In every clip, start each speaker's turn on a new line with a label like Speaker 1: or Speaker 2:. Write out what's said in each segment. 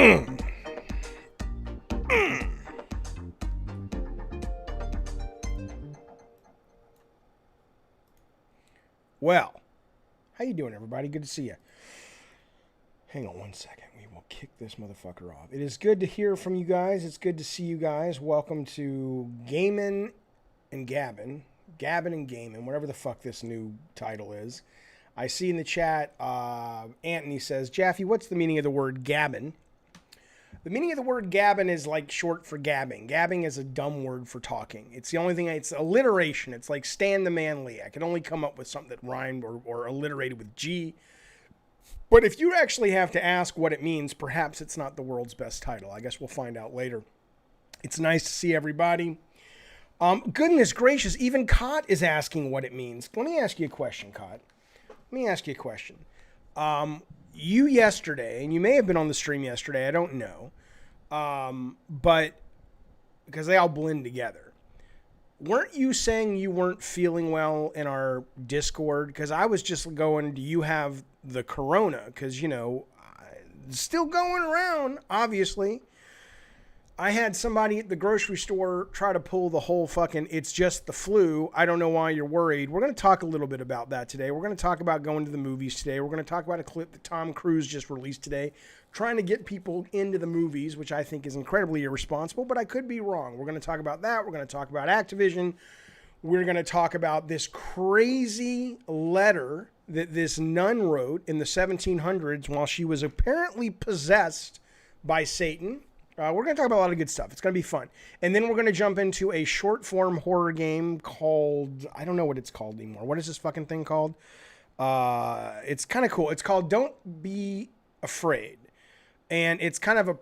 Speaker 1: Well, how you doing, everybody? Good to see you. Hang on one second. We will kick this motherfucker off. It is good to hear from you guys. It's good to see you guys. Welcome to Gaming and Gabbin. Gabbin and Gaming, whatever the fuck this new title is. I see in the chat, Anthony says, Jaffe, what's the meaning of the word gabbin? The meaning of the word gabbin is like short for gabbing. Gabbing is a dumb word for talking. It's the only thing, it's alliteration. It's like Stan the Manly. I can only come up with something that rhymed or alliterated with G. But if you actually have to ask what it means, perhaps it's not the world's best title. I guess we'll find out later. It's nice to see everybody. Goodness gracious, even Cot is asking what it means. Let me ask you a question, Cot. Let me ask you a question. You yesterday, and you may have been on the stream yesterday, I don't know, but because they all blend together. Weren't you saying you weren't feeling well in our Discord? Because I was just going, do you have the corona? Because, you know, it's still going around, obviously. I had somebody at the grocery store try to pull the whole fucking, it's just the flu. I don't know why you're worried. We're going to talk a little bit about that today. We're going to talk about going to the movies today. We're going to talk about a clip that Tom Cruise just released today, trying to get people into the movies, which I think is incredibly irresponsible, but I could be wrong. We're going to talk about that. We're going to talk about Activision. We're going to talk about this crazy letter that this nun wrote in the 1700s while she was apparently possessed by Satan. We're going to talk about a lot of good stuff. It's going to be fun. And then we're going to jump into a short-form horror game called... I don't know what it's called anymore. What is this fucking thing called? It's kind of cool. It's called Don't Be Afraid. And it's kind of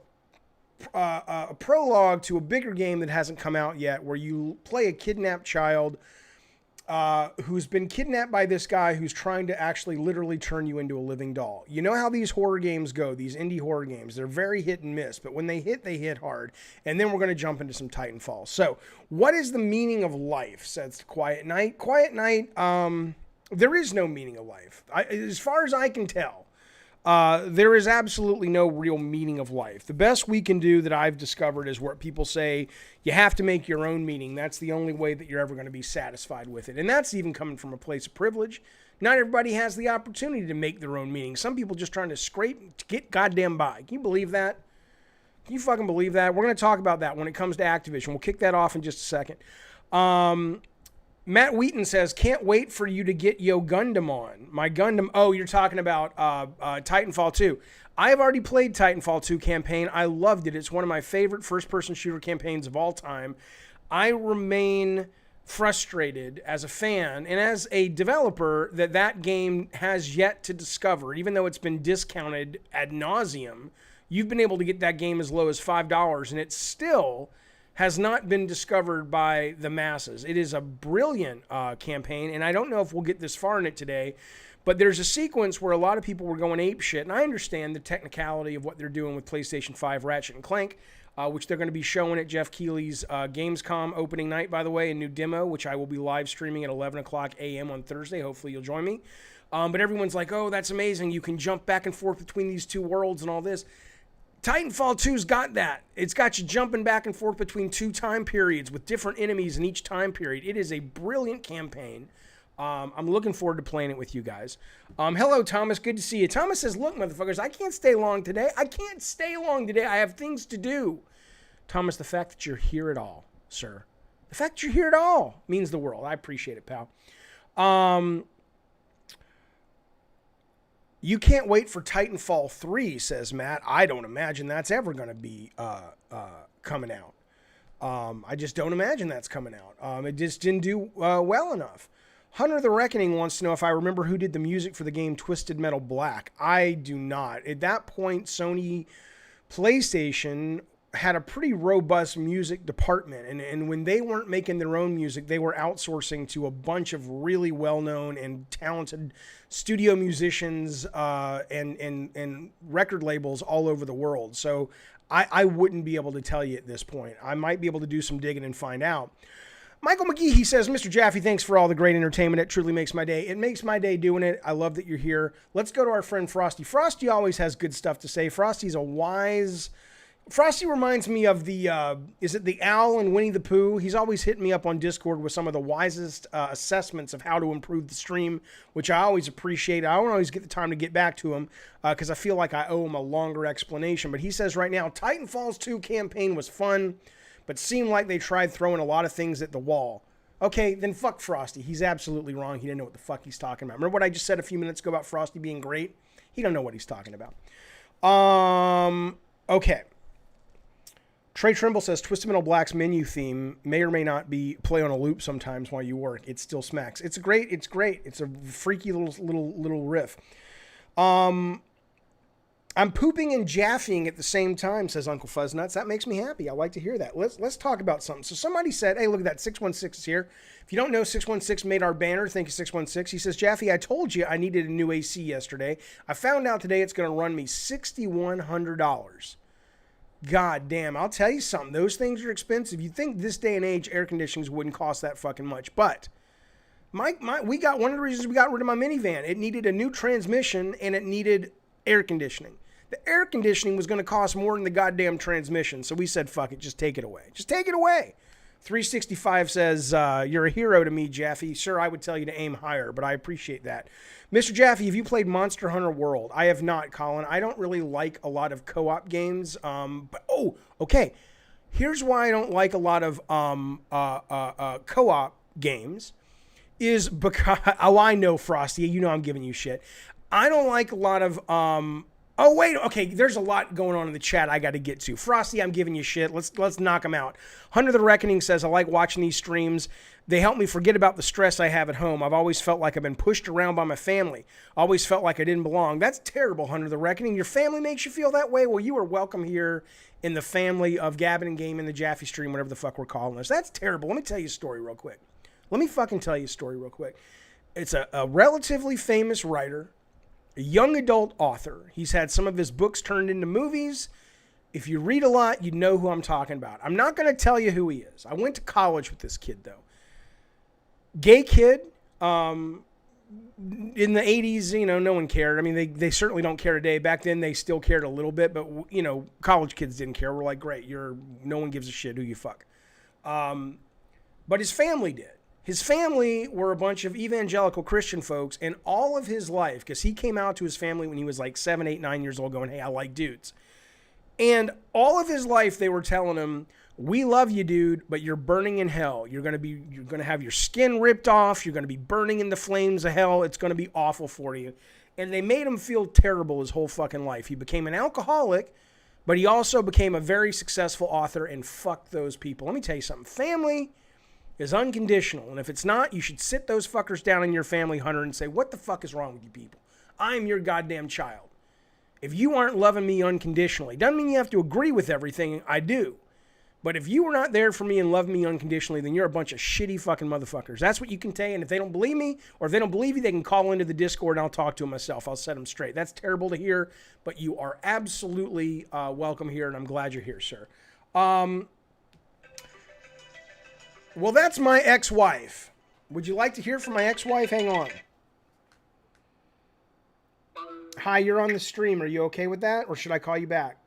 Speaker 1: a prologue to a bigger game that hasn't come out yet, where you play a kidnapped child who's been kidnapped by this guy who's trying to actually literally turn you into a living doll. You know how these horror games go, these indie horror games. They're very hit and miss, but when they hit hard. And then we're going to jump into some Titanfall. So, what is the meaning of life, says Quiet Night. Quiet Night, there is no meaning of life. As far as I can tell, there is absolutely no real meaning of life. The best we can do that I've discovered is what people say, you have to make your own meaning. That's the only way that you're ever going to be satisfied with it. And that's even coming from a place of privilege. Not everybody has the opportunity to make their own meaning. Some people just trying to scrape to get goddamn by. Can you believe that? Can you fucking believe that? We're going to talk about that when it comes to Activision. We'll kick that off in just a second. Matt Wheaton says, can't wait for you to get Yo Gundam on. My Gundam, oh, you're talking about Titanfall 2. I have already played Titanfall 2 campaign. I loved it. It's one of my favorite first-person shooter campaigns of all time. I remain frustrated as a fan and as a developer that game has yet to discover, even though it's been discounted ad nauseum. You've been able to get that game as low as $5, and it still has not been discovered by the masses. It is a brilliant campaign, and I don't know if we'll get this far in it today, but there's a sequence where a lot of people were going ape shit, and I understand the technicality of what they're doing with PlayStation 5 Ratchet and Clank, which they're going to be showing at Jeff Keighley's Gamescom opening night, by the way, a new demo, which I will be live streaming at 11 o'clock a.m. on Thursday. Hopefully you'll join me. But everyone's like, oh, that's amazing. You can jump back and forth between these two worlds and all this. Titanfall 2's got that. It's got you jumping back and forth between two time periods with different enemies in each time period. It is a brilliant campaign. I'm looking forward to playing it with you guys. Hello, Thomas. Good to see you. Thomas says, look, motherfuckers, I can't stay long today. I can't stay long today. I have things to do. Thomas, the fact that you're here at all, sir, the fact that you're here at all means the world. I appreciate it, pal. You can't wait for Titanfall 3, says Matt. I don't imagine that's ever going to be coming out. I just don't imagine that's coming out. It just didn't do well enough. Hunter the Reckoning wants to know if I remember who did the music for the game Twisted Metal Black. I do not. At that point, Sony PlayStation had a pretty robust music department. And when they weren't making their own music, they were outsourcing to a bunch of really well-known and talented studio musicians and record labels all over the world. So I wouldn't be able to tell you at this point. I might be able to do some digging and find out. Michael McGee, he says, Mr. Jaffe, thanks for all the great entertainment. It truly makes my day. It makes my day doing it. I love that you're here. Let's go to our friend Frosty. Frosty always has good stuff to say. Frosty's a wise... Frosty reminds me of the, is it the Owl and Winnie the Pooh? He's always hitting me up on Discord with some of the wisest assessments of how to improve the stream, which I always appreciate. I don't always get the time to get back to him because I feel like I owe him a longer explanation. But he says right now, Titanfall's 2 campaign was fun, but seemed like they tried throwing a lot of things at the wall. Okay, then fuck Frosty. He's absolutely wrong. He didn't know what the fuck he's talking about. Remember what I just said a few minutes ago about Frosty being great? He don't know what he's talking about. Okay. Trey Trimble says Twisted Metal Black's menu theme may or may not be play on a loop sometimes while you work. It still smacks. It's great. It's great. It's a freaky little riff. I'm pooping and jaffing at the same time, says Uncle Fuzznuts. That makes me happy. I like to hear that. Let's talk about something. So somebody said, hey, look at that. 616 is here. If you don't know, 616 made our banner. Thank you, 616. He says, Jaffe, I told you I needed a new AC yesterday. I found out today it's going to run me $6,100. God damn, I'll tell you something. Those things are expensive. You'd think this day and age air conditionings wouldn't cost that fucking much. But we got one of the reasons we got rid of my minivan. It needed a new transmission and it needed air conditioning. The air conditioning was going to cost more than the goddamn transmission. So we said, fuck it, just take it away. Just take it away. 365 says, you're a hero to me, Jaffe. Sure, I would tell you to aim higher, but I appreciate that. Mr. Jaffe, have you played Monster Hunter World? I have not, Colin. I don't really like a lot of co-op games. Okay. Here's why I don't like a lot of co-op games is because, I know, Frosty. You know I'm giving you shit. I don't like a lot of, okay, there's a lot going on in the chat I got to get to. Frosty, I'm giving you shit. Let's knock them out. Hunter the Reckoning says, I like watching these streams. They help me forget about the stress I have at home. I've always felt like I've been pushed around by my family. Always felt like I didn't belong. That's terrible, Hunter the Reckoning. Your family makes you feel that way? Well, you are welcome here in the family of Gabbin and Game in the Jaffe stream, whatever the fuck we're calling this. That's terrible. Let me tell you a story real quick. It's a relatively famous writer, a young adult author. He's had some of his books turned into movies. If you read a lot, you know who I'm talking about. I'm not going to tell you who he is. I went to college with this kid, though. Gay kid. In the 80s, no one cared. I mean, they certainly don't care today. Back then, they still cared a little bit, but, college kids didn't care. We're like, great, no one gives a shit who you fuck. But his family did. His family were a bunch of evangelical Christian folks, and all of his life, because he came out to his family when he was like 7, 8, 9 years old going, hey, I like dudes. And all of his life, they were telling him, we love you, dude, but you're burning in hell. You're going to have your skin ripped off. You're going to be burning in the flames of hell. It's going to be awful for you. And they made him feel terrible his whole fucking life. He became an alcoholic, but he also became a very successful author, and fuck those people. Let me tell you something. Family is unconditional. And if it's not, you should sit those fuckers down in your family, Hunter, and say, what the fuck is wrong with you people? I'm your goddamn child. If you aren't loving me unconditionally, doesn't mean you have to agree with everything I do. But if you were not there for me and love me unconditionally, then you're a bunch of shitty fucking motherfuckers. That's what you can say. And if they don't believe me, or if they don't believe you, they can call into the Discord and I'll talk to them myself. I'll set them straight. That's terrible to hear, but you are absolutely welcome here, and I'm glad you're here, sir. Well, that's my ex-wife. Would you like to hear from my ex-wife? Hang on. Hi, you're on the stream. Are you okay with that, or should I call you back?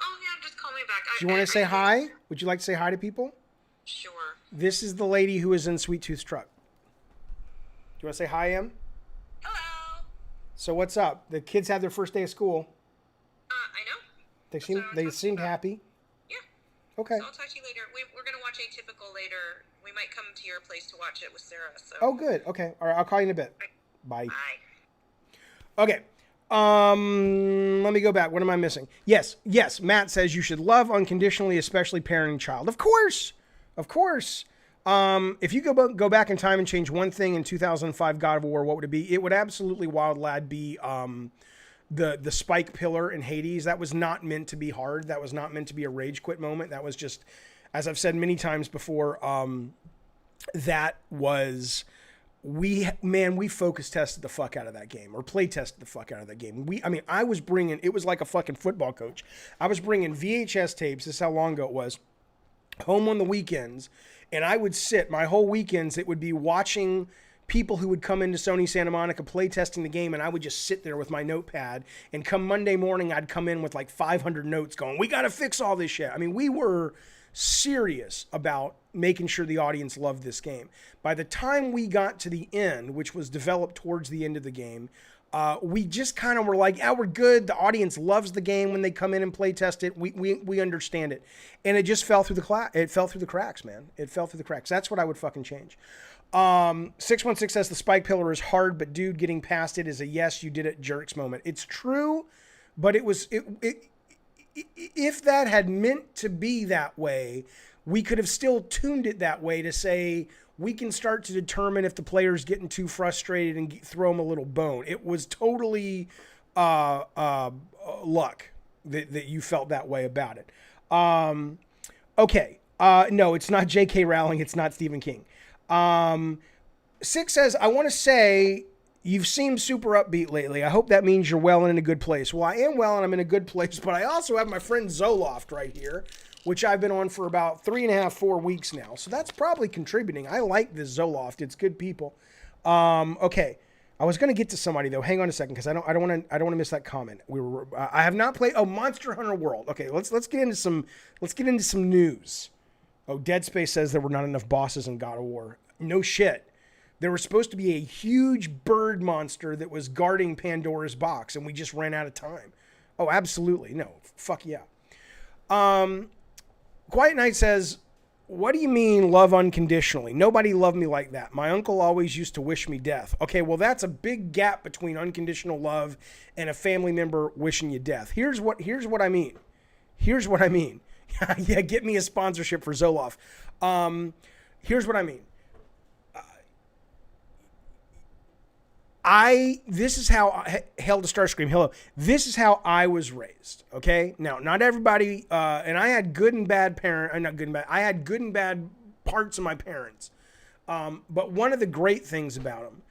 Speaker 2: Oh, yeah, just call me back.
Speaker 1: Do you want to say hi? Would you like to say hi to people?
Speaker 2: Sure.
Speaker 1: This is the lady who is in Sweet Tooth's truck. Do you want to say hi, Em?
Speaker 2: Hello.
Speaker 1: So what's up? The kids had their first day of school.
Speaker 2: I know.
Speaker 1: They seemed happy.
Speaker 2: Yeah.
Speaker 1: Okay.
Speaker 2: So I'll talk to you later. We're going to watch Atypical later. We might come to your place to watch it with Sarah. So.
Speaker 1: Oh, good. Okay. All right. I'll call you in a bit. Bye.
Speaker 2: Bye.
Speaker 1: Okay. Let me go back. What am I missing? Yes. Matt says you should love unconditionally, especially parenting child. Of course. If you go back in time and change one thing in 2005 God of War, what would it be? It would absolutely, Wild Lad, be the spike pillar in Hades. That was not meant to be hard. That was not meant to be a rage quit moment. That was just, as I've said many times before, that was... We focus tested the fuck out of that game, or play tested the fuck out of that game. I was bringing, it was like a fucking football coach. I was bringing VHS tapes, this is how long ago it was, home on the weekends, And I would sit my whole weekends. It would be watching people who would come into Sony Santa Monica playtesting the game, and I would just sit there with my notepad. And come Monday morning, I'd come in with like 500 notes going, we got to fix all this shit. I mean, we were serious about making sure the audience loved this game. By the time we got to the end, which was developed towards the end of the game, we just kind of were like, yeah, we're good. The audience loves the game when they come in and play test it. We understand it. And it just fell through it fell through the cracks, man. It fell through the cracks. That's what I would fucking change. 616 says the spike pillar is hard, but dude, getting past it is a yes, you did it jerks moment. It's true, but if that had meant to be that way, we could have still tuned it that way to say, we can start to determine if the player's getting too frustrated and throw them a little bone. It was totally luck that you felt that way about it. Okay. No, it's not J.K. Rowling. It's not Stephen King. 6 says, I want to say you've seemed super upbeat lately. I hope that means you're well and in a good place. Well, I am well and I'm in a good place, but I also have my friend Zoloft right here, which I've been on for about 3.5, 4 weeks now. So that's probably contributing. I like this Zoloft. It's good people. Okay. I was going to get to somebody though. Hang on a second, because I don't want to miss that comment. I have not played Monster Hunter World. Okay, let's get into some news. Oh, Dead Space says there were not enough bosses in God of War. No shit. There was supposed to be a huge bird monster that was guarding Pandora's box, and we just ran out of time. Oh, absolutely. No. Fuck yeah. Quiet Night says, what do you mean love unconditionally? Nobody loved me like that. My uncle always used to wish me death. Okay, well, that's a big gap between unconditional love and a family member wishing you death. Here's what I mean. Yeah, get me a sponsorship for Zoloft. Here's what I mean. This is how Hell to Starscream. Hello. This is how I was raised. Okay. Now, not everybody, and I had good and bad I had good and bad parts of my parents. But one of the great things about them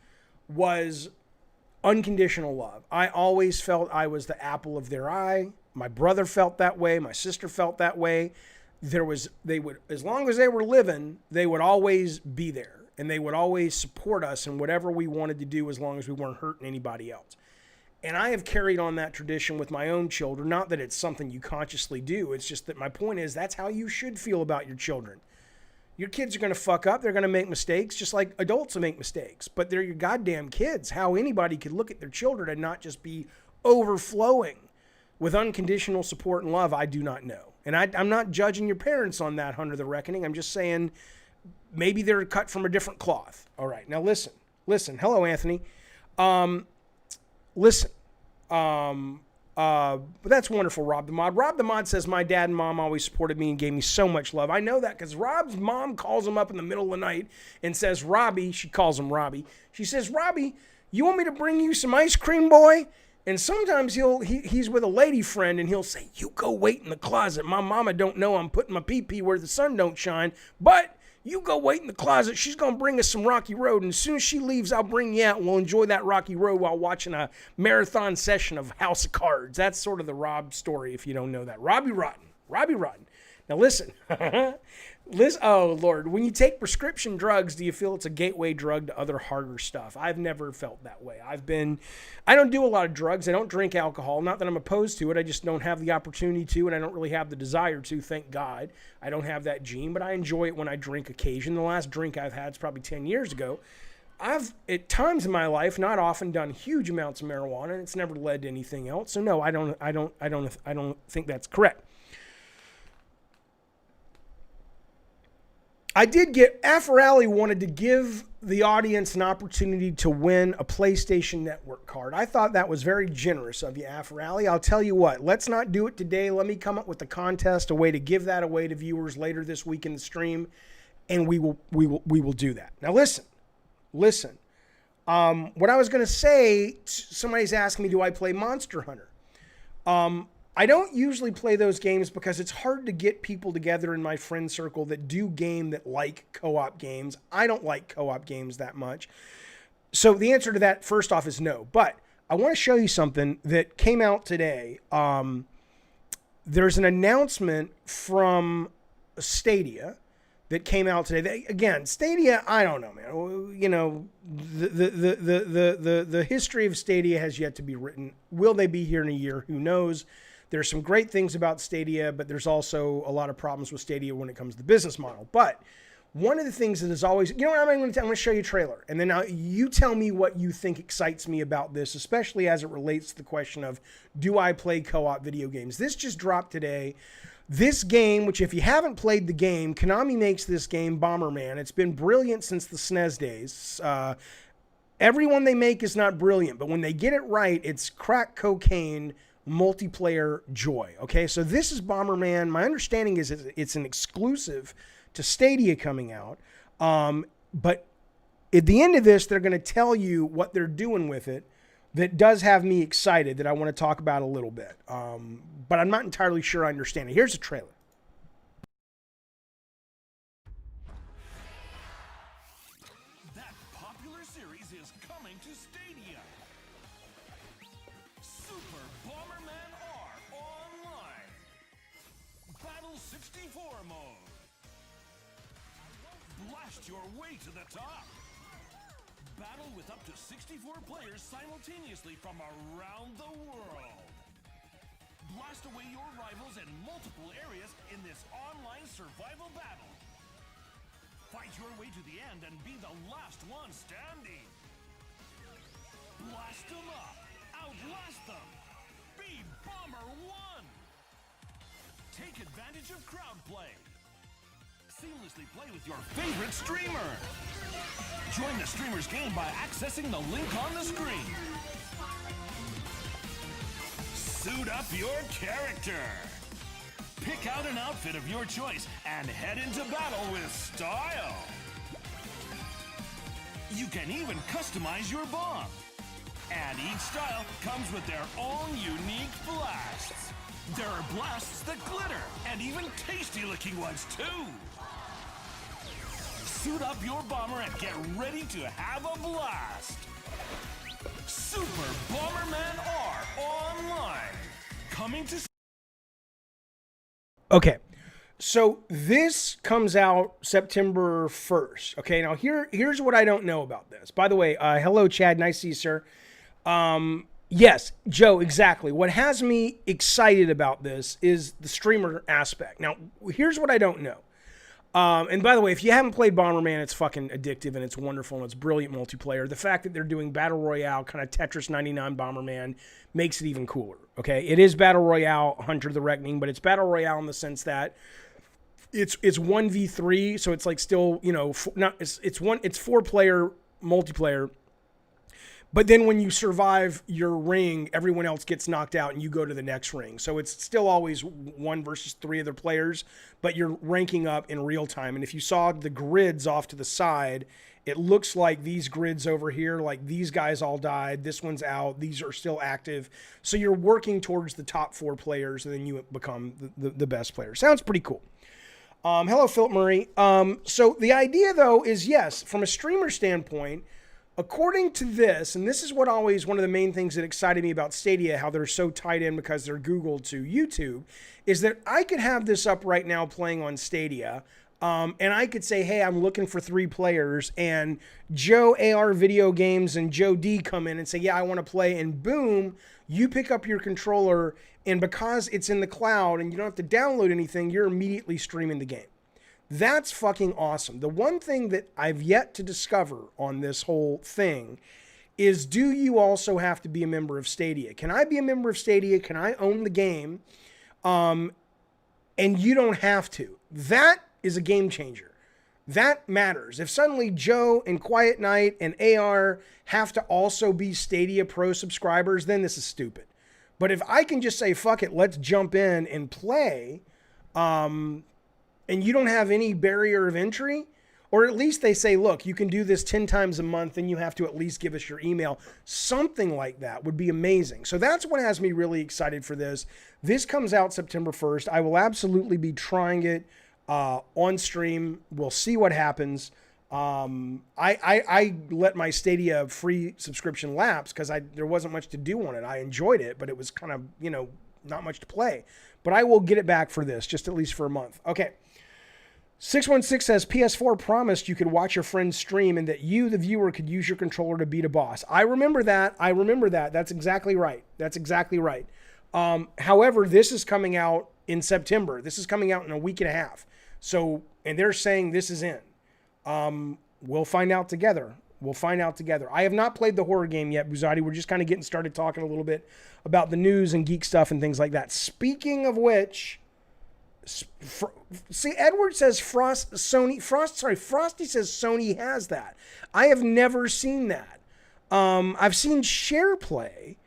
Speaker 1: was unconditional love. I always felt I was the apple of their eye. My brother felt that way. My sister felt that way. As long as they were living, they would always be there. And they would always support us in whatever we wanted to do as long as we weren't hurting anybody else. And I have carried on that tradition with my own children. Not that it's something you consciously do. It's just that my point is that's how you should feel about your children. Your kids are going to fuck up. They're going to make mistakes just like adults will make mistakes. But they're your goddamn kids. How anybody could look at their children and not just be overflowing with unconditional support and love, I do not know. And I'm not judging your parents on that, Hunter the Reckoning. I'm just saying maybe they're cut from a different cloth. All right, now listen. Hello, Anthony. Listen. But that's wonderful, Rob the Mod. Rob the Mod says, my dad and mom always supported me and gave me so much love. I know that because Rob's mom calls him up in the middle of the night and says, Robbie, she calls him Robbie. She says, Robbie, you want me to bring you some ice cream, boy? And sometimes he's with a lady friend and he'll say, you go wait in the closet. My mama don't know I'm putting my pee-pee where the sun don't shine, but you go wait in the closet. She's going to bring us some Rocky Road. And as soon as she leaves, I'll bring you out and we'll enjoy that Rocky Road while watching a marathon session of House of Cards. That's sort of the Rob story if you don't know that. Robbie Rotten. Now listen. Oh, Lord. When you take prescription drugs, do you feel it's a gateway drug to other harder stuff? I've never felt that way. I don't do a lot of drugs. I don't drink alcohol. Not that I'm opposed to it. I just don't have the opportunity to, and I don't really have the desire to, thank God. I don't have that gene, but I enjoy it when I drink occasion. The last drink I've had is probably 10 years ago. I've, at times in my life, not often done huge amounts of marijuana, and it's never led to anything else. So no, I don't think that's correct. I did get, Afferali wanted to give the audience an opportunity to win a PlayStation Network card. I thought that was very generous of you, Afferali. I'll tell you what, let's not do it today. Let me come up with a contest, a way to give that away to viewers later this week in the stream, and we will do that. Now listen. What I was going to say, somebody's asking me, do I play Monster Hunter? I don't usually play those games because it's hard to get people together in my friend circle that do game that like co-op games. I don't like co-op games that much. So the answer to that, first off, is no. But I want to show you something that came out today. There's an announcement from Stadia that came out today. Again, Stadia, I don't know, man. You know, the history of Stadia has yet to be written. Will they be here in a year? Who knows? There's some great things about Stadia, but there's also a lot of problems with Stadia when it comes to the business model. But one of the things that is always, you know what, I'm going to show you a trailer. And then now you tell me what you think excites me about this, especially as it relates to the question of, do I play co-op video games? This just dropped today. This game, which if you haven't played the game, Konami makes this game, Bomberman. It's been brilliant since the SNES days. Everyone they make is not brilliant, but when they get it right, it's crack cocaine multiplayer joy. Okay, so this is Bomberman. My understanding is it's an exclusive to Stadia coming out. But at the end of this, they're going to tell you what they're doing with it that does have me excited, that I want to talk about a little bit. But I'm not entirely sure I understand it. Here's a trailer.
Speaker 3: That popular series is coming to Stadia. Super Bomberman R Online. Battle 64 mode. Blast your way to the top. Battle with up to 64 players simultaneously from around the world. Blast away your rivals in multiple areas in this online survival battle. Fight your way to the end and be the last one standing. Blast them up. Outlast them. Be Bomber 1. Take advantage of crowd play. Seamlessly play with your favorite streamer. Join the streamer's game by accessing the link on the screen. Suit up your character. Pick out an outfit of your choice and head into battle with style. You can even customize your bomb. And each style comes with their own unique blasts. There are blasts that glitter, and even tasty-looking ones, too. Suit up your bomber and get ready to have a blast. Super Bomberman R Online. Coming to...
Speaker 1: Okay, so this comes out September 1st. Okay, now here's what I don't know about this. By the way, hello, Chad. Nice to see you, sir. Yes, Joe, exactly. What has me excited about this is the streamer aspect. Now, here's what I don't know. And by the way, if you haven't played Bomberman, it's fucking addictive and it's wonderful and it's brilliant multiplayer. The fact that they're doing Battle Royale, kind of Tetris 99 Bomberman, makes it even cooler. Okay, it is Battle Royale, Hunter the Reckoning, but it's Battle Royale in the sense that it's 1v3, so it's like still, you know, it's 4-player multiplayer. But then when you survive your ring, everyone else gets knocked out and you go to the next ring. So it's still always 1 versus 3 other players, but you're ranking up in real time. And if you saw the grids off to the side, it looks like these grids over here, like these guys all died, this one's out, these are still active. So you're working towards the top 4 players and then you become the best player. Sounds pretty cool. Hello, Philip Murray. So the idea, though, is yes, from a streamer standpoint, according to this, and this is what always one of the main things that excited me about Stadia, how they're so tied in because they're Googled to YouTube, is that I could have this up right now playing on Stadia, and I could say, hey, I'm looking for 3 players, and Joe AR Video Games and Joe D come in and say, yeah, I want to play, and boom, you pick up your controller, and because it's in the cloud and you don't have to download anything, you're immediately streaming the game. That's fucking awesome. The one thing that I've yet to discover on this whole thing is, do you also have to be a member of Stadia? Can I be a member of Stadia? Can I own the game? And you don't have to. That is a game changer. That matters. If suddenly Joe and Quiet Night and AR have to also be Stadia Pro subscribers, then this is stupid. But if I can just say, fuck it, let's jump in and play, and you don't have any barrier of entry, or at least they say, look, you can do this 10 times a month and you have to at least give us your email. Something like that would be amazing. So that's what has me really excited for this. This comes out September 1st. I will absolutely be trying it on stream. We'll see what happens. I let my Stadia free subscription lapse because there wasn't much to do on it. I enjoyed it, but it was kind of, you know, not much to play. But I will get it back for this, just at least for a month. Okay. 616 says PS4 promised you could watch your friend stream and that you, the viewer, could use your controller to beat a boss. I remember that. That's exactly right. However, this is coming out in September. This is coming out in a week and a half. So, and they're saying this is in. We'll find out together. I have not played the horror game yet, Buzati. We're just kind of getting started talking a little bit about the news and geek stuff and things like that. Speaking of which, see, Edward says Frosty says Sony has that. I have never seen that. I've seen share play,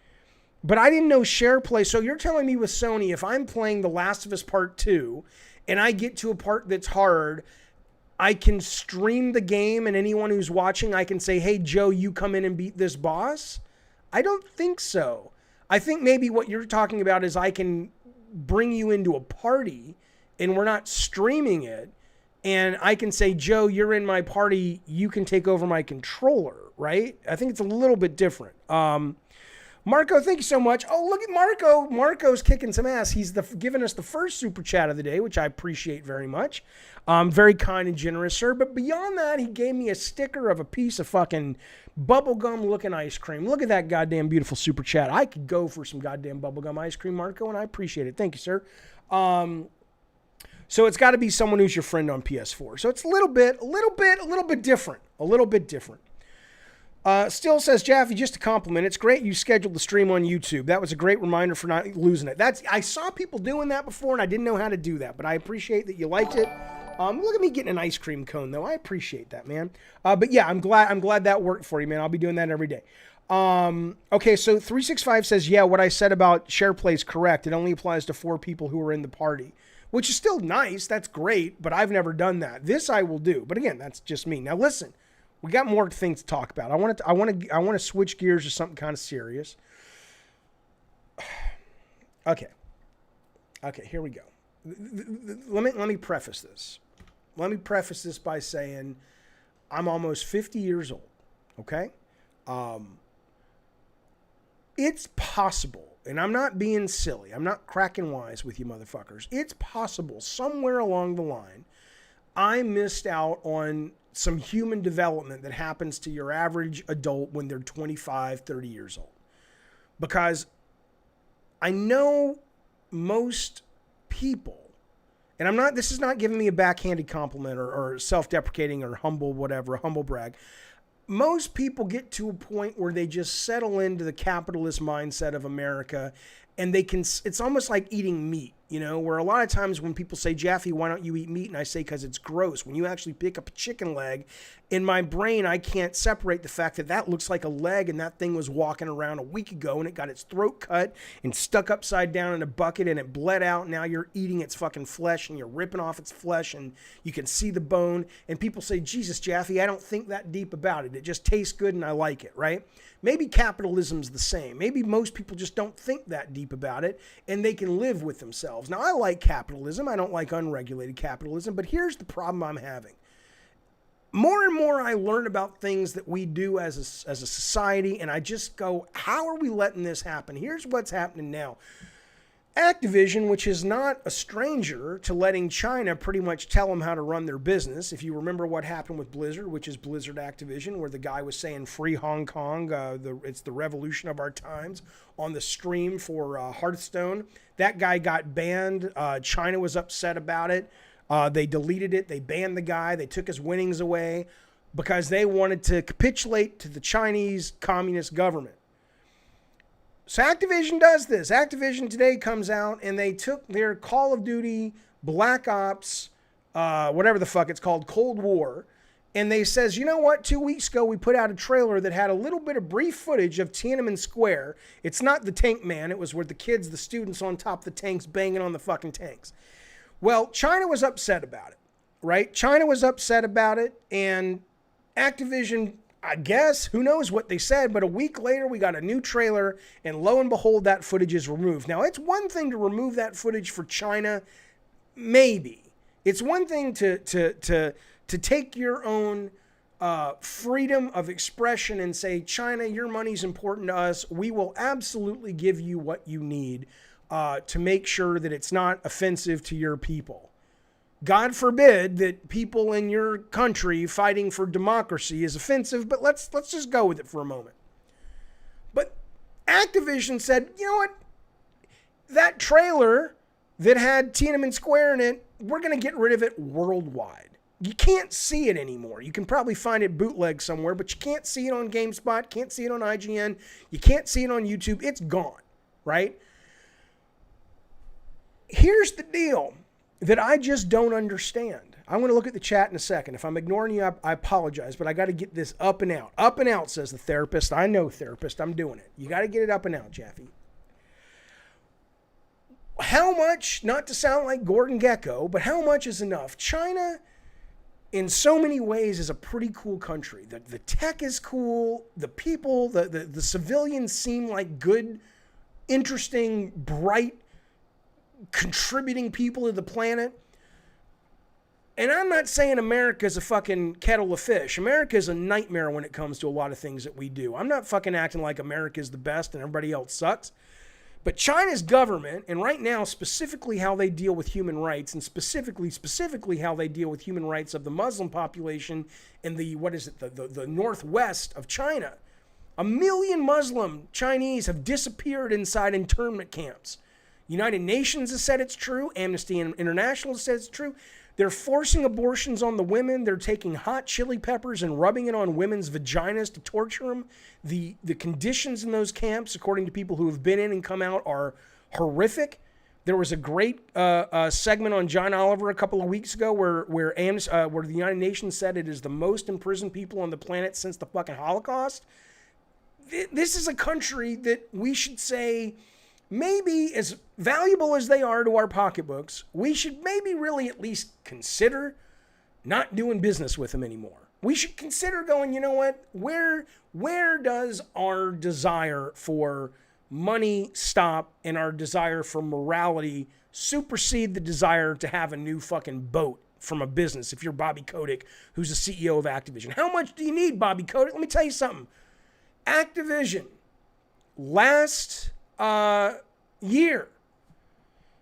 Speaker 1: but I didn't know share play. So you're telling me with Sony, if I'm playing The Last of Us Part 2 and I get to a part that's hard, I can stream the game and anyone who's watching, I can say, hey, Joe, you come in and beat this boss? I don't think so. I think maybe what you're talking about is I can bring you into a party and we're not streaming it, and I can say, Joe, you're in my party, you can take over my controller, right? I think it's a little bit different. Marco, thank you so much. Oh, look at Marco. Marco's kicking some ass. He's giving us the first super chat of the day, which I appreciate very much. Very kind and generous, sir. But beyond that, he gave me a sticker of a piece of fucking bubblegum looking ice cream. Look at that goddamn beautiful super chat. I could go for some goddamn bubblegum ice cream, Marco, and I appreciate it. Thank you, sir. So it's got to be someone who's your friend on PS4. So it's a little bit different. Still says, Jaffe, just a compliment. It's great you scheduled the stream on YouTube. That was a great reminder for not losing it. I saw people doing that before and I didn't know how to do that, but I appreciate that you liked it. Look at me getting an ice cream cone though. I appreciate that, man. But yeah, I'm glad that worked for you, man. I'll be doing that every day. Okay, so 365 says, yeah, what I said about share play is correct. It only applies to 4 people who are in the party, which is still nice. That's great, but I've never done that. This I will do. But again, that's just me. Now listen, we got more things to talk about. I want to switch gears to something kind of serious. Okay, here we go. Let me preface this. Let me preface this by saying I'm almost 50 years old. Okay, it's possible, and I'm not being silly. I'm not cracking wise with you motherfuckers. It's possible somewhere along the line I missed out on some human development that happens to your average adult when they're 25, 30 years old. Because I know most people, and this is not giving me a backhanded compliment or self-deprecating or humble brag. Most people get to a point where they just settle into the capitalist mindset of America, and it's almost like eating meat, where a lot of times when people say, Jaffe, why don't you eat meat? And I say, because it's gross. When you actually pick up a chicken leg, in my brain, I can't separate the fact that looks like a leg and that thing was walking around a week ago and it got its throat cut and stuck upside down in a bucket and it bled out. Now you're eating its fucking flesh and you're ripping off its flesh and you can see the bone. And people say, Jesus, Jaffe, I don't think that deep about it. It just tastes good and I like it, right? Maybe capitalism's the same. Maybe most people just don't think that deep about it and they can live with themselves. Now, I like capitalism. I don't like unregulated capitalism, but here's the problem I'm having. More and more I learn about things that we do as a society, and I just go, how are we letting this happen? Here's what's happening now. Activision, which is not a stranger to letting China pretty much tell them how to run their business. If you remember what happened with Blizzard, which is Blizzard Activision, where the guy was saying free Hong Kong, it's the revolution of our times, on the stream for Hearthstone. That guy got banned. China was upset about it. They deleted it. They banned the guy. They took his winnings away because they wanted to capitulate to the Chinese communist government. So Activision does this. Activision today comes out and they took their Call of Duty, Black Ops, whatever the fuck it's called, Cold War, and they says, you know what? 2 weeks ago we put out a trailer that had a little bit of brief footage of Tiananmen Square. It's not the Tank Man. It was where the kids, the students on top of the tanks banging on the fucking tanks. Well, China was upset about it, right? China was upset about it, and Activision, I guess, who knows what they said, but a week later we got a new trailer, and lo and behold, that footage is removed. Now, it's one thing to remove that footage for China, maybe. It's one thing to take your own freedom of expression and say, China, your money's important to us. We will absolutely give you what you need to make sure that it's not offensive to your people. God forbid that people in your country fighting for democracy is offensive, but let's just go with it for a moment. But Activision said, you know what? That trailer that had Tiananmen Square in it, we're going to get rid of it worldwide. You can't see it anymore. You can probably find it bootleg somewhere, but you can't see it on GameSpot, can't see it on IGN, you can't see it on YouTube. It's gone, right? Here's the deal that I just don't understand. I'm going to look at the chat in a second. If I'm ignoring you, I apologize, but I got to get this up and out. Up and out, says the therapist. I know, therapist. I'm doing it. You got to get it up and out, Jaffe. How much, not to sound like Gordon Gekko, but how much is enough? China, in so many ways, is a pretty cool country. The tech is cool. The people, the civilians seem like good, interesting, bright, contributing people to the planet. And I'm not saying America's a fucking kettle of fish. America is a nightmare when it comes to a lot of things that we do. I'm not fucking acting like America's the best and everybody else sucks. But China's government, and right now specifically how they deal with human rights, and specifically how they deal with human rights of the Muslim population in the, the northwest of China. 1 million Muslim Chinese have disappeared inside internment camps. United Nations has said it's true. Amnesty International has said it's true. They're forcing abortions on the women. They're taking hot chili peppers and rubbing it on women's vaginas to torture them. The conditions in those camps, according to people who have been in and come out, are horrific. There was a great segment on John Oliver a couple of weeks ago where the United Nations said it is the most imprisoned people on the planet since the fucking Holocaust. This is a country that we should say, maybe as valuable as they are to our pocketbooks, we should maybe really at least consider not doing business with them anymore. We should consider going, you know what, where does our desire for money stop and our desire for morality supersede the desire to have a new fucking boat from a business if you're Bobby Kotick, who's the CEO of Activision? How much do you need, Bobby Kotick? Let me tell you something. Activision, last year,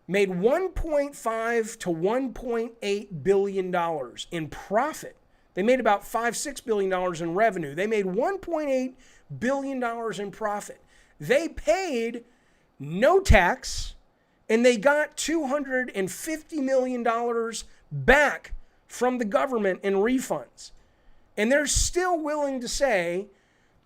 Speaker 1: made $1.5 to $1.8 billion in profit. They made about $5-6 billion in revenue. They made $1.8 billion in profit. They paid no tax, and they got $250 million back from the government in refunds. And they're still willing to say,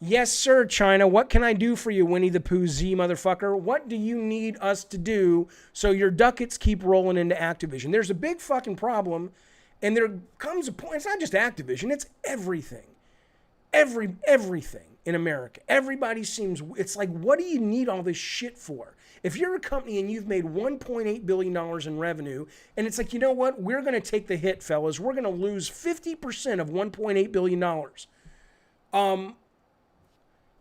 Speaker 1: yes, sir, China, what can I do for you, Winnie the Pooh Z motherfucker? What do you need us to do so your ducats keep rolling into Activision? There's a big fucking problem, and there comes a point, it's not just Activision, it's everything. Everything in America. Everybody seems, it's like, what do you need all this shit for? If you're a company and you've made $1.8 billion in revenue, and it's like, you know what, we're going to take the hit, fellas. We're going to lose 50% of $1.8 billion.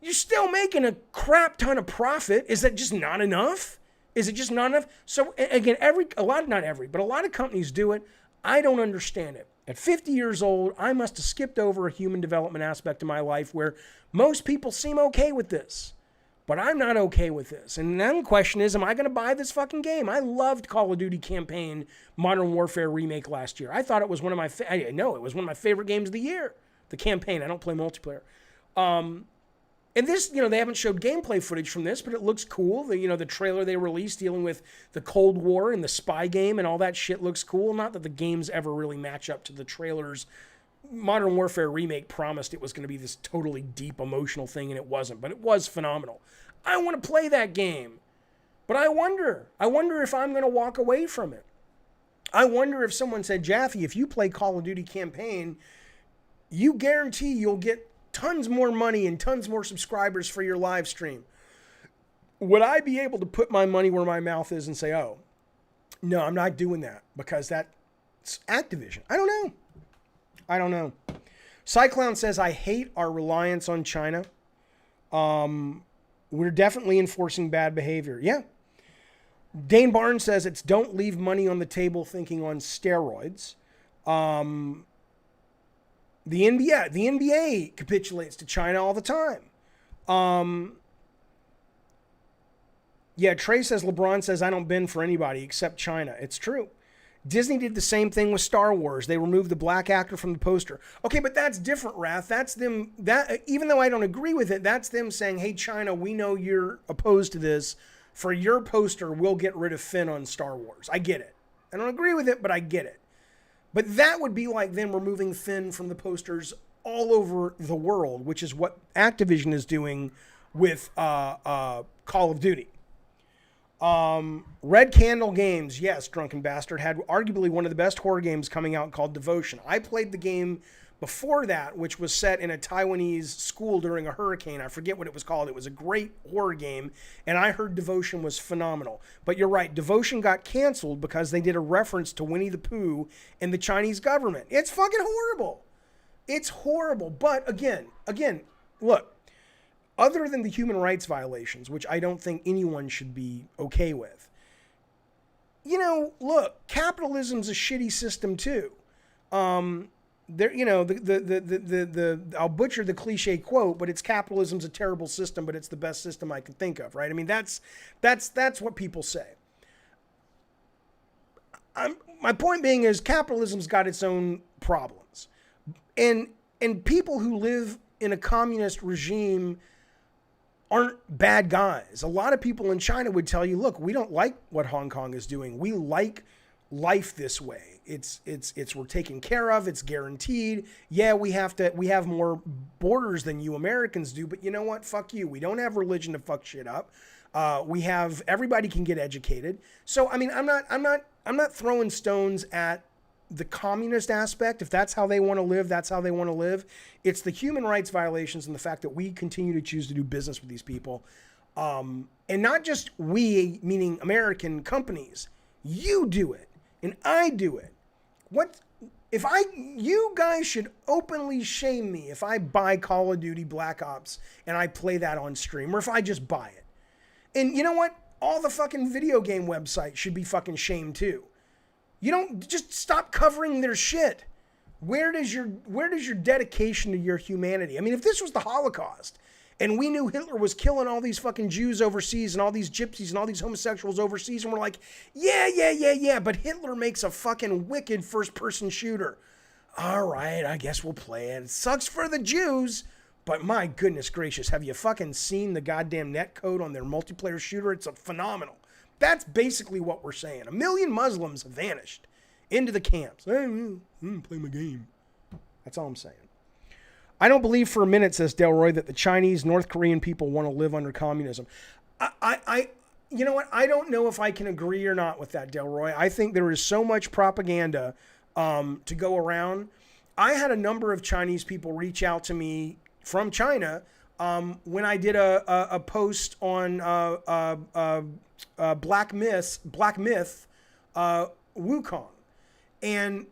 Speaker 1: You're still making a crap ton of profit. Is that just not enough? Is it just not enough? So again, a lot of companies do it. I don't understand it. At 50 years old, I must have skipped over a human development aspect of my life where most people seem okay with this. But I'm not okay with this. And then the question is, am I going to buy this fucking game? I loved Call of Duty Campaign Modern Warfare Remake last year. I thought it was one of my it was one of my favorite games of the year. The campaign. I don't play multiplayer. And this, they haven't showed gameplay footage from this, but it looks cool. The trailer they released dealing with the Cold War and the spy game and all that shit looks cool. Not that the games ever really match up to the trailers. Modern Warfare Remake promised it was going to be this totally deep emotional thing, and it wasn't, but it was phenomenal. I want to play that game, but I wonder if I'm going to walk away from it. I wonder if someone said, Jaffe, if you play Call of Duty Campaign, you guarantee you'll get tons more money and tons more subscribers for your live stream. Would I be able to put my money where my mouth is and say, oh, no, I'm not doing that because that's Activision? I don't know. Cyclown says, I hate our reliance on China. We're definitely enforcing bad behavior. Yeah. Dane Barnes says it's don't leave money on the table thinking on steroids. The NBA capitulates to China all the time. Yeah, Trey says, LeBron says, I don't bend for anybody except China. It's true. Disney did the same thing with Star Wars. They removed the black actor from the poster. Okay, but that's different, Wrath. That's them, that even though I don't agree with it, that's them saying, hey, China, we know you're opposed to this. For your poster, we'll get rid of Finn on Star Wars. I get it. I don't agree with it, but I get it. But that would be like them removing Finn from the posters all over the world, which is what Activision is doing with Call of Duty. Red Candle Games, yes, Drunken Bastard, had arguably one of the best horror games coming out called Devotion. I played the game before that, which was set in a Taiwanese school during a hurricane. I forget what it was called. It was a great horror game, and I heard Devotion was phenomenal. But you're right, Devotion got canceled because they did a reference to Winnie the Pooh and the Chinese government. It's fucking horrible. It's horrible. But again, look, other than the human rights violations, which I don't think anyone should be okay with, you know, look, capitalism's a shitty system too. There, you know, I'll butcher the cliche quote, but it's capitalism's a terrible system, but it's the best system I can think of, right? I mean, that's what people say. My point being is capitalism's got its own problems, and people who live in a communist regime aren't bad guys. A lot of people in China would tell you, look, we don't like what Hong Kong is doing. We like life this way. It's we're taken care of. It's guaranteed. Yeah, we have more borders than you Americans do, but you know what? Fuck you. We don't have religion to fuck shit up. Everybody can get educated. So, I mean, I'm not throwing stones at the communist aspect. If that's how they want to live, that's how they want to live. It's the human rights violations and the fact that we continue to choose to do business with these people. And not just we, meaning American companies. You do it and I do it. You guys should openly shame me if I buy Call of Duty Black Ops and I play that on stream, or if I just buy it. And you know what? All the fucking video game websites should be fucking shamed too. You don't just stop covering their shit. Where does your dedication to your humanity? I mean, if this was the Holocaust and we knew Hitler was killing all these fucking Jews overseas and all these gypsies and all these homosexuals overseas, and we're like, yeah, but Hitler makes a fucking wicked first-person shooter. All right, I guess we'll play it. It sucks for the Jews, but my goodness gracious, have you fucking seen the goddamn netcode on their multiplayer shooter? It's phenomenal. That's basically what we're saying. 1 million Muslims have vanished into the camps. Hey, play my game. That's all I'm saying. I don't believe for a minute, says Delroy, that the Chinese, North Korean people want to live under communism. You know what? I don't know if I can agree or not with that, Delroy. I think there is so much propaganda to go around. I had a number of Chinese people reach out to me from China when I did a post on Black Myth, Wukong. And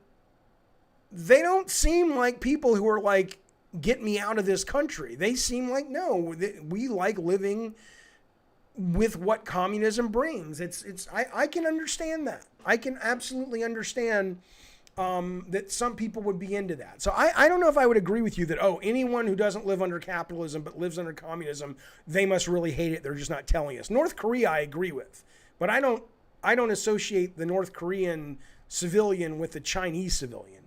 Speaker 1: they don't seem like people who are like, get me out of this country. They seem like, no, we like living with what communism brings. I can understand that. I can absolutely understand that some people would be into that. So I don't know if I would agree with you that, anyone who doesn't live under capitalism but lives under communism, they must really hate it. They're just not telling us. North Korea, I agree with, but I don't associate the North Korean civilian with the Chinese civilian.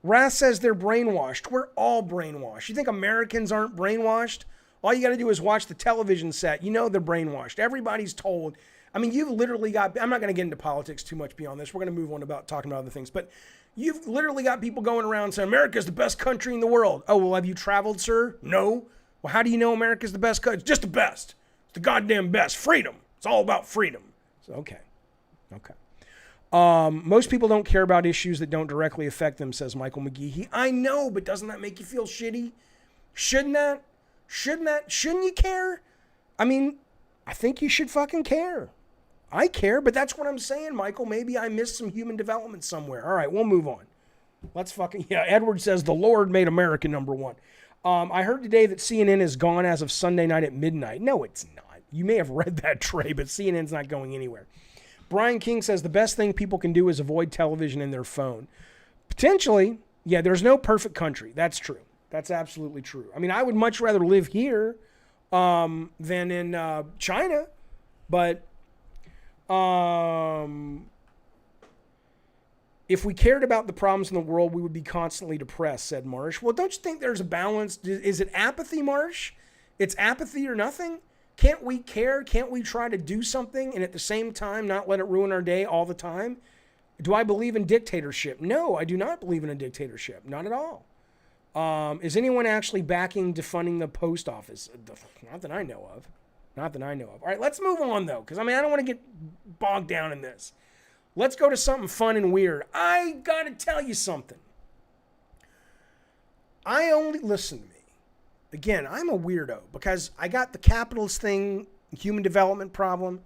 Speaker 1: Wrath says they're brainwashed. We're all brainwashed. You think Americans aren't brainwashed? All you got to do is watch the television set. You know they're brainwashed. Everybody's told. I mean, you've literally got, I'm not going to get into politics too much beyond this. We're going to move on about talking about other things. But you've literally got people going around saying, America's the best country in the world. Oh, well, have you traveled, sir? No. Well, how do you know America's the best country? It's just the best. It's the goddamn best. Freedom. It's all about freedom. So, okay. Most people don't care about issues that don't directly affect them, says Michael McGee. I know, but doesn't that make you feel shitty? Shouldn't you care? I mean, I think you should fucking care. I care, but that's what I'm saying, Michael. Maybe I missed some human development somewhere. All right, we'll move on. Edward says the Lord made America number one. I heard today that CNN is gone as of Sunday night at midnight. No, it's not. You may have read that, Trey, but CNN's not going anywhere. Brian King says the best thing people can do is avoid television in their phone. Potentially, yeah, there's no perfect country. That's true. That's absolutely true. I mean, I would much rather live here than in China, but If we cared about the problems in the world, we would be constantly depressed, said Marsh. Well, don't you think there's a balance? Is it apathy, Marsh? It's apathy or nothing? Can't we care? Can't we try to do something and at the same time not let it ruin our day all the time? Do I believe in dictatorship? No, I do not believe in a dictatorship. Not at all. Is anyone actually backing defunding the post office? Not that I know of. Not that I know of. All right, let's move on, though, because, I don't want to get bogged down in this. Let's go to something fun and weird. I got to tell you something. Listen to me. Again, I'm a weirdo because I got the capitalist thing, human development problem.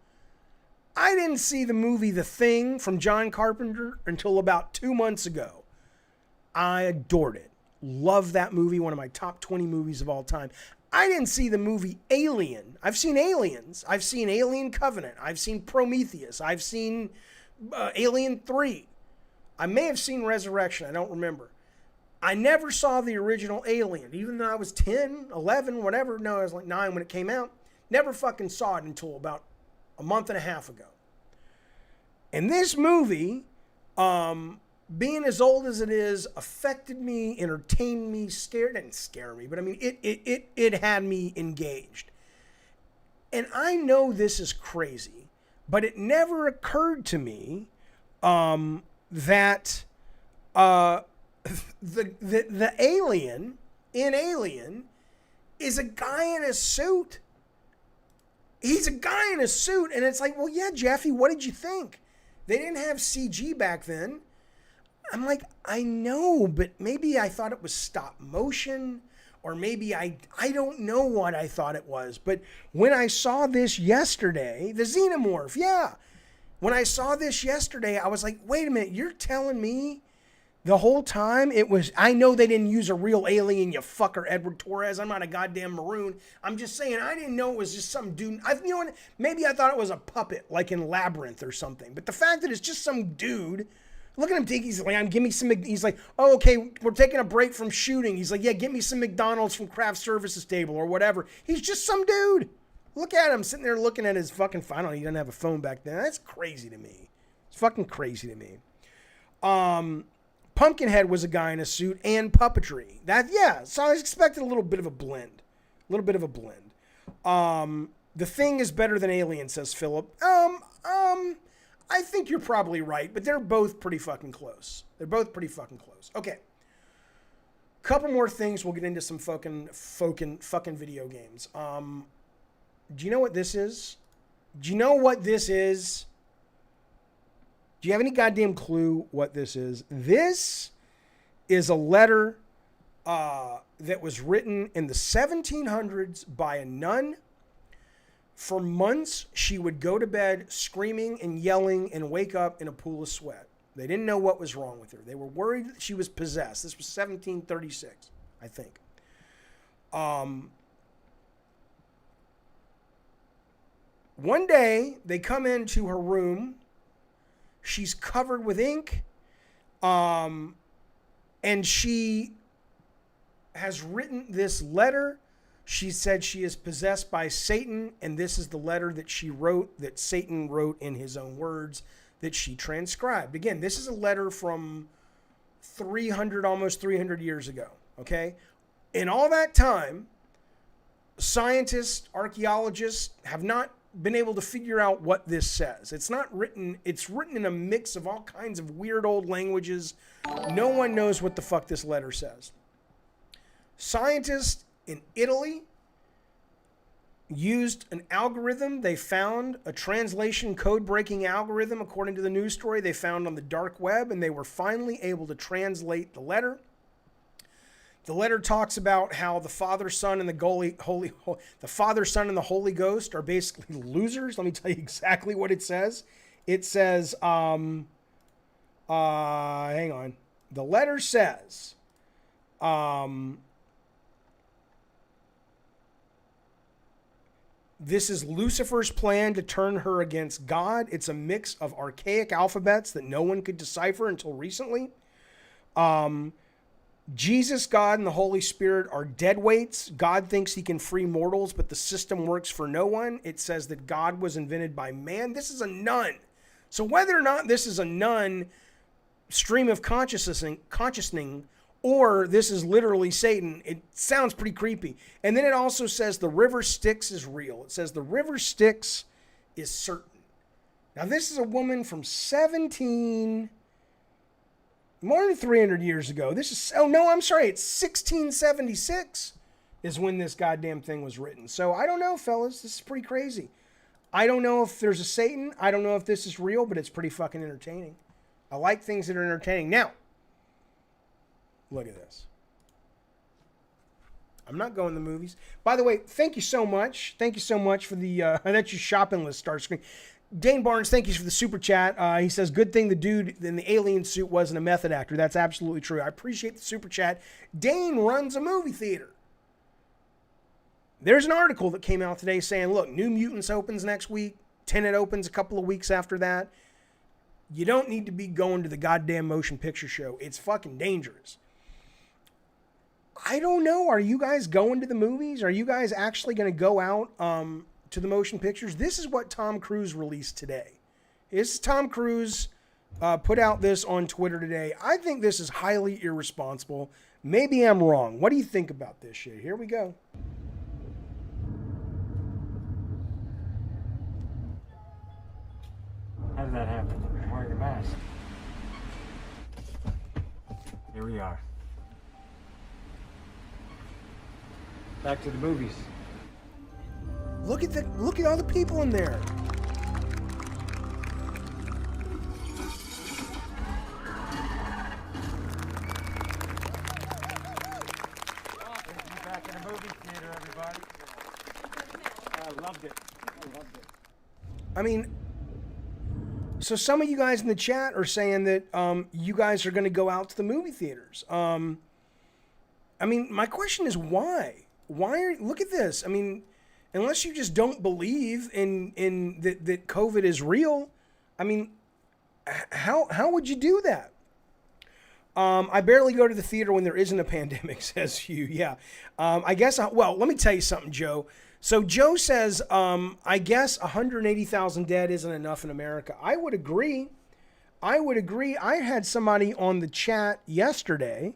Speaker 1: I didn't see the movie The Thing from John Carpenter until about 2 months ago. I adored it. Love that movie, one of my top 20 movies of all time. I didn't see the movie Alien. I've seen Aliens. I've seen Alien Covenant. I've seen Prometheus. I've seen Alien 3. I may have seen Resurrection. I don't remember. I never saw the original Alien, even though I was 10, 11, whatever. No, I was like 9 when it came out. Never fucking saw it until about a month and a half ago. And this movie, being as old as it is, affected me, entertained me, didn't scare me, but it had me engaged. And I know this is crazy, but it never occurred to me that the alien in Alien is a guy in a suit. He's a guy in a suit, and it's like, well, yeah, Jaffe, what did you think? They didn't have CG back then. I'm like, I know, but maybe I thought it was stop motion, or maybe I don't know what I thought it was. But when I saw this yesterday, the Xenomorph, yeah. When I saw this yesterday, I was like, wait a minute, you're telling me the whole time it was, I know they didn't use a real alien, you fucker, Edward Torres. I'm not a goddamn maroon. I'm just saying, I didn't know it was just some dude. You know what? Maybe I thought it was a puppet, like in Labyrinth or something. But the fact that it's just some dude, look at him take, he's like, give me some, he's like, oh, okay, we're taking a break from shooting. He's like, yeah, get me some McDonald's from craft services table or whatever. He's just some dude. Look at him sitting there looking at his fucking phone. I don't know, he didn't have a phone back then. That's crazy to me. It's fucking crazy to me. Pumpkinhead was a guy in a suit and puppetry. So I was expecting a little bit of a blend. The Thing is better than Alien, says Philip. I think you're probably right, but they're both pretty fucking close. Okay. Couple more things. We'll get into some fucking video games. Do you know what this is? Do you have any goddamn clue what this is? This is a letter that was written in the 1700s by a nun. For months, she would go to bed screaming and yelling and wake up in a pool of sweat. They didn't know what was wrong with her. They were worried that she was possessed. This was 1736, I think. One day, they come into her room. She's covered with ink. And she has written this letter. She said she is possessed by Satan, and this is the letter that she wrote, that Satan wrote in his own words, that she transcribed. Again, this is a letter from almost 300 years ago, okay? In all that time, scientists, archaeologists have not been able to figure out what this says. It's written in a mix of all kinds of weird old languages. No one knows what the fuck this letter says. Scientists in Italy used an algorithm. They found a translation code-breaking algorithm, according to the news story they found on the dark web, and they were finally able to translate the letter. The letter talks about how the Father, Son, and the Holy Ghost are basically losers. Let me tell you exactly what it says. It says, hang on. The letter says, this is Lucifer's plan to turn her against God. It's a mix of archaic alphabets that no one could decipher until recently. Jesus, God, and the Holy Spirit are dead weights. God thinks he can free mortals, but the system works for no one. It says that God was invented by man. This is a nun. So whether or not this is a nun, stream of consciousning, or this is literally Satan. It sounds pretty creepy. And then it also says the river Styx is real. It says the river Styx is certain. Now, this is a woman from more than 300 years ago. It's 1676 is when this goddamn thing was written. So I don't know, fellas. This is pretty crazy. I don't know if there's a Satan. I don't know if this is real, but it's pretty fucking entertaining. I like things that are entertaining. Now, look at this. I'm not going to the movies. By the way, thank you so much. Thank you so much for the that's your shopping list start screen. Dane Barnes, thank you for the super chat. He says, good thing the dude in the alien suit wasn't a method actor. That's absolutely true. I appreciate the super chat. Dane runs a movie theater. There's an article that came out today saying, look, New Mutants opens next week. Tenet opens a couple of weeks after that. You don't need to be going to the goddamn motion picture show. It's fucking dangerous. I don't know. Are you guys going to the movies? Are you guys actually going to go out to the motion pictures? This is what Tom Cruise released today. Tom Cruise put out this on Twitter today. I think this is highly irresponsible. Maybe I'm wrong. What do you think about this shit? Here we go.
Speaker 4: How did that happen? I'm wearing a mask. Here we are. Back to the movies.
Speaker 1: Look at all the people in there.
Speaker 4: Back in a movie theater, everybody. I loved it.
Speaker 1: I mean, so some of you guys in the chat are saying that you guys are going to go out to the movie theaters. I mean, my question is why? Look at this. I mean, unless you just don't believe in that COVID is real, I mean, how would you do that? I barely go to the theater when there isn't a pandemic, says Hugh. Yeah. I guess, well, let me tell you something, Joe. So Joe says, I guess 180,000 dead isn't enough in America. I would agree. I had somebody on the chat yesterday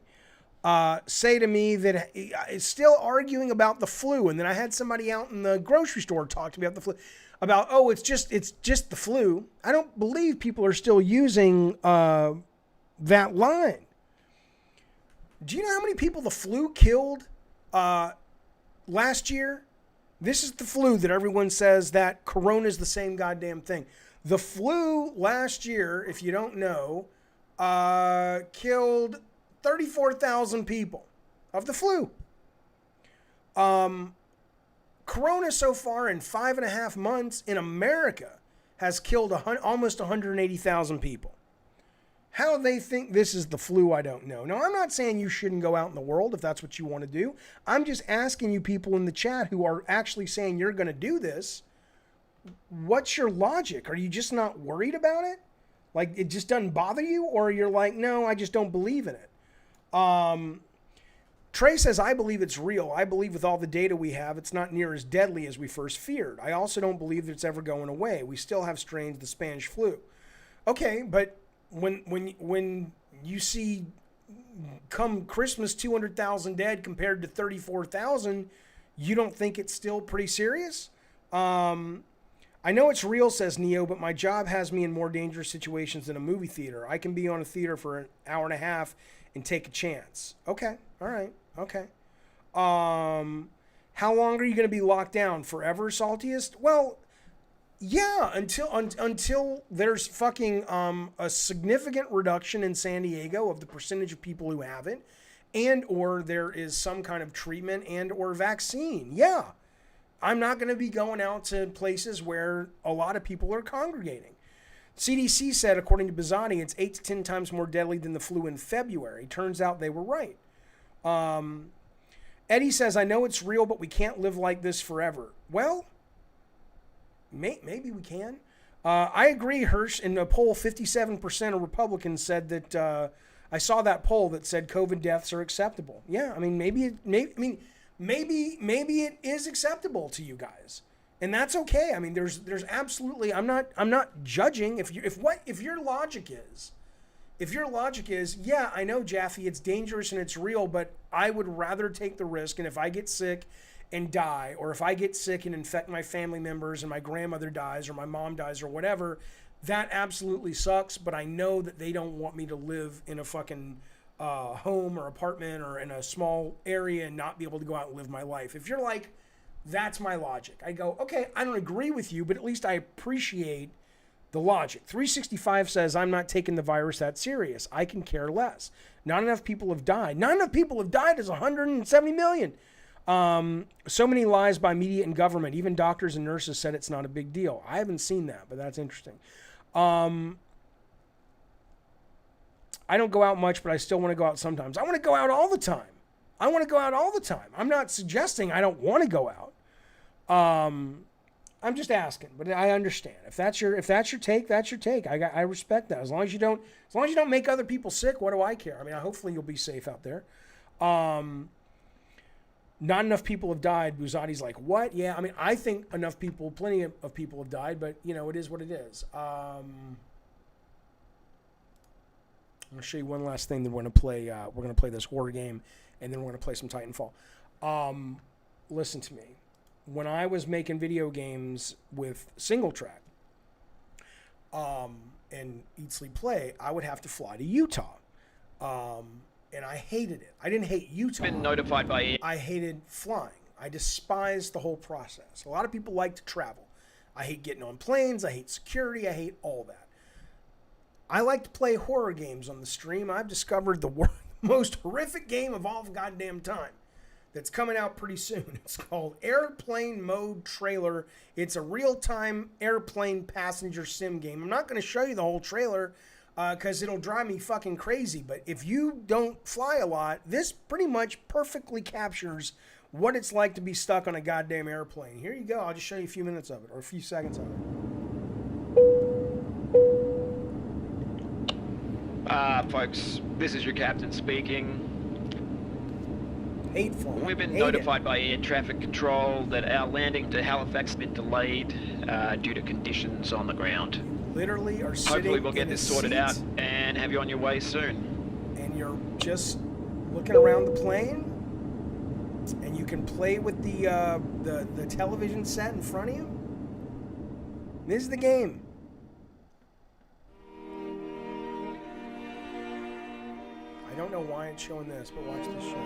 Speaker 1: say to me that is still arguing about the flu. And then I had somebody out in the grocery store talk to me about the flu. About, oh, it's just the flu. I don't believe people are still using that line. Do you know how many people the flu killed last year? This is the flu that everyone says that corona is the same goddamn thing. The flu last year, if you don't know, killed 34,000 people of the flu. Corona so far in 5.5 months in America has killed almost 180,000 people. How they think this is the flu, I don't know. Now, I'm not saying you shouldn't go out in the world if that's what you want to do. I'm just asking you people in the chat who are actually saying you're going to do this, what's your logic? Are you just not worried about it? Like, it just doesn't bother you? Or you're like, no, I just don't believe in it. Trey says, I believe it's real. I believe with all the data we have, it's not near as deadly as we first feared. I also don't believe that it's ever going away. We still have strains of the Spanish flu. Okay, but when you see come Christmas 200,000 dead compared to 34,000, you don't think it's still pretty serious? I know it's real, says Neo, but my job has me in more dangerous situations than a movie theater. I can be on a theater for an hour and a half and take a chance. Okay, all right, okay. How long are you going to be locked down? Forever, Saltiest? Well, yeah, until there's fucking a significant reduction in San Diego of the percentage of people who have it, and or there is some kind of treatment and or vaccine. Yeah, I'm not going to be going out to places where a lot of people are congregating. CDC said, according to Bizzani, it's 8 to 10 times more deadly than the flu in February. Turns out they were right. Eddie says, I know it's real, but we can't live like this forever. Well, maybe we can. I agree, Hirsch. In a poll, 57% of Republicans said that. I saw that poll that said COVID deaths are acceptable. Yeah, I mean, maybe it is acceptable to you guys, and that's okay. I mean, there's absolutely. I'm not judging. If your logic is If your logic is, yeah, I know, Jaffe, it's dangerous and it's real, but I would rather take the risk, and if I get sick and die, or if I get sick and infect my family members and my grandmother dies or my mom dies or whatever, that absolutely sucks, but I know that they don't want me to live in a fucking home or apartment or in a small area and not be able to go out and live my life. If you're like, that's my logic, I go, okay, I don't agree with you, but at least I appreciate the logic. 365 says, I'm not taking the virus that serious. I can care less. Not enough people have died. Not enough people have died is 170 million. So many lies by media and government. Even doctors and nurses said it's not a big deal. I haven't seen that, but that's interesting. I don't go out much, but I still want to go out sometimes. I want to go out all the time. I'm not suggesting I don't want to go out. I'm just asking, but I understand. If that's your take, that's your take. I respect that. As long as you don't make other people sick, what do I care? I mean, hopefully you'll be safe out there. Not enough people have died. Buzati's like, what? Yeah, I mean, I think plenty of people have died, but it is what it is. I'm gonna show you one last thing that we're gonna play. We're gonna play this horror game, and then we're gonna play some Titanfall. Listen to me. When I was making video games with single track and Eat, Sleep, Play, I would have to fly to Utah. And I hated it. I didn't hate Utah.
Speaker 5: Been notified by it.
Speaker 1: I hated flying. I despised the whole process. A lot of people like to travel. I hate getting on planes. I hate security. I hate all that. I like to play horror games on the stream. I've discovered the most horrific game of all goddamn time that's coming out pretty soon. It's called Airplane Mode Trailer. It's a real-time airplane passenger sim game. I'm not going to show you the whole trailer because it'll drive me fucking crazy. But if you don't fly a lot, this pretty much perfectly captures what it's like to be stuck on a goddamn airplane. Here you go. I'll just show you a few minutes of it, or a few seconds of it.
Speaker 5: Folks, this is your captain speaking.
Speaker 1: Hateful.
Speaker 5: We've been notified by air traffic control that our landing to Halifax has been delayed due to conditions on the ground.
Speaker 1: Literally are sitting.
Speaker 5: Hopefully we'll get
Speaker 1: in
Speaker 5: this
Speaker 1: a
Speaker 5: sorted
Speaker 1: seat,
Speaker 5: out and have you on your way soon.
Speaker 1: And you're just looking around the plane, and you can play with the television set in front of you. This is the game. I don't know why it's showing this, but watch this show.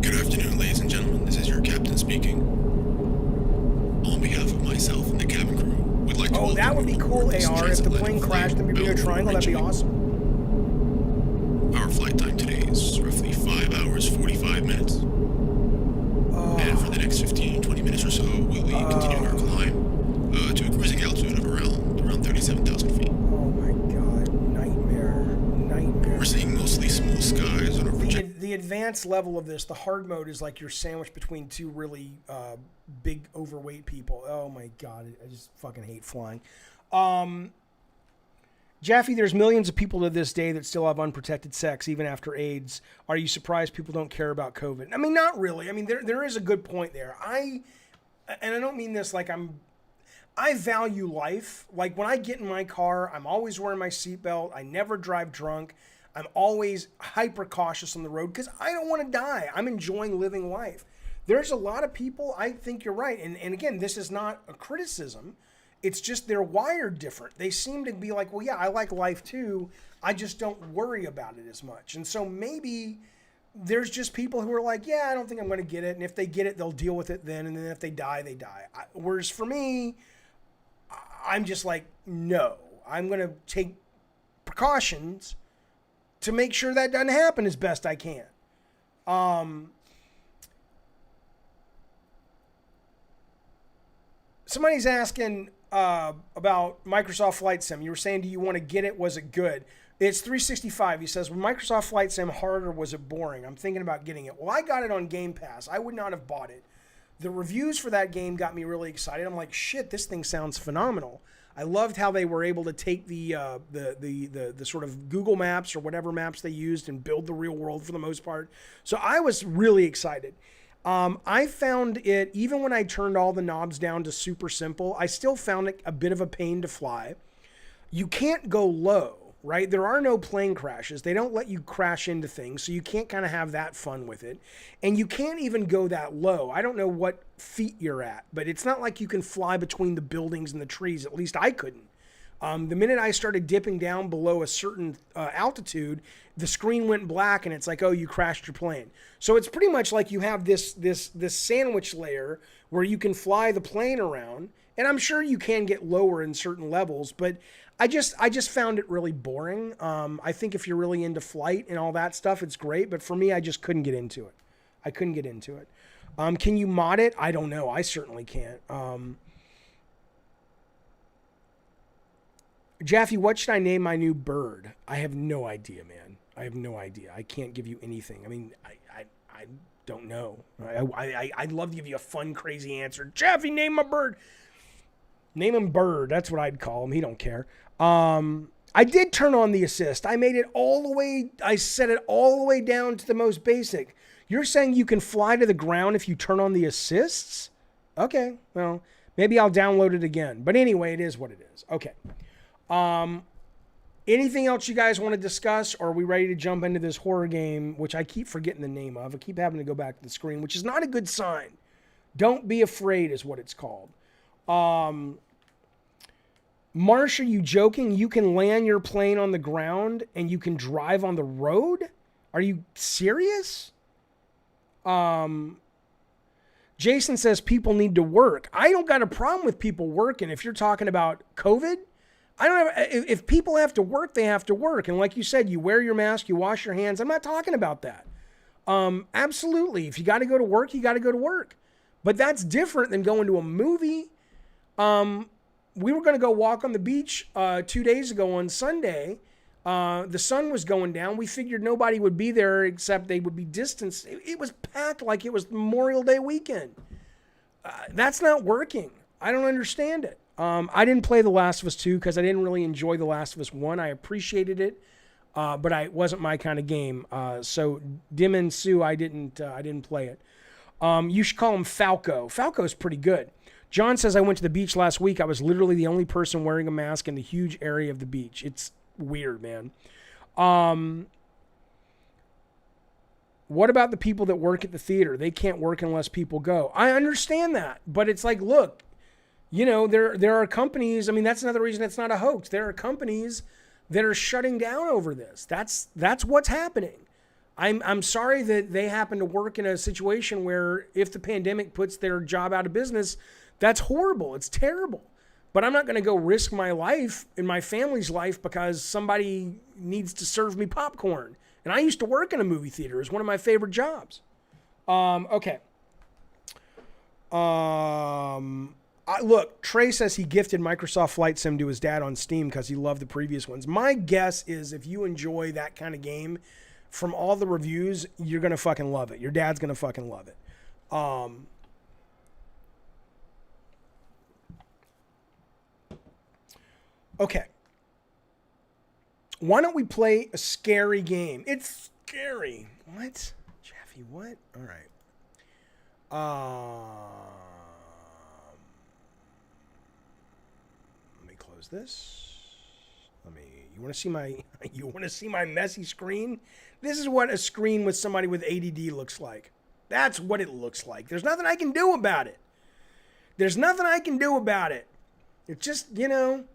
Speaker 6: Good afternoon, ladies and gentlemen. This is your captain speaking. On behalf of myself and the cabin crew, we'd like to
Speaker 1: Oh, that would be cool, AR. If the plane crashed in Bermuda Triangle, that'd be awesome.
Speaker 6: Our flight time today is roughly 5 hours, 45 minutes. And for the next 15-20 minutes or so, we'll be continuing our climb to a cruising altitude of around 37,000 feet.
Speaker 1: Oh my god, nightmare.
Speaker 6: We're seeing mostly smooth skies on our project.
Speaker 1: The advanced level of this, the hard mode, is like you're sandwiched between two really big, overweight people. Oh my god, I just fucking hate flying. Jaffe, there's millions of people to this day that still have unprotected sex, even after AIDS. Are you surprised people don't care about COVID? I mean, not really. I mean, there is a good point there. And I don't mean this like I value life. Like when I get in my car, I'm always wearing my seatbelt. I never drive drunk. I'm always hyper cautious on the road because I don't want to die. I'm enjoying living life. There's a lot of people, I think you're right. And again, this is not a criticism. It's just they're wired different. They seem to be like, well, yeah, I like life too. I just don't worry about it as much. And so maybe there's just people who are like, yeah, I don't think I'm going to get it. And if they get it, they'll deal with it then. And then if they die, they die. Whereas for me, I'm just like, no, I'm going to take precautions to make sure that doesn't happen as best I can. Somebody's asking about Microsoft Flight Sim. You were saying, do you want to get it? Was it good? It's 365. He says, was Microsoft Flight Sim hard or was it boring? I'm thinking about getting it. Well, I got it on Game Pass. I would not have bought it. The reviews for that game got me really excited. I'm like, shit, this thing sounds phenomenal. I loved how they were able to take the sort of Google Maps or whatever maps they used and build the real world for the most part. So I was really excited. I found it, even when I turned all the knobs down to super simple, I still found it a bit of a pain to fly. You can't go low, right? There are no plane crashes. They don't let you crash into things, so you can't kind of have that fun with it. And you can't even go that low. I don't know what feet you're at, but it's not like you can fly between the buildings and the trees. At least I couldn't. The minute I started dipping down below a certain altitude, the screen went black and it's like, oh, you crashed your plane. So it's pretty much like you have this sandwich layer where you can fly the plane around. And I'm sure you can get lower in certain levels, but I just found it really boring. I think if you're really into flight and all that stuff, it's great. But for me, I just couldn't get into it. I couldn't get into it. Can you mod it? I don't know. I certainly can't. Jaffe, what should I name my new bird? I have no idea, man. I have no idea. I can't give you anything. I mean, I don't know. I'd love to give you a fun, crazy answer. Jaffe, name my bird. Name him Bird. That's what I'd call him. He don't care. I did turn on the assist. I made it all the way. I set it all the way down to the most basic. You're saying you can fly to the ground if you turn on the assists? Okay. Well, maybe I'll download it again. But anyway, it is what it is. Okay. Anything else you guys want to discuss? Or are we ready to jump into this horror game, which I keep forgetting the name of? I keep having to go back to the screen, which is not a good sign. Don't Be Afraid is what it's called. Marsh, are you joking? You can land your plane on the ground and you can drive on the road? Are you serious? Jason says people need to work. I don't got a problem with people working. If you're talking about COVID, I don't have, if people have to work, they have to work. And like you said, you wear your mask, you wash your hands. I'm not talking about that. Absolutely. If you got to go to work, you got to go to work. But that's different than going to a movie. We were going to go walk on the beach 2 days ago on Sunday. The sun was going down. We figured nobody would be there except they would be distanced. It was packed like it was Memorial Day weekend. That's not working. I don't understand it. I didn't play The Last of Us 2 because I didn't really enjoy The Last of Us 1. I appreciated it, but it wasn't my kind of game. So Dim and Sue, I didn't play it. You should call him Falco. Falco's pretty good. John says, I went to the beach last week. I was literally the only person wearing a mask in the huge area of the beach. It's weird, man. What about the people that work at the theater? They can't work unless people go. I understand that, but it's like, look, you know, there are companies. I mean, that's another reason it's not a hoax. There are companies that are shutting down over this. That's what's happening. I'm sorry that they happen to work in a situation where if the pandemic puts their job out of business, that's horrible. It's terrible. But I'm not going to go risk my life and my family's life because somebody needs to serve me popcorn. And I used to work in a movie theater. It was one of my favorite jobs. Okay. Look, Trey says he gifted Microsoft Flight Sim to his dad on Steam because he loved the previous ones. My guess is if you enjoy that kind of game, from all the reviews, you're going to fucking love it. Your dad's going to fucking love it. Okay. Why don't we play a scary game? It's scary. What? Jaffe, what? All right. Let me close this. You want to see my messy screen? This is what a screen with somebody with ADD looks like. That's what it looks like. There's nothing I can do about it. It's just, you know.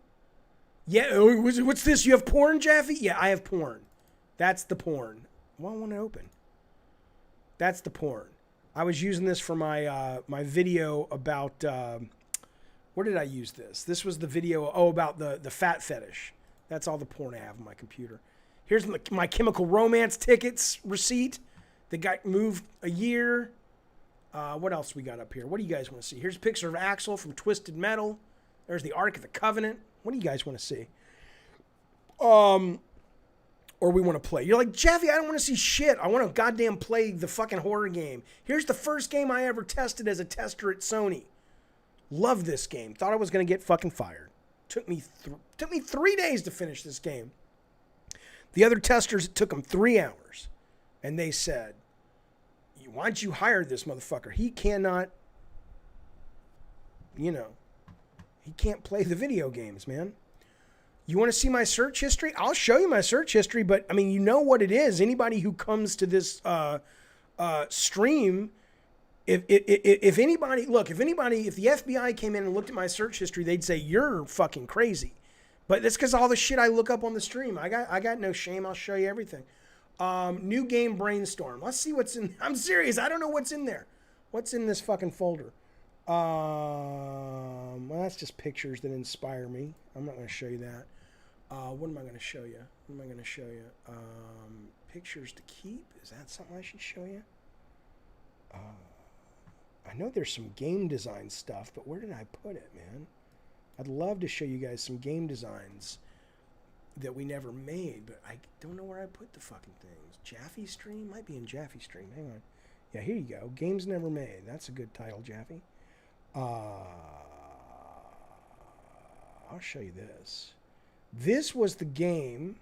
Speaker 1: Yeah, what's this? You have porn, Jaffe? Yeah, I have porn. That's the porn. Well, I want to open. That's the porn. I was using this for my my video about, where did I use this? This was the video, about the fat fetish. That's all the porn I have on my computer. Here's my Chemical Romance tickets receipt that got moved a year. What else we got up here? What do you guys want to see? Here's a picture of Axel from Twisted Metal. There's the Ark of the Covenant. What do you guys want to see? or we want to play. You're like, Jaffe, I don't want to see shit. I want to goddamn play the fucking horror game. Here's the first game I ever tested as a tester at Sony. Love this game. Thought I was going to get fucking fired. Took me 3 days to finish this game. The other testers, it took them 3 hours. And they said, why don't you hire this motherfucker? He cannot, he can't play the video games, man. You want to see my search history? I'll show you my search history, but I mean, you know what it is. Anybody who comes to this stream, if the FBI came in and looked at my search history, they'd say, you're fucking crazy. But that's because all the shit I look up on the stream. I got no shame. I'll show you everything. New game brainstorm. Let's see what's in. I'm serious. I don't know what's in there. What's in this fucking folder? Well, that's just pictures that inspire me. I'm not going to show you that. What am I going to show you? Pictures to keep. Is that something I should show you? I know there's some game design stuff, but where did I put it, man? I'd love to show you guys some game designs that we never made, but I don't know where I put the fucking things. Jaffe Stream? Might be in Jaffe Stream. Hang on. Yeah, here you go. Games Never Made. That's a good title, Jaffe. I'll show you this. This was the game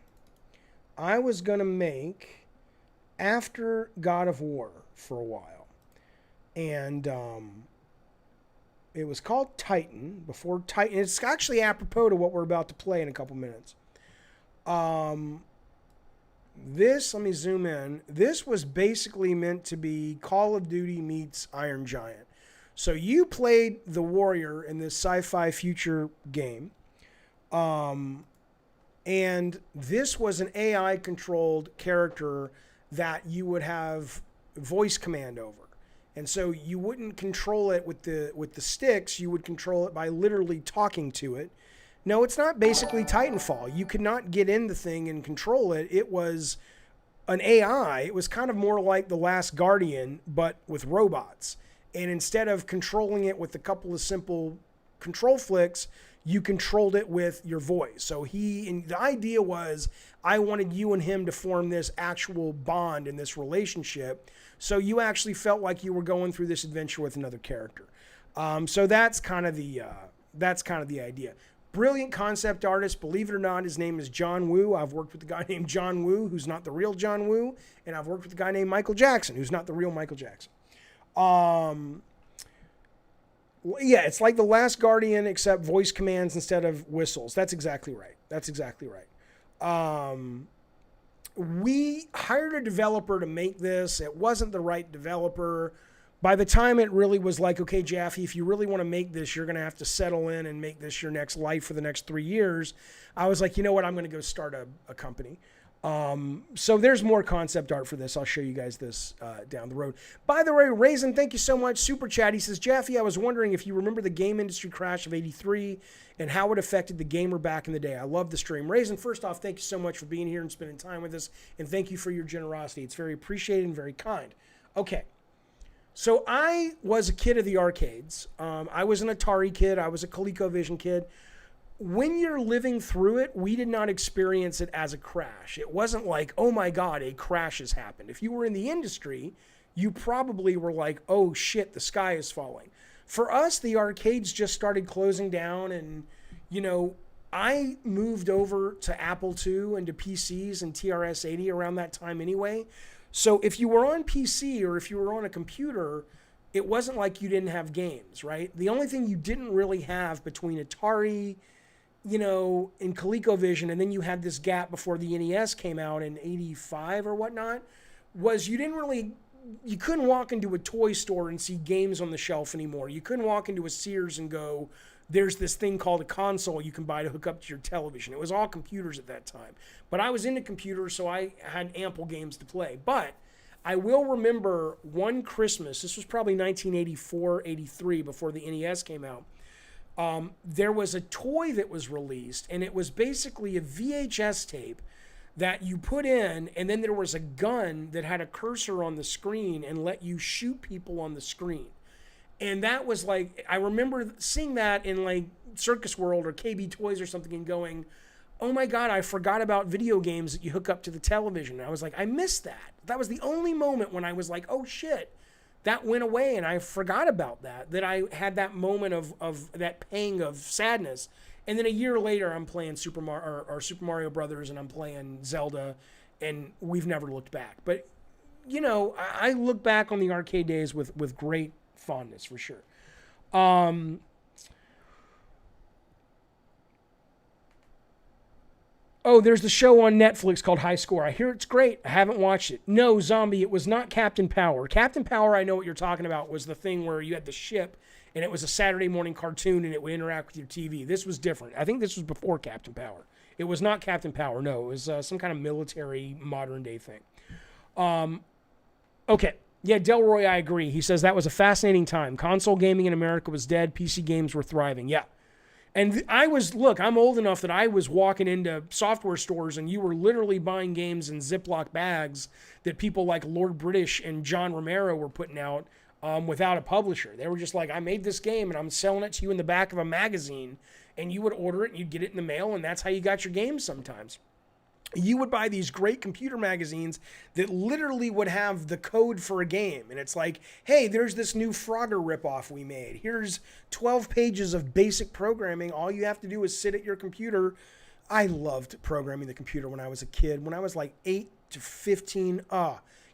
Speaker 1: I was going to make after God of War for a while. And it was called Titan, before Titan. It's actually apropos to what we're about to play in a couple minutes. This, let me zoom in. This was basically meant to be Call of Duty meets Iron Giant. So you played the warrior in this sci-fi future game. And this was an AI-controlled character that you would have voice command over. And so you wouldn't control it with the sticks. You would control it by literally talking to it. No, it's not basically Titanfall. You could not get in the thing and control it. It was an AI. It was kind of more like The Last Guardian, but with robots. And instead of controlling it with a couple of simple control flicks, you controlled it with your voice. So the idea was, I wanted you and him to form this actual bond in this relationship. So you actually felt like you were going through this adventure with another character. So that's kind of the idea. Brilliant concept artist. Believe it or not, his name is John Woo. I've worked with a guy named John Woo, who's not the real John Woo. And I've worked with a guy named Michael Jackson, who's not the real Michael Jackson. Yeah, it's like The Last Guardian, except voice commands instead of whistles. That's exactly right. We hired a developer to make this. It wasn't the right developer. By the time it really was like, okay, Jaffe, if you really want to make this, you're going to have to settle in and make this your next life for the next 3 years. I was like, you know what? I'm going to go start a company. So there's more concept art for this. I'll show you guys this down the road. By the way, Raisin, thank you so much. Super chat. He says, Jaffe, I was wondering if you remember the game industry crash of '83 and how it affected the gamer back in the day. I love the stream. Raisin, first off, thank you so much for being here and spending time with us. And thank you for your generosity. It's very appreciated and very kind. Okay. So I was a kid of the arcades. I was an Atari kid. I was a ColecoVision kid. When you're living through it, we did not experience it as a crash. It wasn't like, oh my God, a crash has happened. If you were in the industry, you probably were like, oh shit, the sky is falling. For us, the arcades just started closing down, and, I moved over to Apple II and to PCs and TRS-80 around that time anyway. So if you were on PC or if you were on a computer, it wasn't like you didn't have games, right? The only thing you didn't really have between Atari, in ColecoVision, and then you had this gap before the NES came out in '85 or whatnot, was you couldn't walk into a toy store and see games on the shelf anymore. You couldn't walk into a Sears and go, there's this thing called a console you can buy to hook up to your television. It was all computers at that time. But I was into computers, so I had ample games to play. But I will remember one Christmas, this was probably 1984, 83, before the NES came out. There was a toy that was released, and it was basically a VHS tape that you put in, and then there was a gun that had a cursor on the screen and let you shoot people on the screen. And that was like, I remember seeing that in like Circus World or KB Toys or something and going, oh my God, I forgot about video games that you hook up to the television. And I was like, I missed that. That was the only moment when I was like, oh shit, that went away and I forgot about that I had that moment of that pang of sadness. And then a year later, I'm playing Super Mario Brothers and I'm playing Zelda, and we've never looked back. But, you know, I look back on the arcade days with great fondness, for sure. Oh, there's the show on Netflix called High Score. I hear it's great. I haven't watched it. No, Zombie, it was not Captain Power. Captain Power, I know what you're talking about, was the thing where you had the ship, and it was a Saturday morning cartoon, and it would interact with your TV. This was different. I think this was before Captain Power. It was not Captain Power. No, it was some kind of military modern-day thing. Okay. Yeah, Delroy, I agree. He says that was a fascinating time. Console gaming in America was dead. PC games were thriving. Yeah. And I'm old enough that I was walking into software stores and you were literally buying games in Ziploc bags that people like Lord British and John Romero were putting out without a publisher. They were just like, I made this game and I'm selling it to you in the back of a magazine, and you would order it and you'd get it in the mail, and that's how you got your games sometimes. You would buy these great computer magazines that literally would have the code for a game. And it's like, hey, there's this new Frogger ripoff we made. Here's 12 pages of basic programming. All you have to do is sit at your computer. I loved programming the computer when I was a kid. When I was like 8 to 15,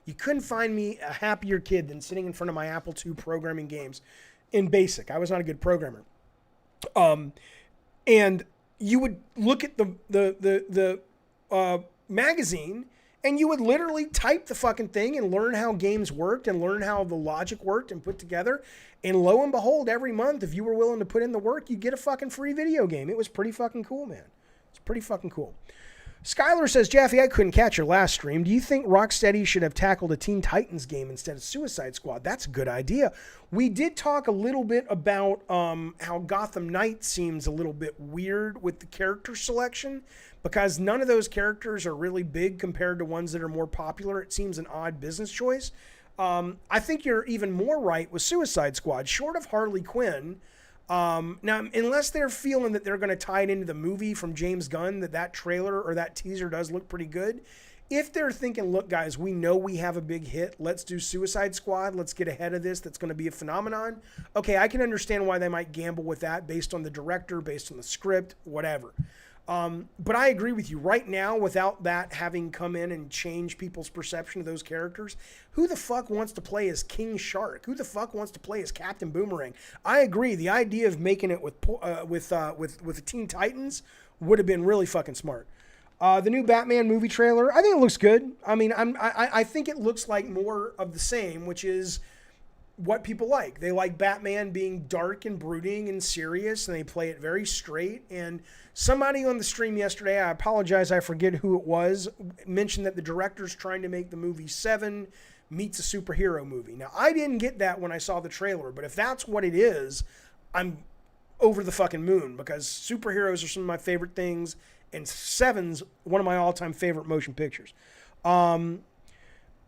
Speaker 1: you couldn't find me a happier kid than sitting in front of my Apple II programming games in BASIC. I was not a good programmer. And you would look at the magazine, and you would literally type the fucking thing and learn how games worked and learn how the logic worked and put together. And lo and behold, every month, if you were willing to put in the work, you'd get a fucking free video game. It was pretty fucking cool, man. It's pretty fucking cool. Skylar says, Jaffe, I couldn't catch your last stream. Do you think Rocksteady should have tackled a Teen Titans game instead of Suicide Squad? That's a good idea. We did talk a little bit about how Gotham Knights seems a little bit weird with the character selection, because none of those characters are really big compared to ones that are more popular. It seems an odd business choice. I think you're even more right with Suicide Squad. Short of Harley Quinn, now, unless they're feeling that they're going to tie it into the movie from James Gunn, that trailer or that teaser does look pretty good. If they're thinking, look, guys, we know we have a big hit. Let's do Suicide Squad. Let's get ahead of this. That's going to be a phenomenon. Okay, I can understand why they might gamble with that based on the director, based on the script, whatever. But I agree with you. Right now, without that having come in and change people's perception of those characters, who the fuck wants to play as King Shark? Who the fuck wants to play as Captain Boomerang? I agree. The idea of making it with the Teen Titans would have been really fucking smart. The new Batman movie trailer, I think it looks good. I mean, I think it looks like more of the same, which is what people like. They like Batman being dark and brooding and serious, and they play it very straight. And somebody on the stream yesterday, I apologize, I forget who it was, mentioned that the director's trying to make the movie Seven meets a superhero movie. Now, I didn't get that when I saw the trailer, but if that's what it is, I'm over the fucking moon, because superheroes are some of my favorite things, and Seven's one of my all-time favorite motion pictures.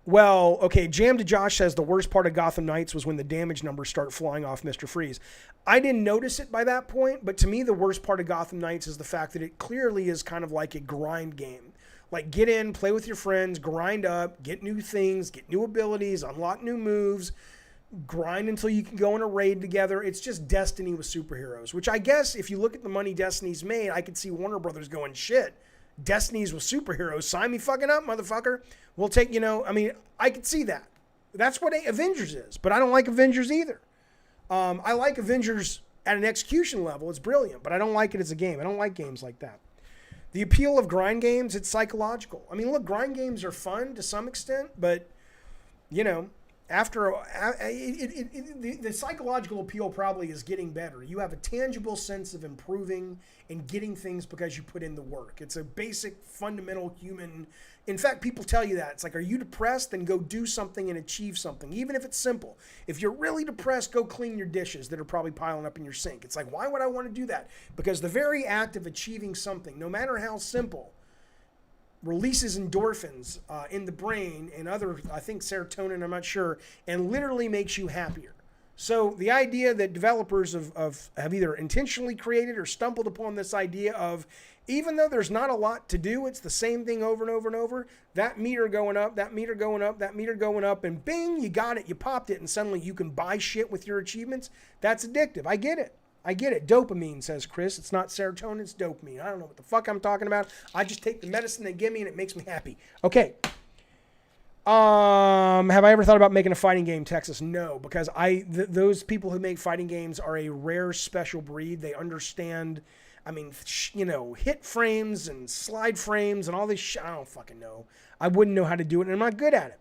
Speaker 1: Well, okay, Jam to Josh says the worst part of Gotham Knights was when the damage numbers start flying off Mr. Freeze. I didn't notice it by that point, but to me the worst part of Gotham Knights is the fact that it clearly is kind of like a grind game. Like, get in, play with your friends, grind up, get new things, get new abilities, unlock new moves, grind until you can go in a raid together. It's just Destiny with superheroes, which I guess if you look at the money Destiny's made, I could see Warner Brothers going, shit, Destiny's with superheroes, sign me fucking up, motherfucker. We'll take, I could see that. That's what Avengers is, but I don't like Avengers either. I like Avengers at an execution level. It's brilliant, but I don't like it as a game. I don't like games like that. The appeal of grind games, it's psychological. I mean, look, grind games are fun to some extent, but, after the psychological appeal probably is getting better. You have a tangible sense of improving and getting things because you put in the work. It's a basic, fundamental human. In fact, people tell you that. It's like, are you depressed? Then go do something and achieve something, even if it's simple. If you're really depressed, go clean your dishes that are probably piling up in your sink. It's like, why would I want to do that? Because the very act of achieving something, no matter how simple, releases endorphins in the brain and other, I think serotonin, I'm not sure, and literally makes you happier. So the idea that developers have either intentionally created or stumbled upon this idea of, even though there's not a lot to do, it's the same thing over and over and over, that meter going up, that meter going up, that meter going up, and bing, you got it, you popped it, and suddenly you can buy shit with your achievements. That's addictive. I get it. I get it. Dopamine, says Chris. It's not serotonin, it's dopamine. I don't know what the fuck I'm talking about. I just take the medicine they give me and it makes me happy. Okay. Have I ever thought about making a fighting game, Texas? No, because those people who make fighting games are a rare special breed. They understand, I mean, hit frames and slide frames and all this shit. I don't fucking know. I wouldn't know how to do it, and I'm not good at it.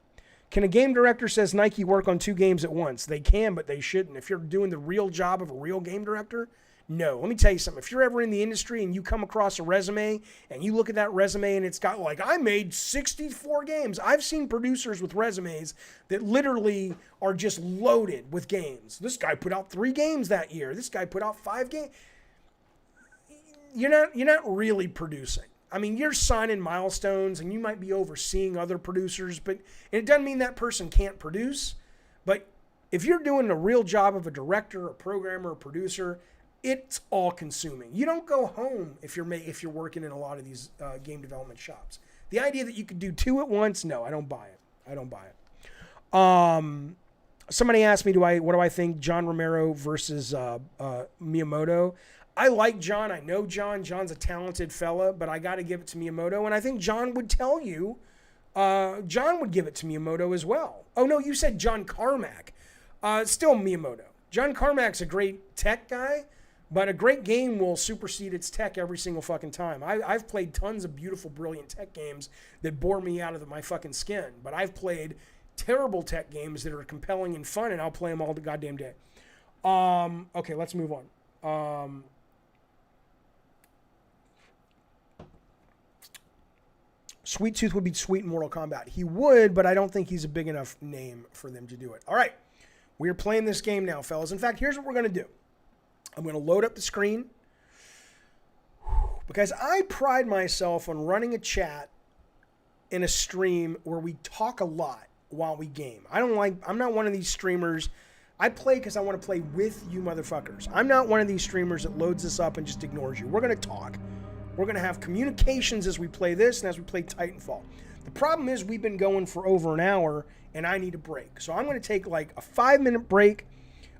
Speaker 1: Can a game director, says Nike, work on 2 games at once? They can, but they shouldn't. If you're doing the real job of a real game director, no. Let me tell you something. If you're ever in the industry and you come across a resume and you look at that resume and it's got like, I made 64 games. I've seen producers with resumes that literally are just loaded with games. This guy put out 3 games that year. This guy put out 5 games. You're not really producing. I mean, you're signing milestones and you might be overseeing other producers, but it doesn't mean that person can't produce. But if you're doing the real job of a director, a programmer, a producer, it's all consuming. You don't go home if you're working in a lot of these game development shops. The idea that you could do 2 at once, no, I don't buy it. I don't buy it. Somebody asked me, what do I think, John Romero versus Miyamoto? I like John. I know John. John's a talented fella, but I got to give it to Miyamoto. And I think John would tell you, John would give it to Miyamoto as well. Oh, no, you said John Carmack. Still Miyamoto. John Carmack's a great tech guy, but a great game will supersede its tech every single fucking time. I've played tons of beautiful, brilliant tech games that bore me out of my fucking skin. But I've played terrible tech games that are compelling and fun, and I'll play them all the goddamn day. Okay, let's move on. Sweet Tooth would be sweet in Mortal Kombat. He would, but I don't think he's a big enough name for them to do it. All right, we are playing this game now, fellas. In fact, here's what we're going to do. I'm going to load up the screen because I pride myself on running a chat in a stream where we talk a lot while we game. I'm not one of these streamers. I play because I want to play with you motherfuckers. I'm not one of these streamers that loads this up and just ignores you. We're going to talk. We're going to have communications as we play this and as we play Titanfall. The problem is we've been going for over an hour and I need a break. So I'm going to take like a 5-minute break.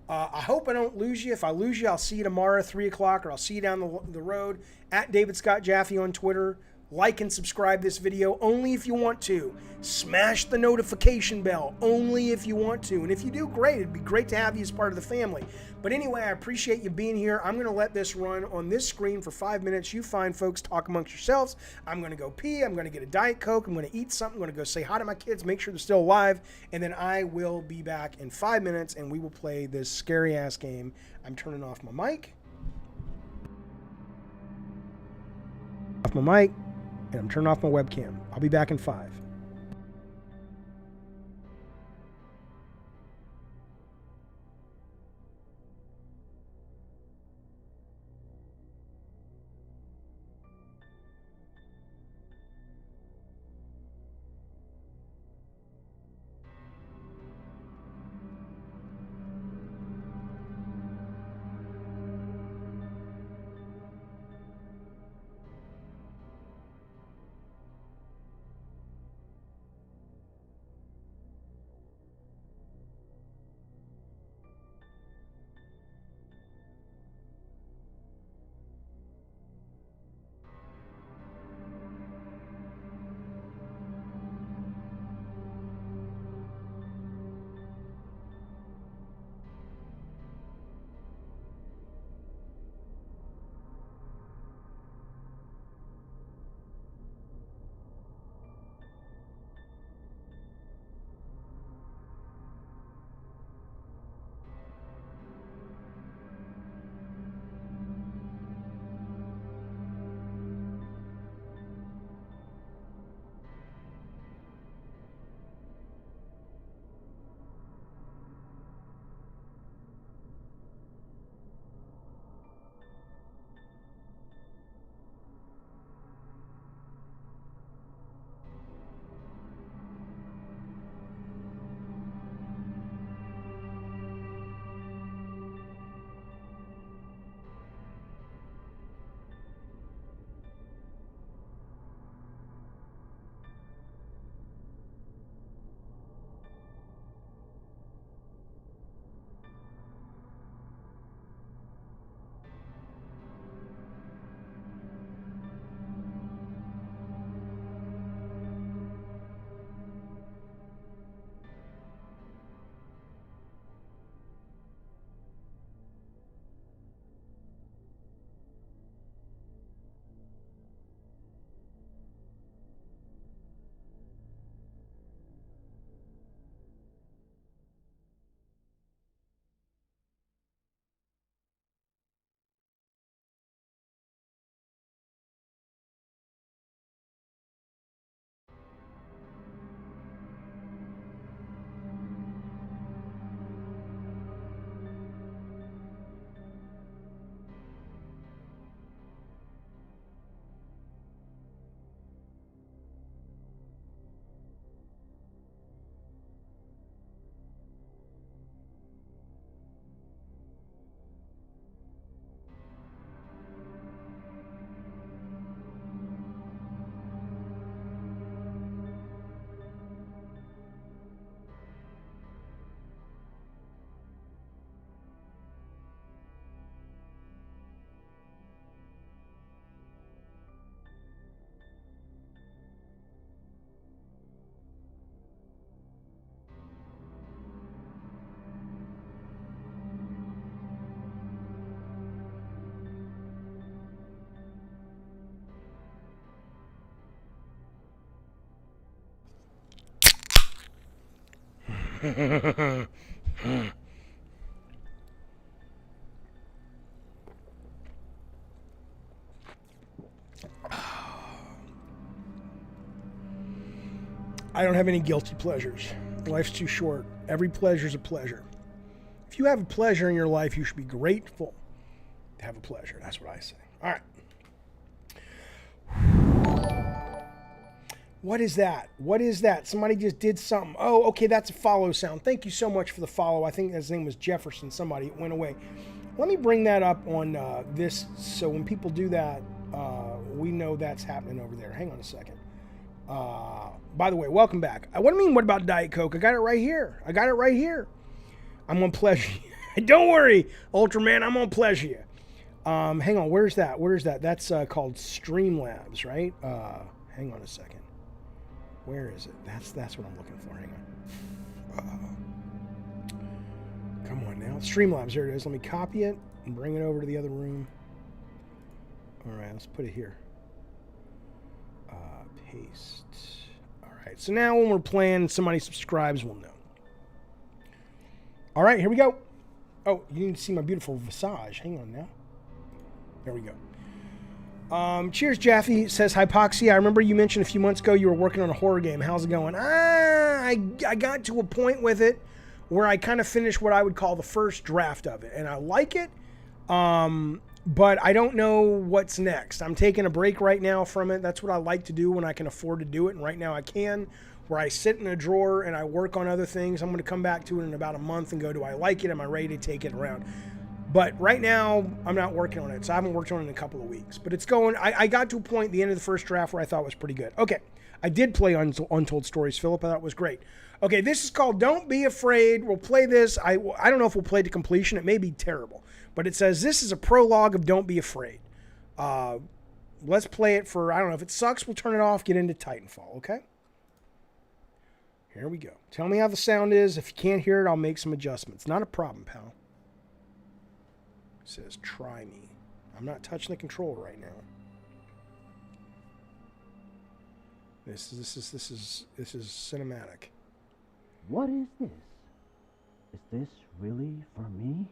Speaker 1: I hope I don't lose you. If I lose you, I'll see you tomorrow at 3 o'clock, or I'll see you down the road at David Scott Jaffe on Twitter. Like and subscribe this video only if you want to. Smash the notification bell only if you want to. And if you do, great. It'd be great to have you as part of the family. But anyway, I appreciate you being here. I'm going to let this run on this screen for 5 minutes. You fine folks talk amongst yourselves. I'm going to go pee. I'm going to get a Diet Coke. I'm going to eat something. I'm going to go say hi to my kids, make sure they're still alive. And then I will be back in 5 minutes and we will play this scary ass game. I'm turning off my mic. And I'm turning off my webcam. I'll be back in 5. I don't have any guilty pleasures. Life's too short. Every pleasure's a pleasure. If you have a pleasure in your life, you should be grateful to have a pleasure. That's what I say. All right. What is that? What is that? Somebody just did something. Oh, okay, that's a follow sound. Thank you so much for the follow. I think his name was Jefferson. Somebody, it went away. Let me bring that up on this, so when people do that, we know that's happening over there. Hang on a second. By the way, welcome back. What do you mean, what about Diet Coke? I got it right here. I got it right here. I'm going to pleasure you. Don't worry, Ultraman, I'm going to pleasure you. Hang on, where's that? Where's that? That's called Streamlabs, right? Hang on a second. Where is it? That's what I'm looking for. Hang on. Come on now. Streamlabs, there it is. Let me copy it and bring it over to the other room. All right, let's put it here. Paste. All right, so now when we're playing, somebody subscribes, we'll know. All right, here we go. Oh, you need to see my beautiful visage. Hang on now. There we go. Cheers, Jaffe. Says, Hypoxia, I remember you mentioned a few months ago you were working on a horror game. How's it going? I got to a point with it where I kind of finished what I would call the first draft of it. And I like it, but I don't know what's next. I'm taking a break right now from it. That's what I like to do when I can afford to do it. And right now I can, where I sit in a drawer and I work on other things. I'm going to come back to it in about a month and go, do I like it? Am I ready to take it around? But right now, I'm not working on it, so I haven't worked on it in a couple of weeks. But it's going, I got to a point at the end of the first draft where I thought it was pretty good. Okay, I did play Untold Stories, Philip. I thought it was great. Okay, this is called Don't Be Afraid. We'll play this. I don't know if we'll play to completion. It may be terrible. But it says this is a prologue of Don't Be Afraid. Let's play it for, I don't know. If it sucks, we'll turn it off, get into Titanfall, okay? Here we go. Tell me how the sound is. If you can't hear it, I'll make some adjustments. Not a problem, pal. Says try me. I'm not touching the controller right now. This is cinematic.
Speaker 7: What is this? Is this really for me?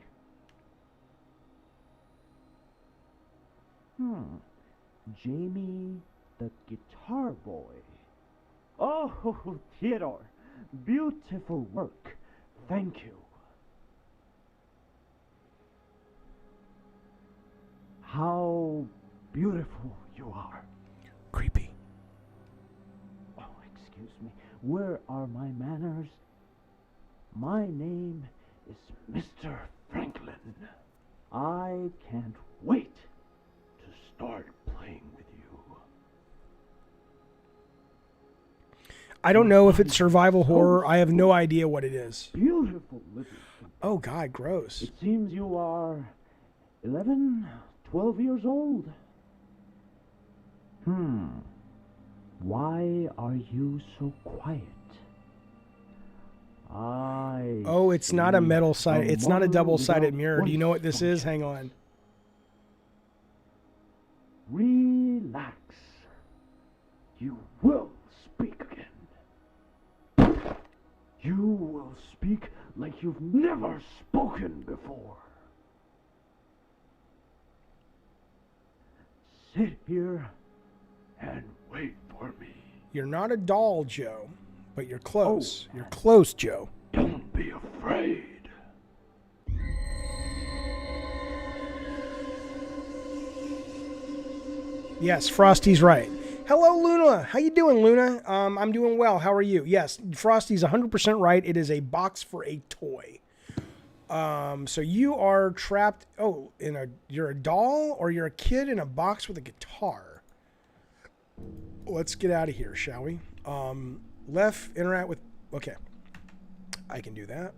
Speaker 7: Jamie the Guitar Boy. Oh, Theodore. Beautiful work. Thank you. How beautiful you are.
Speaker 1: Creepy.
Speaker 7: Oh, excuse me. Where are my manners? My name is Mr. Franklin. I can't wait to start playing with you.
Speaker 1: I don't know if it's survival horror. I have no idea what it is.
Speaker 7: Beautiful little thing.
Speaker 1: Oh, God, gross.
Speaker 7: It seems you are 11, 12 years old. Why are you so quiet?
Speaker 1: Oh, it's not a metal side. It's not a double-sided mirror. Do you know what this is? Hang on.
Speaker 7: Relax. You will speak again. You will speak like you've never spoken before. Sit here and wait for me.
Speaker 1: You're not a doll, Joe, but you're close. You're close, Joe.
Speaker 7: Don't be afraid.
Speaker 1: Yes, Frosty's right. Hello, Luna. How you doing, Luna? I'm doing well. How are you? Yes, Frosty's 100% right. It is a box for a toy. So you are trapped. Oh, you're a doll, or you're a kid in a box with a guitar. Let's get out of here, shall we? Left, interact with. Okay, I can do that.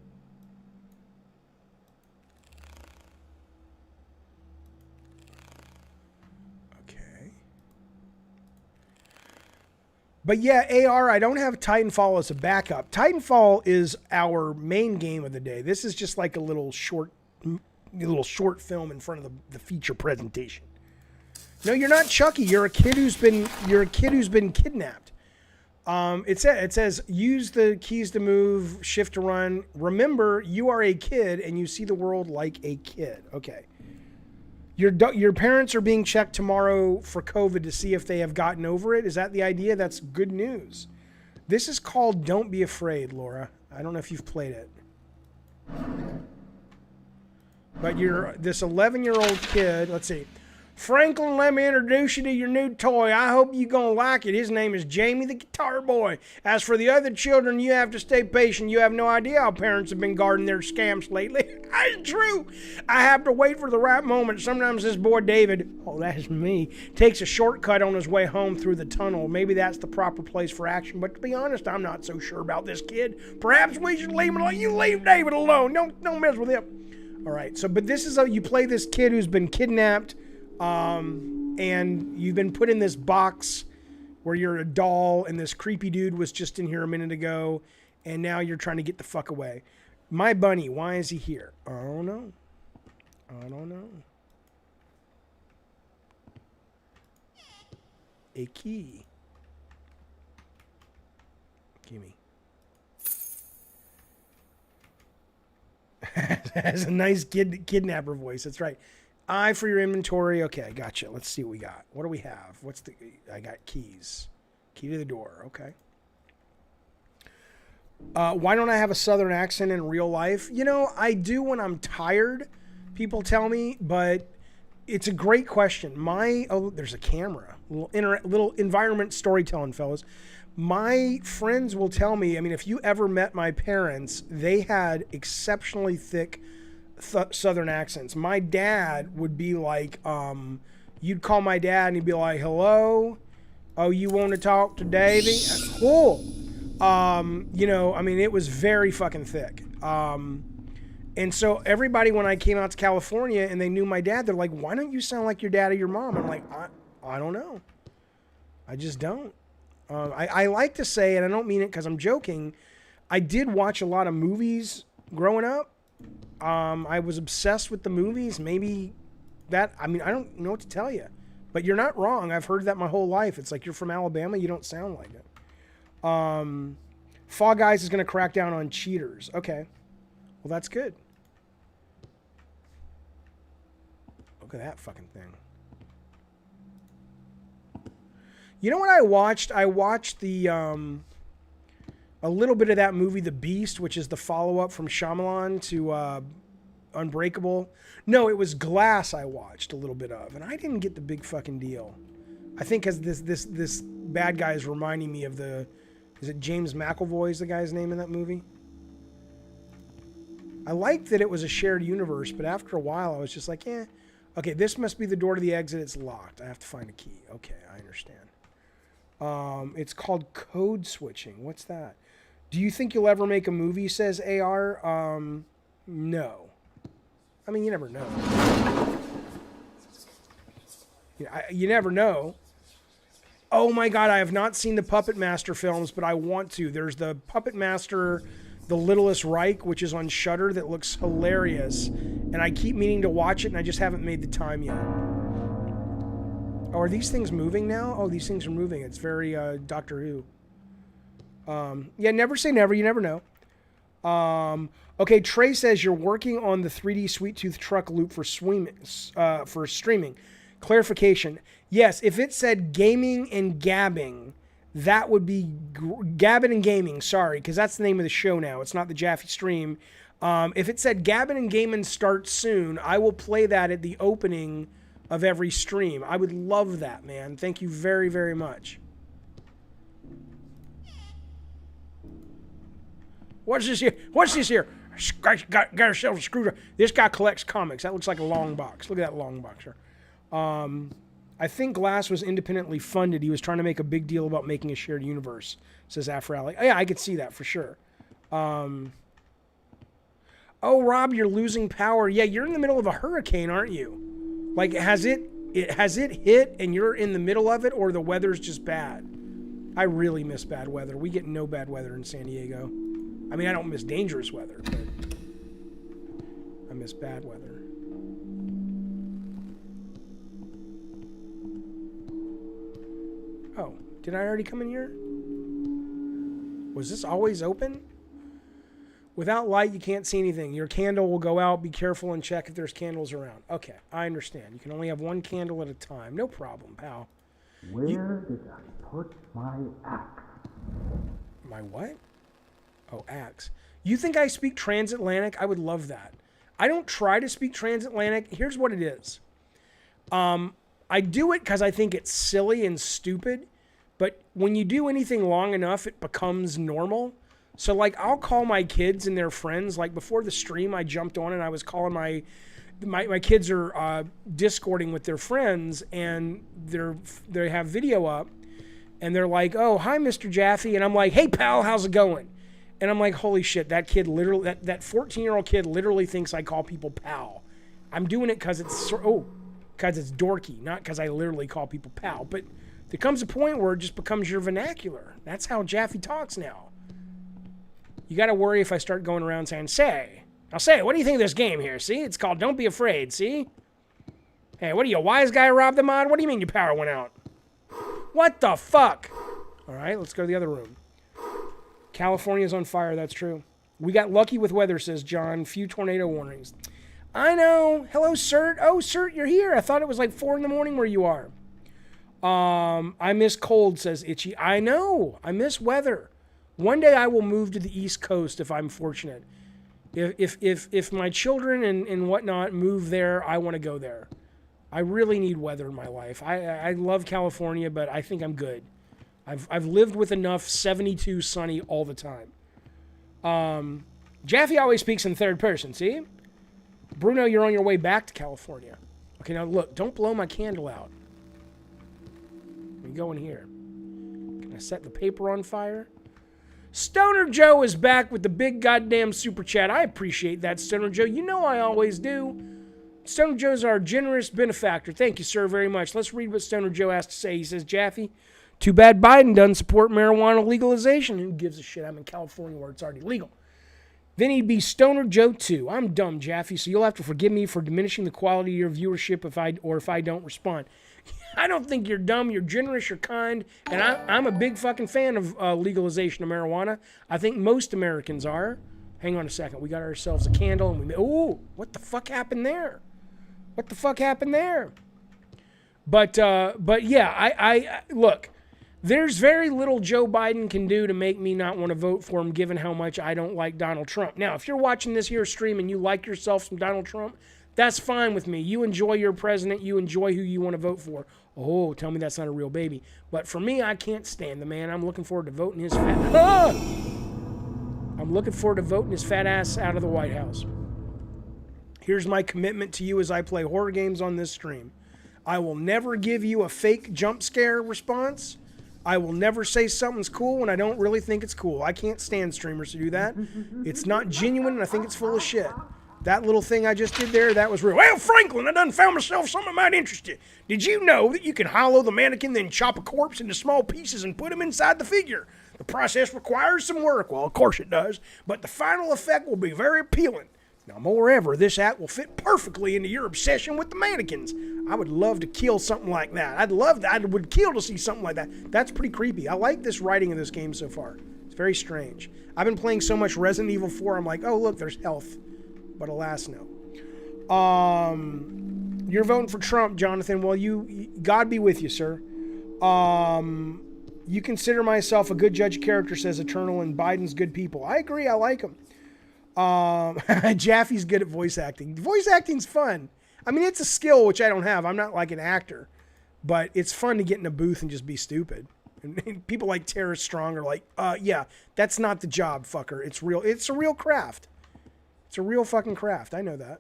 Speaker 1: Okay. But yeah, AR, I don't have Titanfall as a backup. Titanfall is our main game of the day. This is just like a little short film in front of the feature presentation. No, you're not Chucky. You're a kid who's been kidnapped. It says use the keys to move, shift to run. Remember, you are a kid and you see the world like a kid. Okay. Your parents are being checked tomorrow for COVID to see if they have gotten over it. Is that the idea? That's good news. This is called Don't Be Afraid, Laura. I don't know if you've played it. But you're this 11-year-old kid. Let's see. Franklin, let me introduce you to your new toy. I hope you're going to like it. His name is Jamie the Guitar Boy. As for the other children, you have to stay patient. You have no idea how parents have been guarding their scamps lately. It's true. I have to wait for the right moment. Sometimes this boy David, oh, that's me, takes a shortcut on his way home through the tunnel. Maybe that's the proper place for action. But to be honest, I'm not so sure about this kid. Perhaps we should leave him alone. You leave David alone. Don't mess with him. All right. So, but this is you play this kid who's been kidnapped. And you've been put in this box where you're a doll and this creepy dude was just in here a minute ago and now you're trying to get the fuck away. My bunny, why is he here? I don't know. A key. Gimme. Has a nice kidnapper voice. That's right. I for your inventory. Okay, gotcha. Let's see what we got. What do we have? I got keys. Key to the door. Okay. Why don't I have a southern accent in real life? You know, I do when I'm tired, people tell me, but it's a great question. There's a camera. Little environment storytelling, fellas. My friends will tell me, I mean, if you ever met my parents, they had exceptionally thick southern accents. My dad would be like, you'd call my dad and he'd be like, hello? Oh, you want to talk to Davey? Cool. You know, I mean, it was very fucking thick. And so everybody, when I came out to California and they knew my dad, they're like, why don't you sound like your dad or your mom? I'm like, I don't know. I just don't. I like to say, and I don't mean it because I'm joking, I did watch a lot of movies growing up. I was obsessed with the movies. Maybe that, I mean, I don't know what to tell you. But you're not wrong. I've heard that my whole life. It's like you're from Alabama, you don't sound like it. Fall Guys is going to crack down on cheaters. Okay. Well, that's good. Look at that fucking thing. You know what I watched? I watched the a little bit of that movie, The Beast, which is the follow-up from Shyamalan to Unbreakable. No, it was Glass I watched a little bit of, and I didn't get the big fucking deal. I think because this bad guy is reminding me of the... Is it James McAvoy is the guy's name in that movie? I liked that it was a shared universe, but after a while I was just like, eh. Okay, this must be the door to the exit. It's locked. I have to find a key. Okay, I understand. It's called Code Switching. What's that? Do you think you'll ever make a movie, says AR? No. I mean, you never know. You never know. Oh my God, I have not seen the Puppet Master films, but I want to. There's the Puppet Master, The Littlest Reich, which is on Shudder, that looks hilarious. And I keep meaning to watch it, and I just haven't made the time yet. Oh, are these things moving now? Oh, these things are moving. It's very Doctor Who. Yeah, never say never. You never know. Okay, Trey says you're working on the 3D Sweet Tooth truck loop for streaming. Clarification. Yes, if it said gaming and gabbing, that would be Gabbin and Gaming. Sorry, because that's the name of the show now. It's not the Jaffe stream. If it said Gabbin and Gaming starts soon, I will play that at the opening of every stream. I would love that, man. Thank you very, very much. What's this here? What's this here? Got ourselves a screwdriver. This guy collects comics. That looks like a long box. Look at that long box here. I think Glass was independently funded. He was trying to make a big deal about making a shared universe, says Afrali. Oh, yeah, I could see that for sure. Oh, Rob, you're losing power. Yeah, you're in the middle of a hurricane, aren't you? Like, has it hit and you're in the middle of it, or the weather's just bad? I really miss bad weather. We get no bad weather in San Diego. I mean, I don't miss dangerous weather, but I miss bad weather. Oh, did I already come in here? Was this always open? Without light, you can't see anything. Your candle will go out. Be careful and check if there's candles around. Okay, I understand. You can only have one candle at a time. No problem, pal.
Speaker 7: Where did I put my axe?
Speaker 1: My what? Oh, axe. You think I speak transatlantic? I would love that. I don't try to speak transatlantic. Here's what it is. I do it because I think it's silly and stupid. But when you do anything long enough, it becomes normal. So, like, I'll call my kids and their friends. Like, before the stream, I jumped on and I was calling my kids are Discording with their friends, and they have video up. And they're like, oh, hi, Mr. Jaffe. And I'm like, hey, pal, how's it going? And I'm like, holy shit, that kid literally, that 14-year-old kid literally thinks I call people pal. I'm doing it because it's dorky, not because I literally call people pal. But there comes a point where it just becomes your vernacular. That's how Jaffe talks now. You got to worry if I start going around saying, what do you think of this game here? See, it's called Don't Be Afraid, see? Hey, what are you, a wise guy robbed the mod? What do you mean your power went out? What the fuck? All right, let's go to the other room. California's on fire, that's true. We got lucky with weather, says John. Few tornado warnings. I know. Hello, Cert. Oh, Cert, you're here. I thought it was like 4 in the morning where you are. I miss cold, says Itchy. I know. I miss weather. One day I will move to the East Coast if I'm fortunate. If my children and whatnot move there, I want to go there. I really need weather in my life. I love California, but I think I'm good. I've lived with enough 72 sunny all the time. Jaffe always speaks in third person, see? Bruno, you're on your way back to California. Okay, now look, don't blow my candle out. Let me go in here. Can I set the paper on fire? Stoner Joe is back with the big goddamn super chat. I appreciate that, Stoner Joe. You know I always do. Stoner Joe's our generous benefactor. Thank you, sir, very much. Let's read what Stoner Joe has to say. He says, Jaffe, too bad Biden doesn't support marijuana legalization. Who gives a shit? I'm in California where it's already legal. Then he'd be Stoner Joe too. I'm dumb, Jaffe, so you'll have to forgive me for diminishing the quality of your viewership if I don't respond. I don't think you're dumb. You're generous. You're kind. And I'm a big fucking fan of legalization of marijuana. I think most Americans are. Hang on a second. We got ourselves a candle. And oh, what the fuck happened there? What the fuck happened there? But yeah, I look, there's very little Joe Biden can do to make me not want to vote for him, given how much I don't like Donald Trump. Now, if you're watching this here stream and you like yourself some Donald Trump, that's fine with me. You enjoy your president. You enjoy who you want to vote for. Oh, tell me that's not a real baby. But for me, I can't stand the man. I'm looking forward to voting his fat... Ah! I'm looking forward to voting his fat ass out of the White House. Here's my commitment to you as I play horror games on this stream. I will never give you a fake jump scare response. I will never say something's cool when I don't really think it's cool. I can't stand streamers who do that. It's not genuine, and I think it's full of shit. That little thing I just did there, that was real. Well, Franklin, I done found myself something that might interest you. Did you know that you can hollow the mannequin, then chop a corpse into small pieces and put them inside the figure? The process requires some work. Well, of course it does. But the final effect will be very appealing. Now, moreover, this act will fit perfectly into your obsession with the mannequins. I would love to kill something like that. I would kill to see something like that. That's pretty creepy. I like this writing in this game so far. It's very strange. I've been playing so much Resident Evil 4, I'm like, oh, look, there's health. But alas, no. You're voting for Trump, Jonathan. Well, God be with you, sir. You consider myself a good judge of character, says Eternal, and Biden's good people. I agree. I like him. Jaffe's good at voice acting. Voice acting's fun. I mean, it's a skill, which I don't have. I'm not like an actor. But it's fun to get in a booth and just be stupid. And people like Tara Strong are like, yeah, that's not the job, fucker. It's real. It's a real craft. It's a real fucking craft. I know that.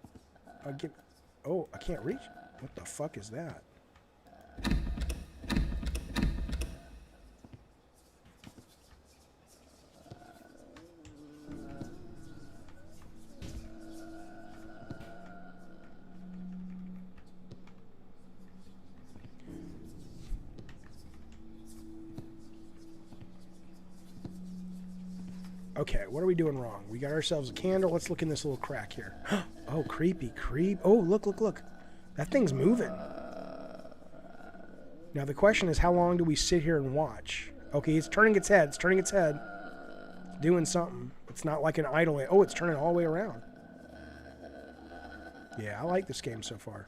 Speaker 1: Oh, I can't reach. What the fuck is that? Okay, what are we doing wrong? We got ourselves a candle. Let's look in this little crack here. Oh, creepy. Oh, look. That thing's moving. Now, the question is, how long do we sit here and watch? Okay, it's turning its head. doing something. It's not like an idle. Oh, it's turning all the way around. Yeah, I like this game so far.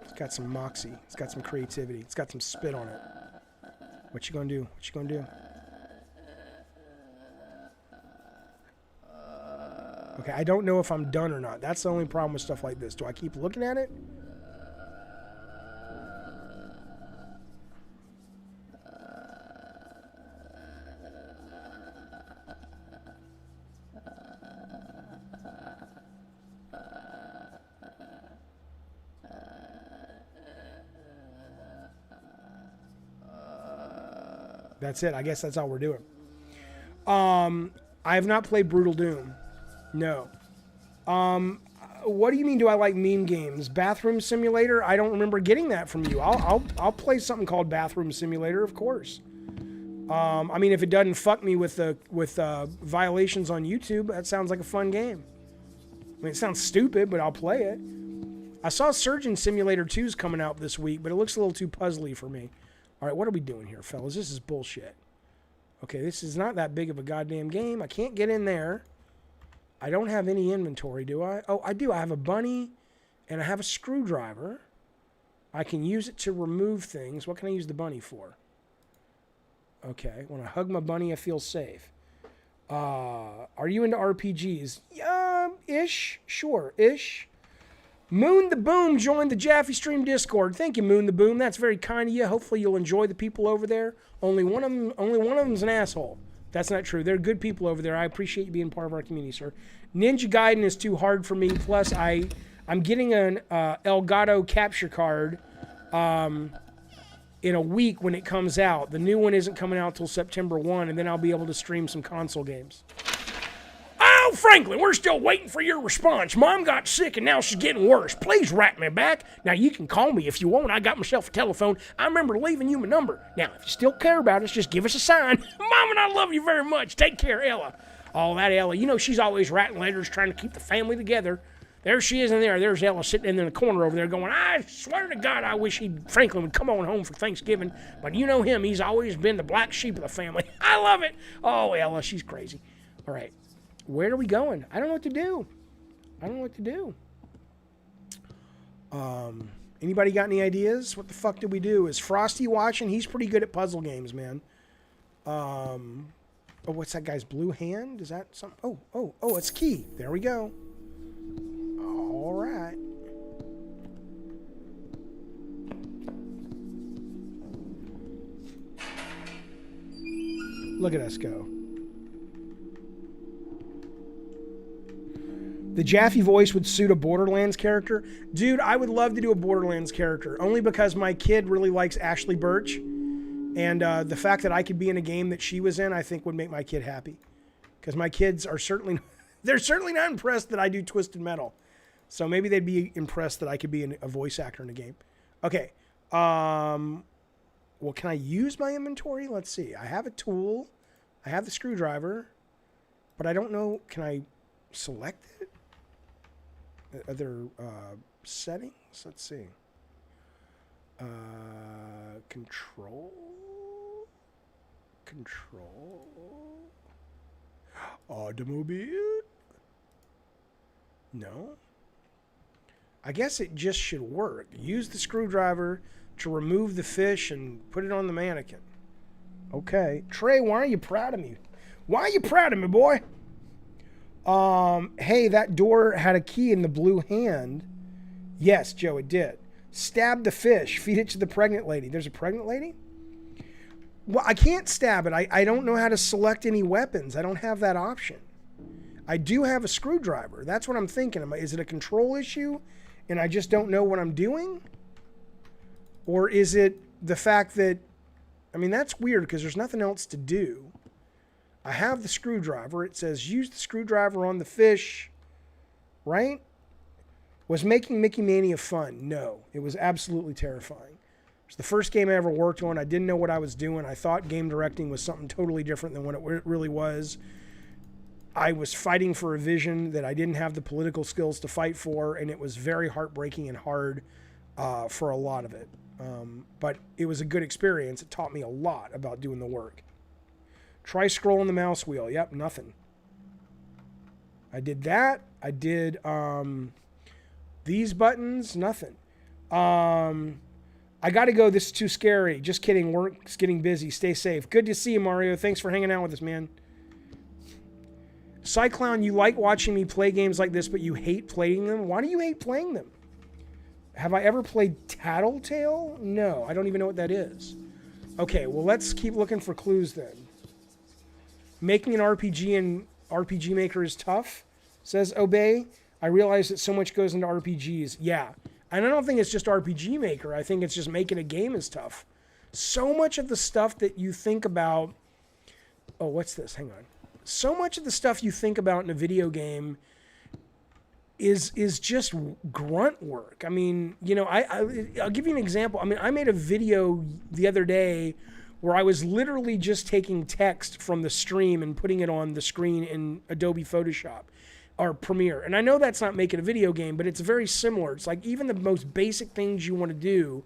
Speaker 1: It's got some moxie. It's got some creativity. It's got some spit on it. What you gonna do? What you gonna do? Okay, I don't know if I'm done or not. That's the only problem with stuff like this. Do I keep looking at it? That's it. I guess that's all we're doing. I have not played Brutal Doom. No. What do you mean? Do I like meme games? Bathroom Simulator? I don't remember getting that from you. I'll play something called Bathroom Simulator, of course. I mean, if it doesn't fuck me with violations on YouTube, that sounds like a fun game. I mean, it sounds stupid, but I'll play it. I saw Surgeon Simulator 2's coming out this week, but it looks a little too puzzly for me. All right, what are we doing here, fellas? This is bullshit. Okay, this is not that big of a goddamn game. I can't get in there. I don't have any inventory, do I? Oh, I do. I have a bunny, and I have a screwdriver. I can use it to remove things. What can I use the bunny for? Okay, when I hug my bunny, I feel safe. Are you into RPGs? Ish. Sure, ish. Moon the Boom joined the Jaffe Stream Discord. Thank you, Moon the Boom. That's very kind of you. Hopefully you'll enjoy the people over there. Only one of them's an asshole. That's not true. They're good people over there. I appreciate you being part of our community, sir. Ninja Gaiden is too hard for me. Plus, I'm getting an Elgato capture card in a week when it comes out. The new one isn't coming out till September 1, and then I'll be able to stream some console games. Oh, Franklin, we're still waiting for your response. Mom got sick and now she's getting worse. Please write me back. Now, you can call me if you want. I got myself a telephone. I remember leaving you my number. Now, if you still care about us, just give us a sign. Mom and I love you very much. Take care, Ella. Oh, that Ella. You know, she's always writing letters trying to keep the family together. There she is in there. There's Ella sitting in the corner over there going, I swear to God, I wish Franklin would come on home for Thanksgiving. But you know him. He's always been the black sheep of the family. I love it. Oh, Ella, she's crazy. All right. Where are we going? I don't know what to do. Anybody got any ideas? What the fuck did we do? Is Frosty watching? He's pretty good at puzzle games, man. Oh, what's that guy's blue hand? Is that something? Oh, it's key. There we go. All right. Look at us go. The Jaffe voice would suit a Borderlands character. Dude, I would love to do a Borderlands character, only because my kid really likes Ashley Birch. And the fact that I could be in a game that she was in, I think would make my kid happy. Because my kids are they're certainly not impressed that I do Twisted Metal. So maybe they'd be impressed that I could be a voice actor in a game. Okay. Well, can I use my inventory? Let's see. I have a tool. I have the screwdriver. But I don't know. Can I select it? Are there settings? Let's see. Control. Automobile? No. I guess it just should work. Use the screwdriver to remove the fish and put it on the mannequin. Okay. Trey, why are you proud of me? Why are you proud of me, boy? Hey, that door had a key in the blue hand. Yes, Joe, it did. Stab the fish. Feed it to the pregnant lady. There's a pregnant lady? Well, I can't stab it. I don't know how to select any weapons. I don't have that option. I do have a screwdriver. That's what I'm thinking. Is it a control issue and I just don't know what I'm doing? Or is it the fact that, I mean, that's weird because there's nothing else to do. I have the screwdriver. It says use the screwdriver on the fish, right? Was making Mickey Mania fun? No, it was absolutely terrifying. It was the first game I ever worked on. I didn't know what I was doing. I thought game directing was something totally different than what it really was. I was fighting for a vision that I didn't have the political skills to fight for, and it was very heartbreaking and hard for a lot of it. But it was a good experience. It taught me a lot about doing the work. Try scrolling the mouse wheel. Yep, nothing. I did that. I did these buttons. Nothing. I got to go. This is too scary. Just kidding. Work's getting busy. Stay safe. Good to see you, Mario. Thanks for hanging out with us, man. Cyclown, you like watching me play games like this, but you hate playing them? Why do you hate playing them? Have I ever played Tattletale? No, I don't even know what that is. Okay, well, let's keep looking for clues then. Making an RPG in RPG Maker is tough, says Obey. I realize that so much goes into RPGs. Yeah, and I don't think it's just RPG Maker. I think it's just making a game is tough. So much of the stuff that you think about... Oh, what's this? Hang on. So much of the stuff you think about in a video game is just grunt work. I mean, you know, I'll give you an example. I mean, I made a video the other day where I was literally just taking text from the stream and putting it on the screen in Adobe Photoshop or Premiere. And I know that's not making a video game, but it's very similar. It's like even the most basic things you want to do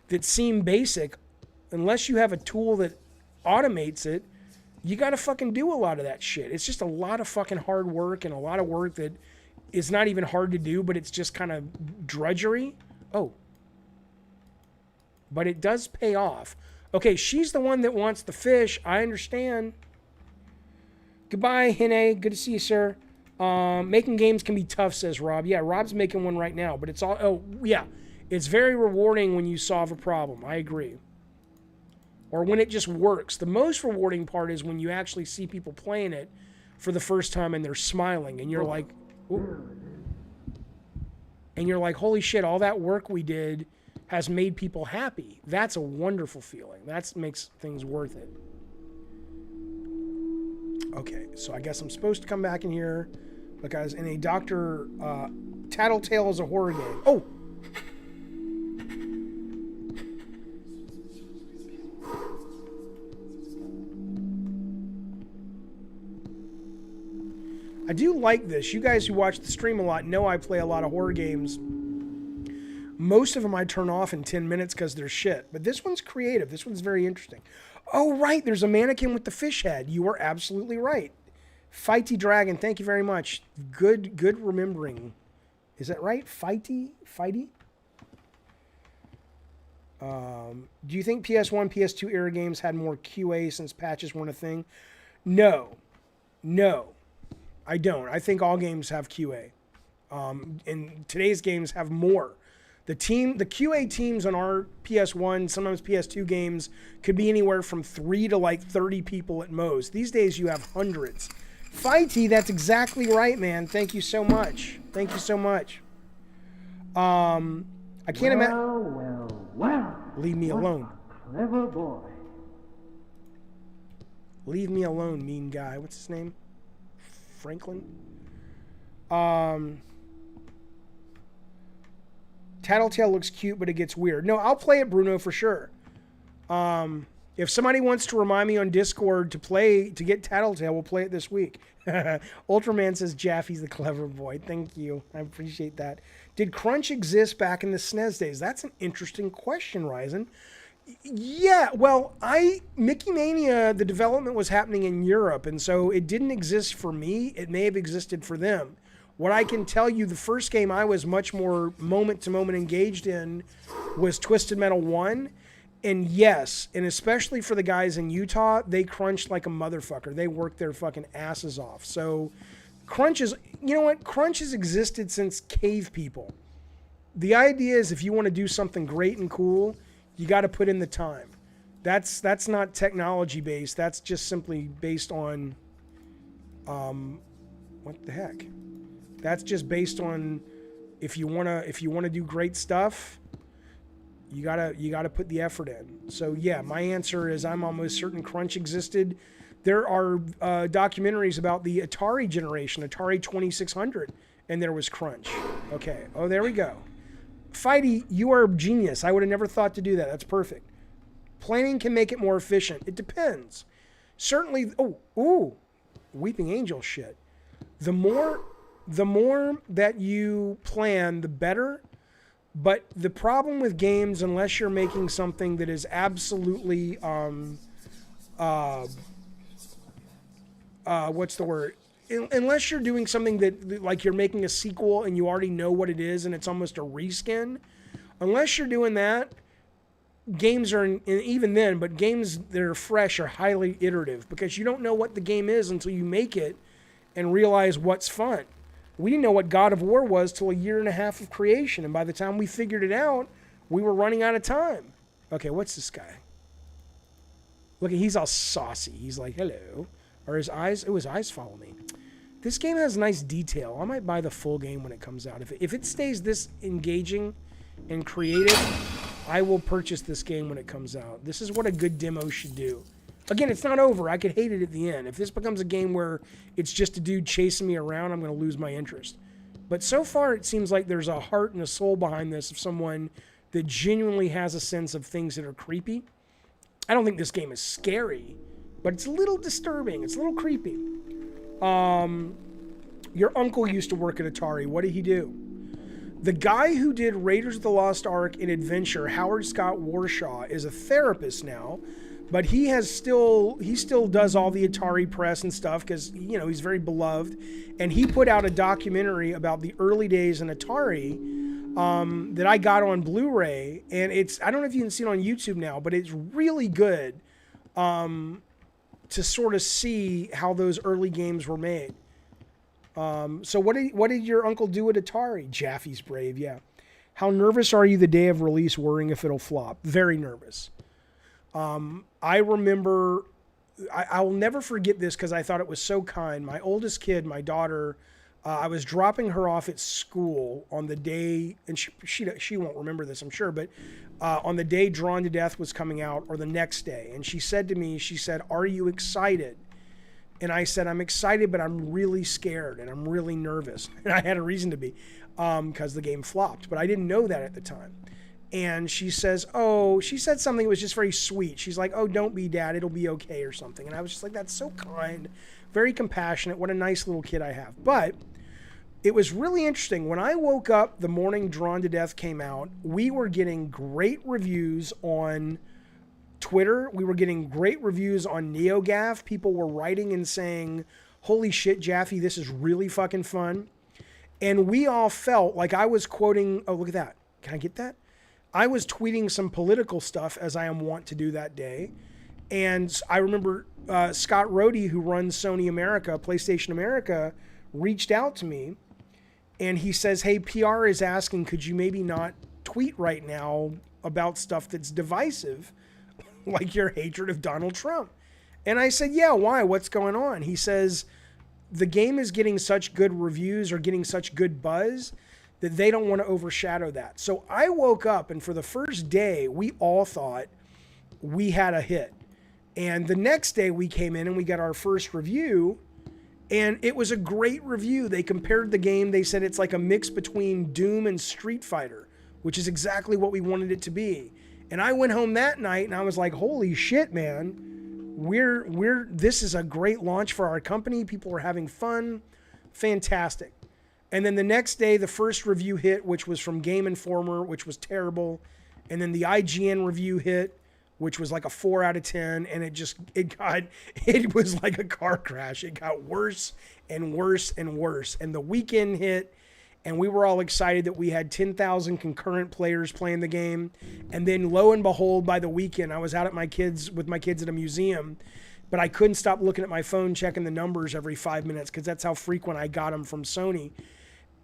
Speaker 1: that seem basic, unless you have a tool that automates it, you got to fucking do a lot of that shit. It's just a lot of fucking hard work and a lot of work that is not even hard to do, but it's just kind of drudgery. Oh. But it does pay off. Okay, she's the one that wants the fish. I understand. Goodbye, Hine. Good to see you, sir. Making games can be tough, says Rob. Yeah, Rob's making one right now, but it's all... Oh, yeah. It's very rewarding when you solve a problem. I agree. Or when it just works. The most rewarding part is when you actually see people playing it for the first time and they're smiling and you're like... Ooh. And you're like, holy shit, all that work we did has made people happy. That's a wonderful feeling. That makes things worth it. Okay, so I guess I'm supposed to come back in here because in a Dr. Tattletale is a horror game. Oh! I do like this. You guys who watch the stream a lot know I play a lot of horror games. Most of them I turn off in 10 minutes because they're shit. But this one's creative. This one's very interesting. Oh, right. There's a mannequin with the fish head. You are absolutely right. Fighty Dragon, thank you very much. Good remembering. Is that right? Fighty? Do you think PS1, PS2 era games had more QA since patches weren't a thing? No. I don't. I think all games have QA. And today's games have more. The QA teams on our PS1, sometimes PS2 games could be anywhere from 3 to like 30 people at most. These days you have hundreds. Fighty, that's exactly right, man. Thank you so much. Thank you so much. I can't imagine.
Speaker 7: Well.
Speaker 1: Leave me alone.
Speaker 7: Clever boy.
Speaker 1: Leave me alone, mean guy. What's his name? Franklin? Tattletale looks cute, but it gets weird. No, I'll play it, Bruno, for sure. If somebody wants to remind me on Discord to get Tattletale, we'll play it this week. Ultraman says Jaffe's the clever boy. Thank you. I appreciate that. Did Crunch exist back in the SNES days? That's an interesting question, Ryzen. Yeah, well, Mickey Mania, the development was happening in Europe, and so it didn't exist for me. It may have existed for them. What I can tell you, the first game I was much more moment-to-moment engaged in was Twisted Metal 1. And yes, and especially for the guys in Utah, they crunched like a motherfucker. They worked their fucking asses off. So Crunch is, you know what? Crunch has existed since cave people. The idea is if you want to do something great and cool, you got to put in the time. That's not technology based. That's just simply based on, what the heck? That's just based on if you wanna do great stuff, you gotta put the effort in. So yeah, my answer is I'm almost certain Crunch existed. There are documentaries about the Atari generation, Atari 2600, and there was Crunch. Okay. Oh, there we go. Fighty, you are a genius. I would have never thought to do that. That's perfect. Planning can make it more efficient. It depends. Certainly. Oh, Weeping Angel shit. The more that you plan, the better. But the problem with games, unless you're making something that is absolutely what's the word? Unless you're doing something that, like you're making a sequel and you already know what it is and it's almost a reskin, unless you're doing that, games are, and even then, but games that are fresh are highly iterative because you don't know what the game is until you make it and realize what's fun. We didn't know what God of War was till a year and a half of creation, and by the time we figured it out, we were running out of time. Okay, what's this guy? Look, he's all saucy. He's like, hello. Or his eyes follow me. This game has nice detail. I might buy the full game when it comes out. If it stays this engaging and creative, I will purchase this game when it comes out. This is what a good demo should do. Again, it's not over. I could hate it at the end. If this becomes a game where it's just a dude chasing me around, I'm going to lose my interest. But so far, it seems like there's a heart and a soul behind this of someone that genuinely has a sense of things that are creepy. I don't think this game is scary, but it's a little disturbing. It's a little creepy. Your uncle used to work at Atari. What did he do? The guy who did Raiders of the Lost Ark and Adventure, Howard Scott Warshaw, is a therapist now, but he still does all the Atari press and stuff because, you know, he's very beloved. And he put out a documentary about the early days in Atari that I got on Blu-ray. And I don't know if you can see it on YouTube now, but it's really good to sort of see how those early games were made. So what did your uncle do at Atari? Jaffe's brave, yeah. How nervous are you the day of release, worrying if it'll flop? Very nervous. I remember, I will never forget this because I thought it was so kind. My oldest kid, my daughter, I was dropping her off at school on the day, and she won't remember this, I'm sure, but on the day Drawn to Death was coming out, or the next day, and she said to me, are you excited? And I said, I'm excited, but I'm really scared, and I'm really nervous. And I had a reason to be, because the game flopped, but I didn't know that at the time. And she said something that was just very sweet. She's like, oh, don't be, Dad, it'll be okay, or something. And I was just like, that's so kind, very compassionate. What a nice little kid I have. But it was really interesting. When I woke up the morning Drawn to Death came out, we were getting great reviews on Twitter. We were getting great reviews on NeoGAF. People were writing and saying, holy shit, Jaffe, this is really fucking fun. And we all felt like I was quoting, oh, look at that. Can I get that? I was tweeting some political stuff as I am wont to do that day. And I remember Scott Rohde, who runs Sony America, PlayStation America, reached out to me. And he says, hey, PR is asking, could you maybe not tweet right now about stuff that's divisive, like your hatred of Donald Trump? And I said, yeah, why? What's going on? He says, the game is getting such good reviews or getting such good buzz that they don't want to overshadow that. So I woke up, and for the first day, we all thought we had a hit. And the next day we came in and we got our first review, and it was a great review. They compared the game. They said it's like a mix between Doom and Street Fighter, which is exactly what we wanted it to be. And I went home that night and I was like, holy shit, man. This is a great launch for our company. People were having fun. Fantastic. And then the next day, the first review hit, which was from Game Informer, which was terrible. And then the IGN review hit, which was like a 4 out of 10. And it was like a car crash. It got worse and worse and worse. And the weekend hit, and we were all excited that we had 10,000 concurrent players playing the game. And then lo and behold, by the weekend, I was out with my kids at a museum, but I couldn't stop looking at my phone, checking the numbers every 5 minutes, because that's how frequent I got them from Sony.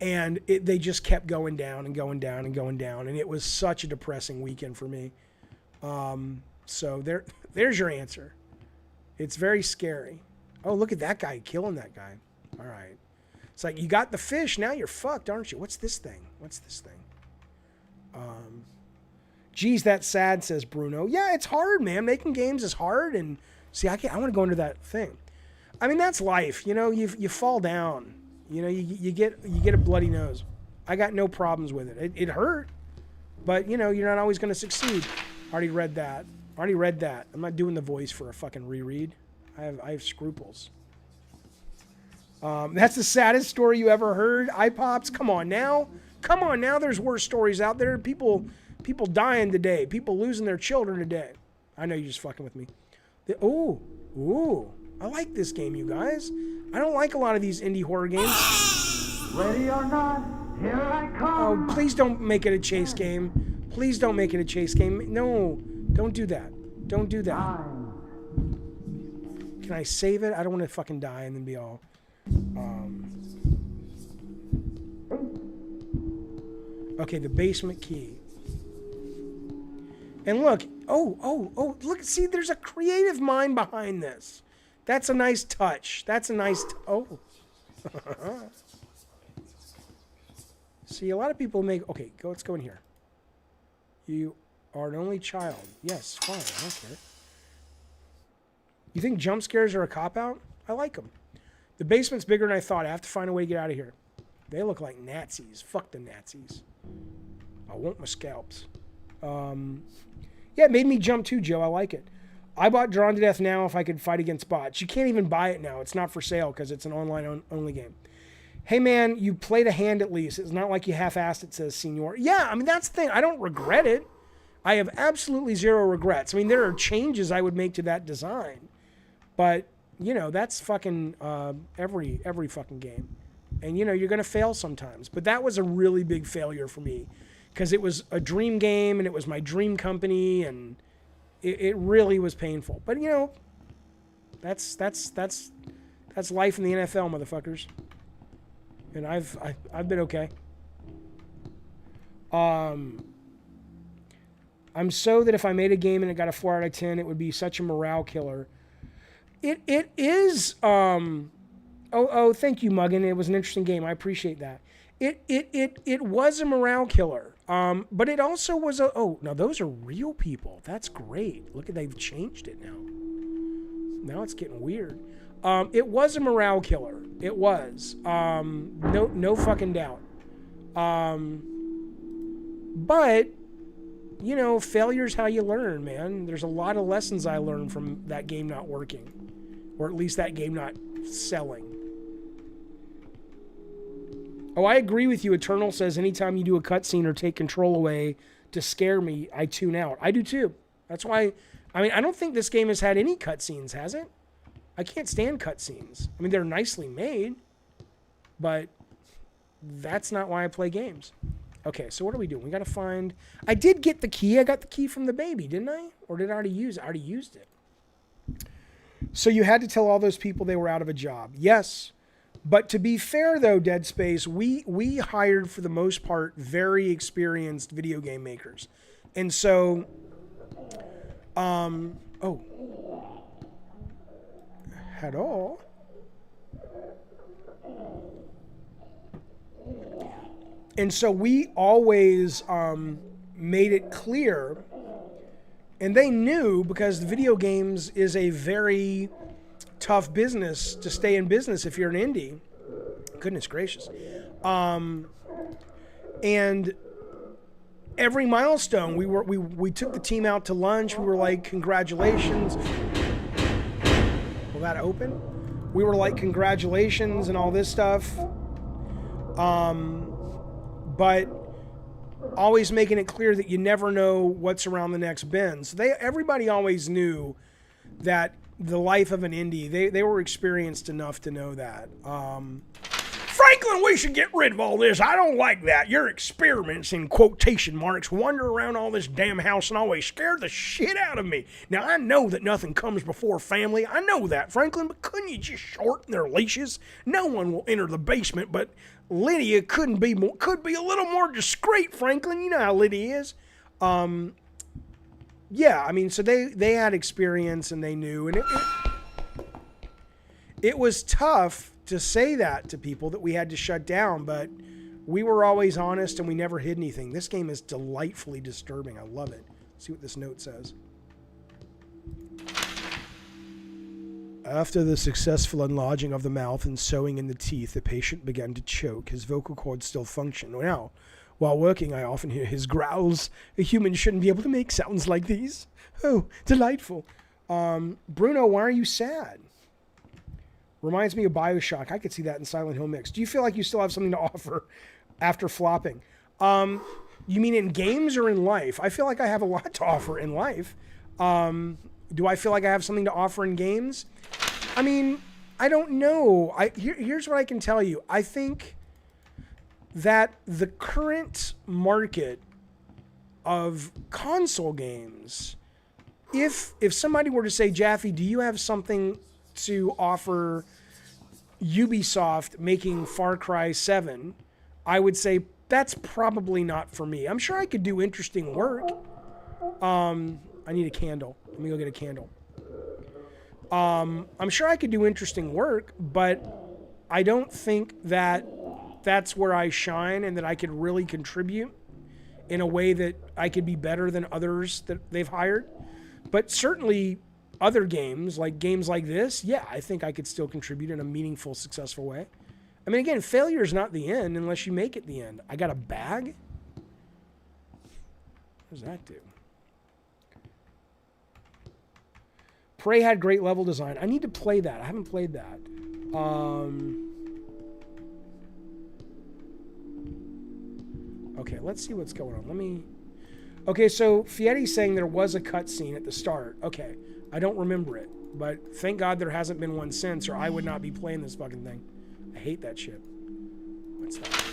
Speaker 1: And they just kept going down and going down and going down. And it was such a depressing weekend for me. So there's your answer. It's very scary. Oh, look at that guy killing that guy. All right. It's like, you got the fish, now you're fucked, aren't you? What's this thing? Geez, that's sad, says Bruno. Yeah, it's hard, man. Making games is hard. And see, I want to go into that thing. I mean, that's life. You know, you fall down. You know, you get a bloody nose. I got no problems with it. It hurt, but you know, you're not always going to succeed. Already read that. I'm not doing the voice for a fucking reread. I have scruples. That's the saddest story you ever heard. iPops, come on now. There's worse stories out there. People dying today. People losing their children today. I know you're just fucking with me. Ooh. I like this game, you guys. I don't like a lot of these indie horror games.
Speaker 7: Ready or not, here I come.
Speaker 1: Oh, please don't make it a chase game. Please don't make it a chase game. No, don't do that. Don't do that. Can I save it? I don't want to fucking die and then be all... Okay, the basement key. And look, oh, look, see, there's a creative mind behind this. That's a nice touch. That's a nice, oh. See, a lot of people make, okay, let's go in here. You are an only child. Yes, fine, I don't care. You think jump scares are a cop-out? I like them. The basement's bigger than I thought. I have to find a way to get out of here. They look like Nazis. Fuck the Nazis. I want my scalps. Yeah, it made me jump too, Joe. I like it. I bought Drawn to Death now if I could fight against bots. You can't even buy it now. It's not for sale because it's an online-only game. Hey, man, you played a hand at least. It's not like you half-assed it, says Senior. Yeah, I mean, that's the thing. I don't regret it. I have absolutely zero regrets. I mean, there are changes I would make to that design. But, you know, that's fucking every fucking game. And, you know, you're going to fail sometimes. But that was a really big failure for me. Because it was a dream game, and it was my dream company, and it really was painful. But, you know, that's life in the NFL, motherfuckers. And I've been okay. I'm so that if I made a game and it got a 4 out of 10, it would be such a morale killer. It is. Oh, thank you, Muggin. It was an interesting game. I appreciate that. It was a morale killer. But it also was a... Oh, now those are real people. That's great. Look at, they've changed it now. Now it's getting weird. It was a morale killer. It was. No fucking doubt. But, you know, failure's how you learn, man. There's a lot of lessons I learned from that game not working. Or at least that game not selling. Oh, I agree with you. Eternal says anytime you do a cutscene or take control away to scare me, I tune out. I do too. That's why, I mean, I don't think this game has had any cutscenes, has it? I can't stand cutscenes. I mean, they're nicely made, but that's not why I play games. Okay, so what are we doing? We got to find... I did get the key. I got the key from the baby, didn't I? Or did I already use it? I already used it. So you had to tell all those people they were out of a job. Yes. But to be fair, though, Dead Space, we hired, for the most part, very experienced video game makers. And so... Hello? And so we always made it clear, and they knew, because video games is a very tough business to stay in business if you're an indie. Goodness gracious. And every milestone, we took the team out to lunch. We were like, congratulations. Will that open? We were like, congratulations and all this stuff. But always making it clear that you never know what's around the next bend. So everybody always knew that the life of an indie, they were experienced enough to know that. Franklin, we should get rid of all this. I don't like that. Your experiments, in quotation marks, wander around all this damn house and always scare the shit out of me. Now, I know that nothing comes before family. I know that, Franklin, but couldn't you just shorten their leashes? No one will enter the basement, but Lydia could be a little more discreet, Franklin. You know how Lydia is. Yeah, I mean, so they had experience and they knew, and it was tough to say that to people that we had to shut down, but we were always honest and we never hid anything. This game is delightfully disturbing. I love it. Let's see what this note says. After the successful enlarging of the mouth and sewing in the teeth, the patient began to choke. His vocal cords still function. Now, while working, I often hear his growls. A human shouldn't be able to make sounds like these. Oh, delightful. Bruno, why are you sad? Reminds me of BioShock. I could see that in Silent Hill Mix. Do you feel like you still have something to offer after flopping? You mean in games or in life? I feel like I have a lot to offer in life. Do I feel like I have something to offer in games? I mean, I don't know. Here's what I can tell you. I think that the current market of console games, if somebody were to say, Jaffe, do you have something to offer Ubisoft making Far Cry 7? I would say that's probably not for me. I'm sure I could do interesting work. I need a candle. Let me go get a candle. I'm sure I could do interesting work, but I don't think that that's where I shine and that I could really contribute in a way that I could be better than others that they've hired. But certainly other games like this, yeah, I think I could still contribute in a meaningful, successful way. I mean, again, failure is not the end unless you make it the end. I got a bag? What does that do? Prey had great level design. I need to play that. I haven't played that. Okay, let's see what's going on. Okay, so Fietti's saying there was a cutscene at the start. Okay, I don't remember it, but thank God there hasn't been one since, or I would not be playing this fucking thing. I hate that shit. What's that?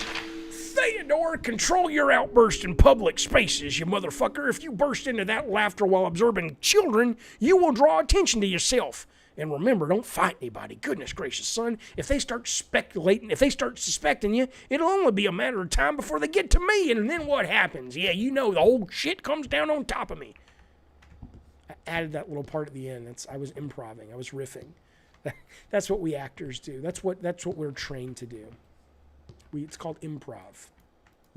Speaker 1: Theodore, control your outburst in public spaces, you motherfucker. If you burst into that laughter while observing children, you will draw attention to yourself. And remember, don't fight anybody. Goodness gracious, son. If they start suspecting you, it'll only be a matter of time before they get to me. And then what happens? Yeah, you know, the whole shit comes down on top of me. I added that little part at the end. I was improvising. I was riffing. That's what we actors do. That's what we're trained to do. It's called improv.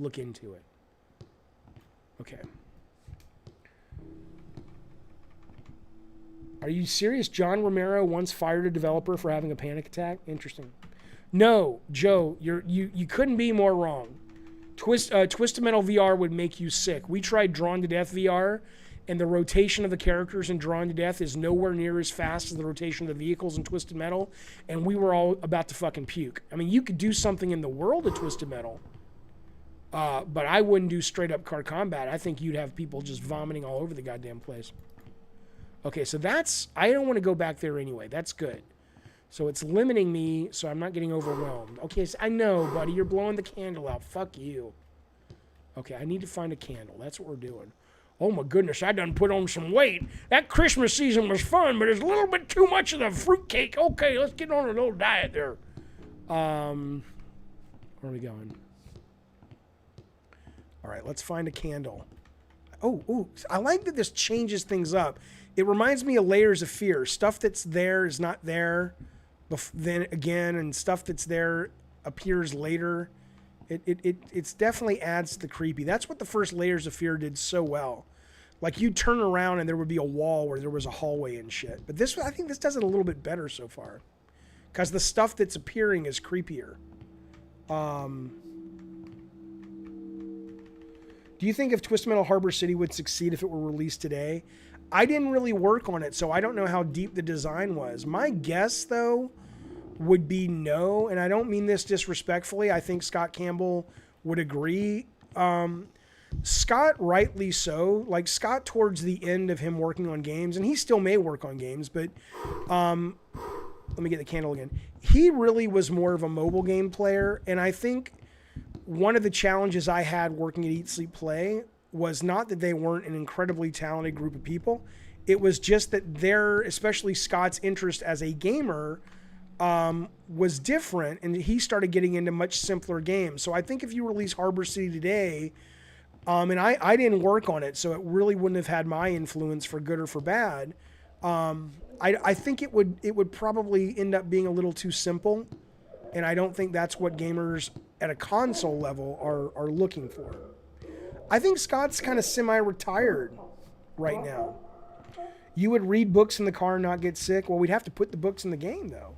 Speaker 1: Look into it. Okay. Are you serious? John Romero once fired a developer for having a panic attack? Interesting. No, Joe, you couldn't be more wrong. Twisted Metal VR would make you sick. We tried Drawn to Death VR, and the rotation of the characters in Drawn to Death is nowhere near as fast as the rotation of the vehicles in Twisted Metal, and we were all about to fucking puke. I mean, you could do something in the world of Twisted Metal, but I wouldn't do straight up car combat. I think you'd have people just vomiting all over the goddamn place. Okay, so I don't want to go back there anyway. That's good. So it's limiting me, so I'm not getting overwhelmed. Okay, so I know, buddy, you're blowing the candle out. Fuck you. Okay, I need to find a candle. That's what we're doing. Oh my goodness, I done put on some weight. That Christmas season was fun, but there's a little bit too much of the fruitcake. Okay, let's get on a little diet there. Where are we going? All right, let's find a candle. Oh, I like that this changes things up. It reminds me of Layers of Fear. Stuff that's there is not there then again, and stuff that's there appears later. It's definitely adds to the creepy. That's what the first Layers of Fear did so well. Like, you'd turn around and there would be a wall where there was a hallway and shit. But this, I think this does it a little bit better so far. Because the stuff that's appearing is creepier. Do you think if Twisted Metal Harbor City would succeed if it were released today? I didn't really work on it, so I don't know how deep the design was. My guess, though, would be no, and I don't mean this disrespectfully. I think Scott Campbell would agree. Scott, rightly so. Like, Scott, towards the end of him working on games, and he still may work on games, but let me get the candle again. He really was more of a mobile game player, and I think one of the challenges I had working at Eat, Sleep, Play was not that they weren't an incredibly talented group of people. It was just that their, especially Scott's interest as a gamer, was different, and he started getting into much simpler games. So I think if you release Harbor City today, and I didn't work on it, so it really wouldn't have had my influence for good or for bad. I think it would probably end up being a little too simple, and I don't think that's what gamers at a console level are looking for. I think Scott's kind of semi-retired right now. You would read books in the car and not get sick? Well, we'd have to put the books in the game, though.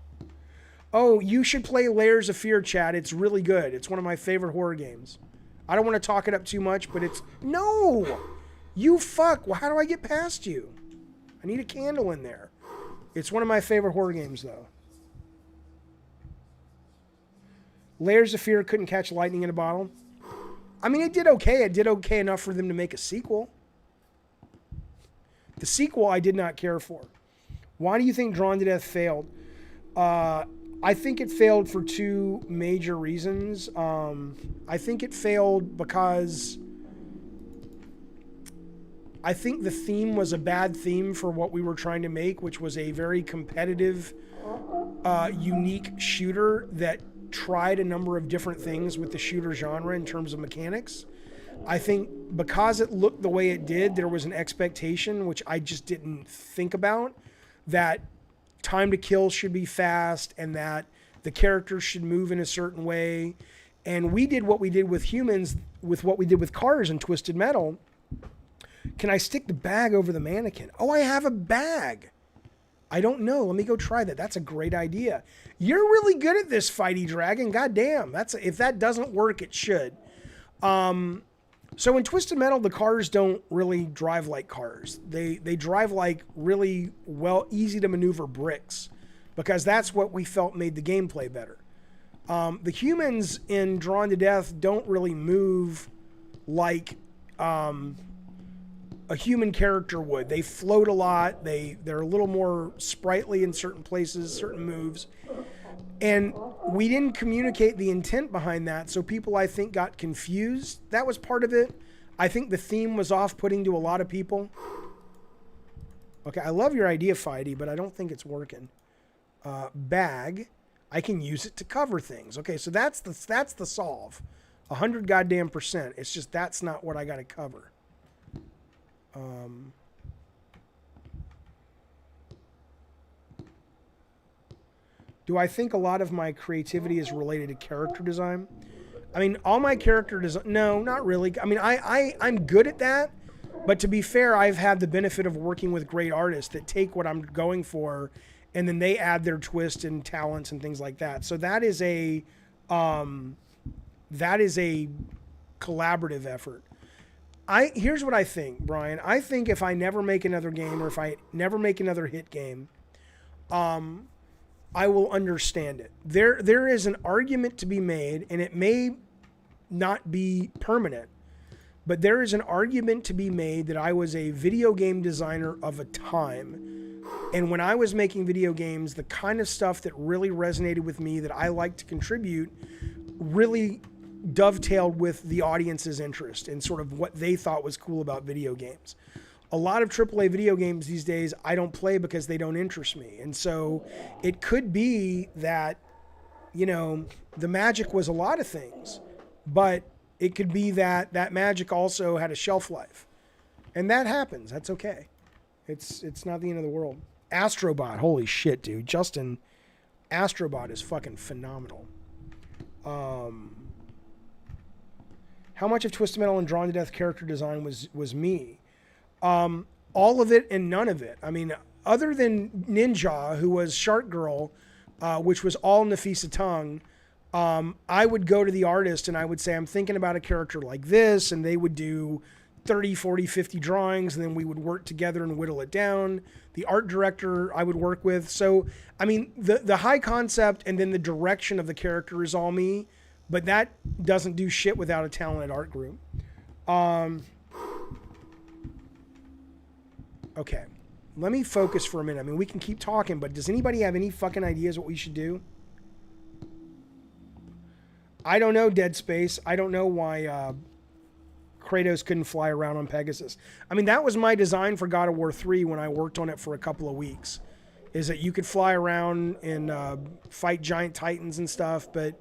Speaker 1: Oh, you should play Layers of Fear, Chad. It's really good. It's one of my favorite horror games. I don't want to talk it up too much, but it's... No! You fuck! Well, how do I get past you? I need a candle in there. It's one of my favorite horror games, though. Layers of Fear couldn't catch lightning in a bottle. I mean, it did okay. It did okay enough for them to make a sequel. The sequel I did not care for. Why do you think Drawn to Death failed? I think it failed for two major reasons. I think it failed because I think the theme was a bad theme for what we were trying to make, which was a very competitive, unique shooter that tried a number of different things with the shooter genre in terms of mechanics. I think because it looked the way it did, there was an expectation, which I just didn't think about, that time to kill should be fast and that the characters should move in a certain way. And we did what we did with humans, with what we did with cars in Twisted Metal. Can I stick the bag over the mannequin? Oh, I have a bag. I don't know. Let me go try that. That's a great idea. You're really good at this, Fighty Dragon. God damn. If that doesn't work, it should. So in Twisted Metal, the cars don't really drive like cars. They drive like really easy to maneuver bricks, because that's what we felt made the gameplay better. The humans in Drawn to Death don't really move like a human character would. They float a lot. They're a little more sprightly in certain places, certain moves. And we didn't communicate the intent behind that, so people, I think, got confused. That was part of it. I think the theme was off-putting to a lot of people. Okay, I love your idea, Fighty, but I don't think it's working. Bag. I can use it to cover things. Okay, so that's the solve. 100 goddamn %. It's just that's not what I got to cover. Do I think a lot of my creativity is related to character design? I mean, all my character design, no, not really. I mean, I'm good at that, but to be fair, I've had the benefit of working with great artists that take what I'm going for and then they add their twist and talents and things like that. So that is a collaborative effort. Here's what I think, Brian. I think if I never make another game, or if I never make another hit game, I will understand it. There is an argument to be made, and it may not be permanent, but there is an argument to be made that I was a video game designer of a time. And when I was making video games, the kind of stuff that really resonated with me, that I like to contribute, really dovetailed with the audience's interest and sort of what they thought was cool about video games. A lot of AAA video games these days I don't play because they don't interest me. And so it could be that, you know, the magic was a lot of things, but it could be that that magic also had a shelf life. And that happens. That's okay. It's not the end of the world. Astrobot, holy shit, dude. Justin, Astrobot is fucking phenomenal. How much of Twisted Metal and Drawn to Death character design was me? All of it and none of it. I mean, other than Ninja, who was Shark Girl, which was all Nafisa Tongue, I would go to the artist and I would say, I'm thinking about a character like this, and they would do 30, 40, 50 drawings, and then we would work together and whittle it down. The art director I would work with. So, I mean, the high concept and then the direction of the character is all me, but that doesn't do shit without a talented art group. Okay, let me focus for a minute. I mean, we can keep talking, but does anybody have any fucking ideas what we should do? I don't know, Dead Space. I don't know why Kratos couldn't fly around on Pegasus. I mean, that was my design for God of War 3 when I worked on it for a couple of weeks, is that you could fly around and fight giant titans and stuff, but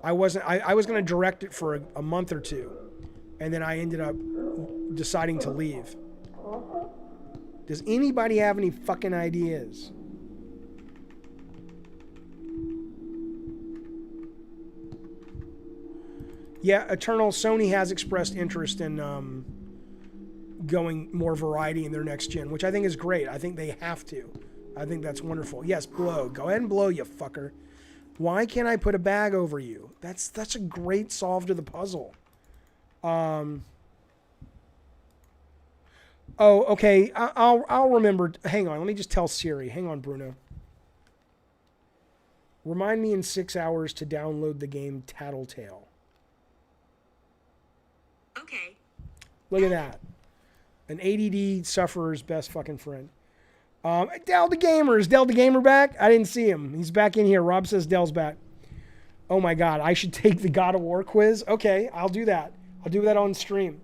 Speaker 1: I was going to direct it for a month or two, and then I ended up deciding to leave. Does anybody have any fucking ideas? Yeah, Eternal, Sony has expressed interest in going more variety in their next gen, which I think is great. I think they have to. I think that's wonderful. Yes, blow. Go ahead and blow, you fucker. Why can't I put a bag over you? That's a great solve to the puzzle. Oh, okay. I'll remember. Hang on. Let me just tell Siri. Hang on, Bruno. Remind me in 6 hours to download the game Tattletale.
Speaker 2: Okay.
Speaker 1: Look at that. An ADD sufferer's best fucking friend. Dell the Gamer. Is Dell the Gamer back? I didn't see him. He's back in here. Rob says Dell's back. Oh my God, I should take the God of War quiz. Okay, I'll do that. I'll do that on stream.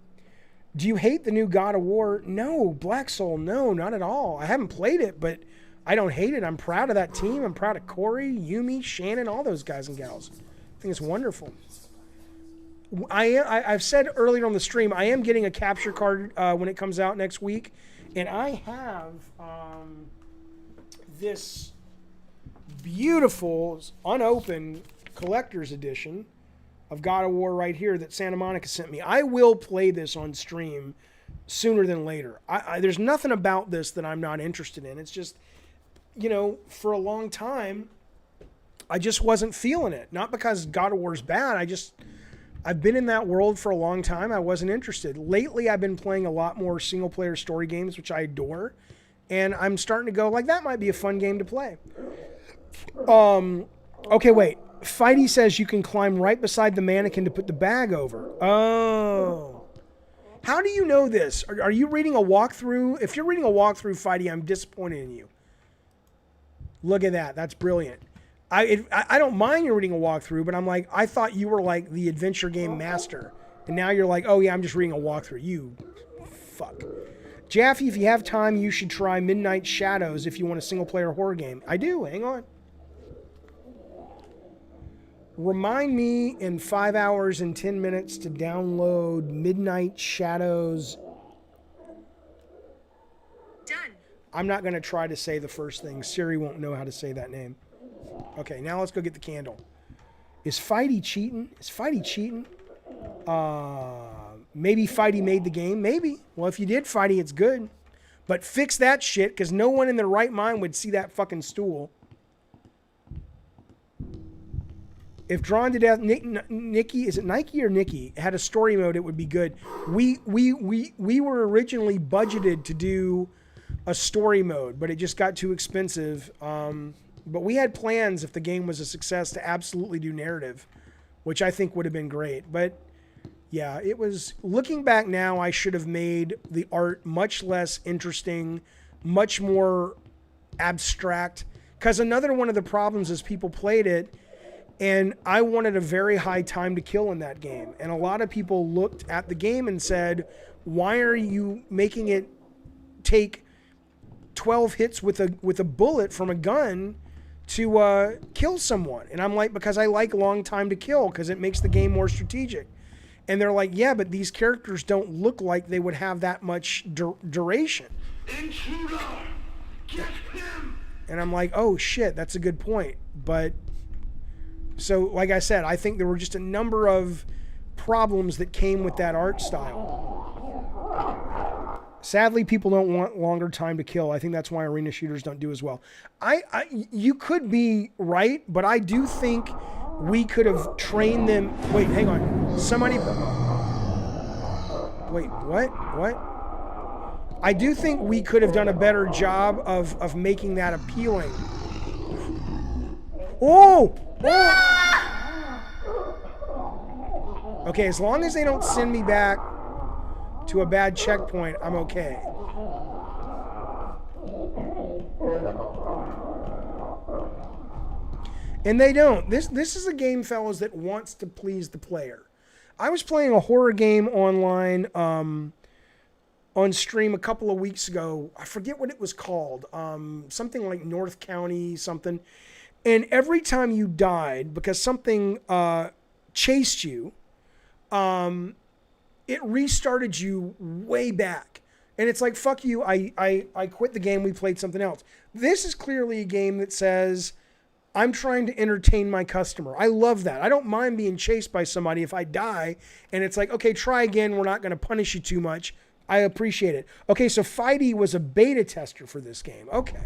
Speaker 1: Do you hate the new God of War? No. Black Soul, no, not at all. I haven't played it, but I don't hate it. I'm proud of that team. I'm proud of Corey, Yumi, Shannon, all those guys and gals. I think it's wonderful. I've said earlier on the stream, I am getting a capture card when it comes out next week. And I have this beautiful, unopened collector's edition of God of War right here that Santa Monica sent me. I will play this on stream sooner than later. There's nothing about this that I'm not interested in. It's just, you know, for a long time, I just wasn't feeling it. Not because God of War's bad. I've been in that world for a long time. I wasn't interested. Lately, I've been playing a lot more single-player story games, which I adore. And I'm starting to go, like, that might be a fun game to play. Okay, wait. Fighty says you can climb right beside the mannequin to put the bag over. Oh. How do you know this? Are you reading a walkthrough? If you're reading a walkthrough, Fighty, I'm disappointed in you. Look at that. That's brilliant. I don't mind you reading a walkthrough, but I'm like, I thought you were like the adventure game master. And now you're like, oh yeah, I'm just reading a walkthrough. You fuck. Jaffe, if you have time, you should try Midnight Shadows if you want a single-player horror game. I do. Hang on. Remind me in 5 hours and 10 minutes to download Midnight Shadows.
Speaker 2: Done.
Speaker 1: I'm not going to try to say the first thing. Siri won't know how to say that name. Okay, now let's go get the candle. Is Fighty cheating? Maybe Fighty made the game. Maybe. Well, if you did, Fighty, it's good. But fix that shit, because no one in their right mind would see that fucking stool. If Drawn to Death, Nikki, is it Nike or Nikki, had a story mode, it would be good. We were originally budgeted to do a story mode, but it just got too expensive. But we had plans, if the game was a success, to absolutely do narrative, which I think would have been great. But yeah, it was, looking back now, I should have made the art much less interesting, much more abstract. Because another one of the problems is people played it, and I wanted a very high time to kill in that game. And a lot of people looked at the game and said, why are you making it take 12 hits with a bullet from a gun to kill someone? And I'm like, because I like long time to kill, because it makes the game more strategic. And they're like, yeah, but these characters don't look like they would have that much duration.
Speaker 3: Intruder! Get him!
Speaker 1: And I'm like, oh shit, that's a good point. But so, like I said, I think there were just a number of problems that came with that art style. Sadly, people don't want longer time to kill. I think that's why arena shooters don't do as well. You could be right, but I do think we could have trained them. Wait, hang on. Somebody. Wait, what? I do think we could have done a better job of making that appealing. Oh! Okay, as long as they don't send me back to a bad checkpoint, I'm okay. And they don't. This is a game, fellas, that wants to please the player. I was playing a horror game online on stream a couple of weeks ago. I forget what it was called. Something like North County something. And every time you died because something chased you, it restarted you way back. And it's like, fuck you, I quit the game, we played something else. This is clearly a game that says, I'm trying to entertain my customer. I love that. I don't mind being chased by somebody if I die. And it's like, okay, try again, we're not going to punish you too much. I appreciate it. Okay, so Fighty was a beta tester for this game. Okay.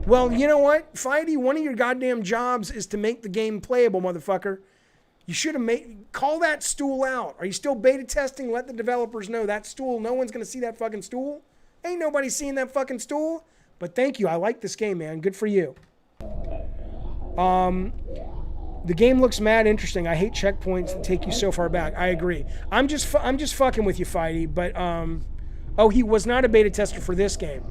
Speaker 1: Well, you know what? Fighty, one of your goddamn jobs is to make the game playable, motherfucker. You should have call that stool out. Are you still beta testing? Let the developers know that stool, no one's going to see that fucking stool. Ain't nobody seeing that fucking stool. But thank you. I like this game, man. Good for you. The game looks mad interesting. I hate checkpoints that take you so far back. I agree. I'm just fucking with you, Fighty. But oh, he was not a beta tester for this game.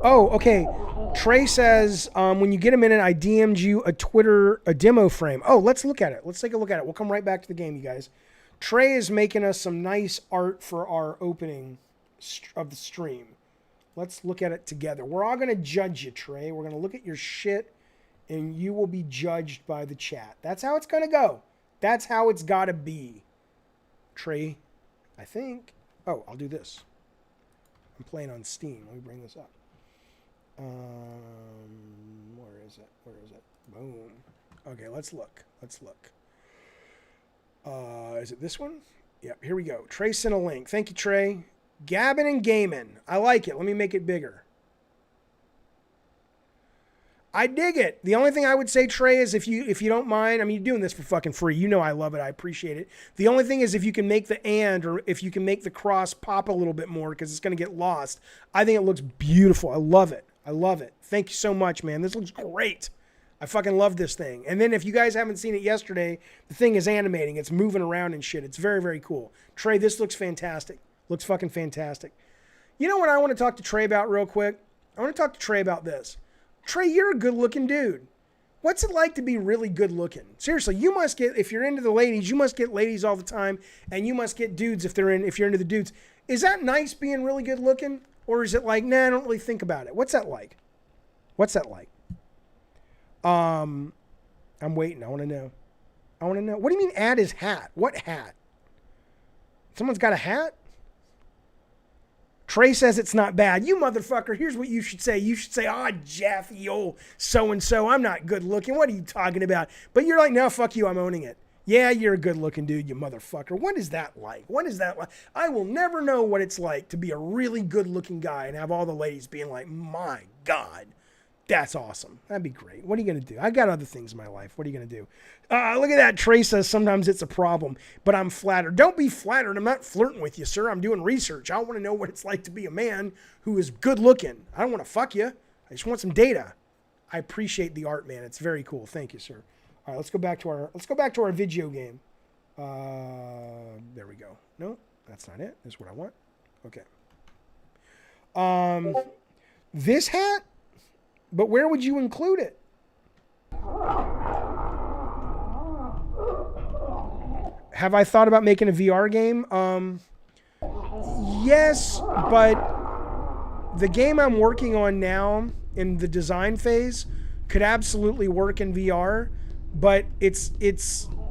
Speaker 1: Oh, okay. Trey says, when you get a minute, I DM'd you a demo frame. Oh, let's look at it. Let's take a look at it. We'll come right back to the game, you guys. Trey is making us some nice art for our opening of the stream. Let's look at it together. We're all going to judge you, Trey. We're going to look at your shit, and you will be judged by the chat. That's how it's going to go. That's how it's got to be. Trey, I think. Oh, I'll do this. I'm playing on Steam. Let me bring this up. Where is it? Where is it? Boom. Okay, let's look. Let's look. Is it this one? Yep, here we go. Trey sent a link. Thank you, Trey. Gabbin and Gaming. I like it. Let me make it bigger. I dig it. The only thing I would say, Trey, is if you don't mind, I mean, you're doing this for fucking free. You know I love it. I appreciate it. The only thing is if you can make the or if you can make the cross pop a little bit more because it's going to get lost. I think it looks beautiful. I love it. I love it. Thank you so much, man. This looks great. I fucking love this thing. And then if you guys haven't seen it yesterday, the thing is animating. It's moving around and shit. It's very, very cool. Trey, this looks fantastic. Looks fucking fantastic. You know what I want to talk to Trey about real quick? I want to talk to Trey about this. Trey, you're a good-looking dude. What's it like to be really good-looking? Seriously, you must get, if you're into the ladies, you must get ladies all the time, and you must get dudes if you're into the dudes. Is that nice being really good-looking? Or is it like, nah, I don't really think about it? What's that like? What's that like? I'm waiting. I want to know. What do you mean add his hat? What hat? Someone's got a hat? Trey says it's not bad. You motherfucker, here's what you should say. You should say, Jaffe, old so-and-so, I'm not good looking. What are you talking about? But you're like, no, fuck you, I'm owning it. Yeah, you're a good looking dude, you motherfucker. What is that like? What is that like? I will never know what it's like to be a really good looking guy and have all the ladies being like, my God, that's awesome. That'd be great. What are you going to do? I got other things in my life. What are you going to do? Look at that. Trey says sometimes it's a problem, but I'm flattered. Don't be flattered. I'm not flirting with you, sir. I'm doing research. I want to know what it's like to be a man who is good looking. I don't want to fuck you. I just want some data. I appreciate the art, man. It's very cool. Thank you, sir. All right, let's go back to our video game. There we go. No, that's not it. That's what I want. Okay. This hat, but where would you include it? Have I thought about making a VR game? Yes, but the game I'm working on now in the design phase could absolutely work in VR, but it's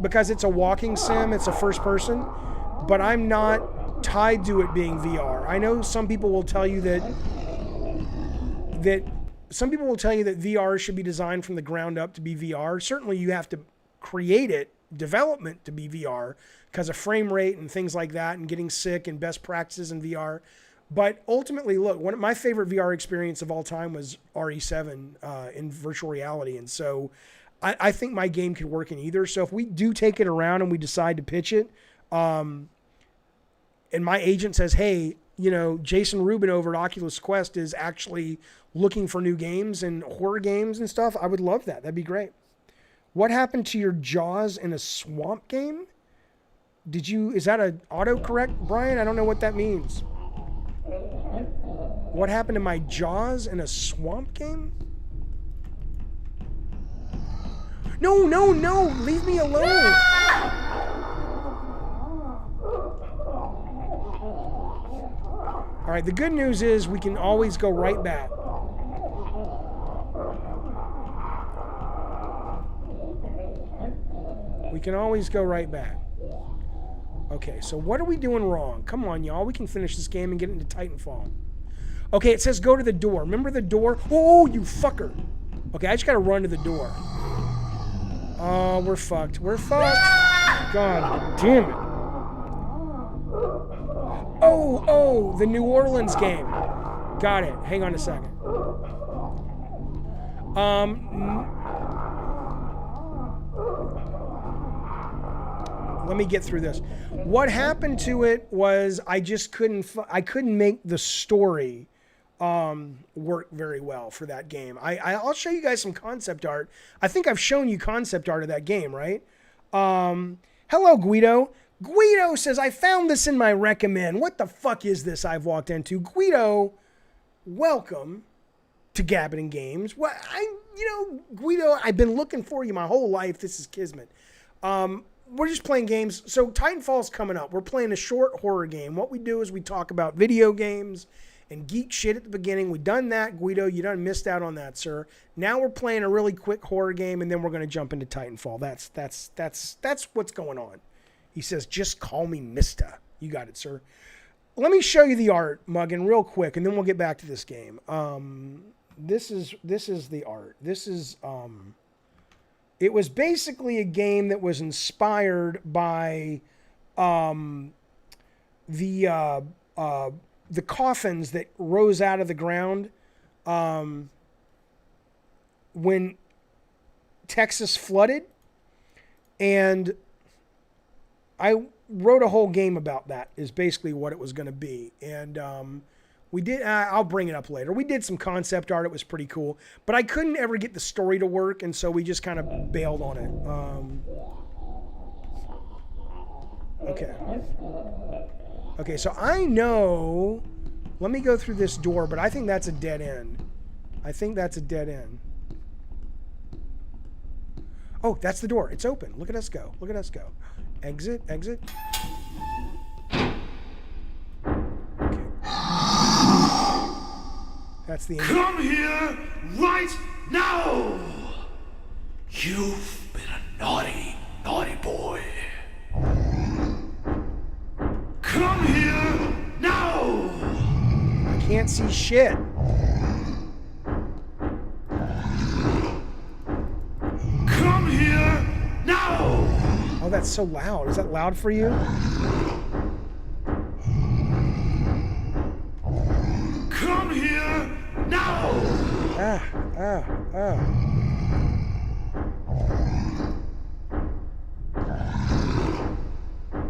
Speaker 1: because it's a walking sim, it's a first person, but I'm not tied to it being VR. I know some people will tell you that VR should be designed from the ground up to be VR. Certainly you have to create it, development to be VR because of frame rate and things like that and getting sick and best practices in VR. But ultimately, look, one of my favorite VR experience of all time was RE7 in virtual reality. And so I think my game could work in either. So if we do take it around and we decide to pitch it, and my agent says, hey, you know, Jason Rubin over at Oculus Quest is actually looking for new games and horror games and stuff, I would love that. That'd be great. What happened to your Jaws in a swamp game? Is that an autocorrect, Brian? I don't know what that means. What happened to my Jaws in a swamp game? No, leave me alone. All right, the good news is we can always go right back. We can always go right back. Okay, so what are we doing wrong? Come on, y'all. We can finish this game and get into Titanfall. Okay, it says go to the door. Remember the door? Oh, you fucker. Okay, I just got to run to the door. Oh, we're fucked. We're fucked. God damn it. Oh, the New Orleans game. Got it. Hang on a second. Let me get through this. What happened to it was I just couldn't make the story work very well for that game. I'll show you guys some concept art. I think I've shown you concept art of that game, right? Hello, Guido. Guido says, I found this in my recommend. What the fuck is this I've walked into? Guido, welcome. to Gabbin Games. Well, Guido, I've been looking for you my whole life. This is Kismet. We're just playing games. So Titanfall's coming up. We're playing a short horror game. What we do is we talk about video games and geek shit at the beginning. We done that, Guido. You done missed out on that, sir. Now we're playing a really quick horror game, and then we're going to jump into Titanfall. That's what's going on. He says, just call me Mista. You got it, sir. Let me show you the art, Muggin, real quick, and then we'll get back to this game. This is the art. This is it was basically a game that was inspired by the coffins that rose out of the ground when Texas flooded, and I wrote a whole game about that, is basically what it was going to be. And we did, I'll bring it up later. We did some concept art. It was pretty cool, but I couldn't ever get the story to work. And so we just kind of bailed on it. Okay. So I know, let me go through this door, but I think that's a dead end. Oh, that's the door. It's open. Look at us go. Exit. Okay. That's the end.
Speaker 3: Come here right now! You've been a naughty, naughty boy. Come here now!
Speaker 1: I can't see shit.
Speaker 3: Come here now!
Speaker 1: Oh, that's so loud. Is that loud for you?
Speaker 3: Come here now!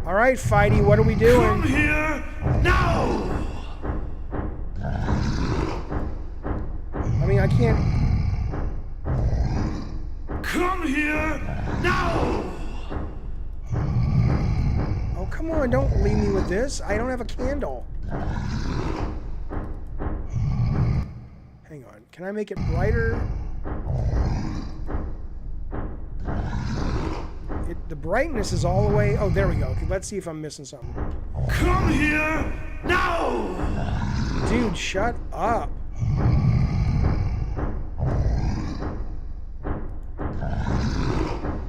Speaker 1: All right, Fighty, what are we doing?
Speaker 3: Come here now!
Speaker 1: I mean, I can't...
Speaker 3: Come here now!
Speaker 1: Oh, come on, don't leave me with this. I don't have a candle. Hang on, can I make it brighter? The brightness is all the way... Oh, there we go. Okay, let's see if I'm missing something.
Speaker 3: Come here now!
Speaker 1: Dude, shut up.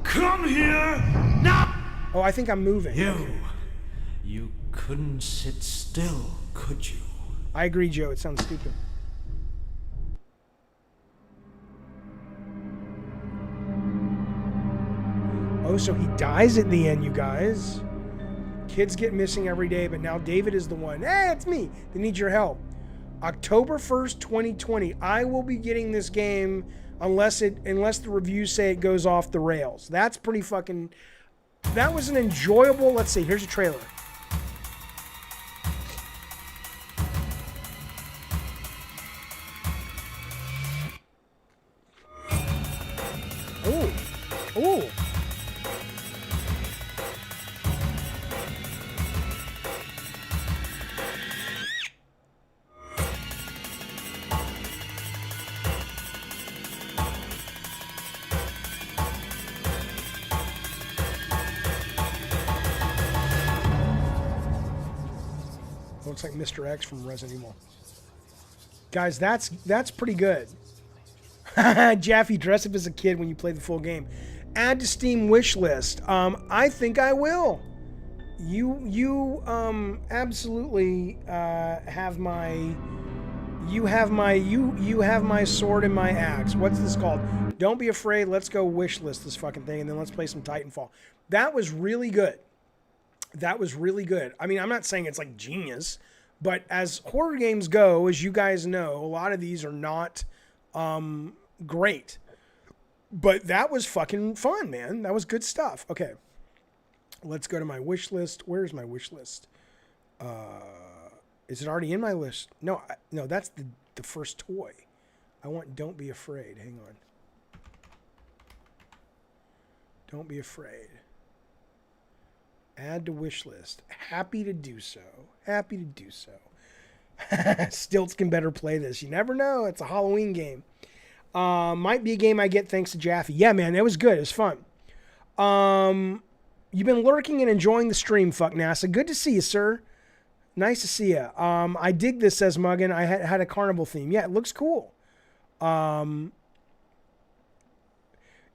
Speaker 3: Come here now!
Speaker 1: Oh, I think I'm moving.
Speaker 3: You couldn't sit still, could you?
Speaker 1: I agree, Joe. It sounds stupid. Oh, so he dies at the end, you guys. Kids get missing every day, but now David is the one. Hey, it's me. They need your help. October 1st, 2020. I will be getting this game unless the reviews say it goes off the rails. That's pretty fucking... That was an enjoyable... Let's see. Here's a trailer. Ooh. Looks like Mr. X from Resident Evil. Guys, that's pretty good. Jaffe, dress up as a kid when you play the full game. Add to Steam wish list. I think I will. You absolutely have my sword and my axe. What's this called? Don't be afraid. Let's go wish list this fucking thing, and then let's play some Titanfall. That was really good. I mean, I'm not saying it's like genius, but as horror games go, as you guys know, a lot of these are not great. But that was fucking fun, man. That was good stuff. Okay. Let's go to my wish list. Where's my wish list? Is it already in my list? No, that's the first toy. I want Don't Be Afraid. Hang on. Don't Be Afraid. Add to wish list. Happy to do so. Stilts can better play this. You never know. It's a Halloween game. Might be a game I get thanks to Jaffe. Yeah, man, it was good. It was fun. You've been lurking and enjoying the stream, fuck NASA. Good to see you, sir. Nice to see you. I dig this, says Muggin. I had a carnival theme. Yeah, it looks cool.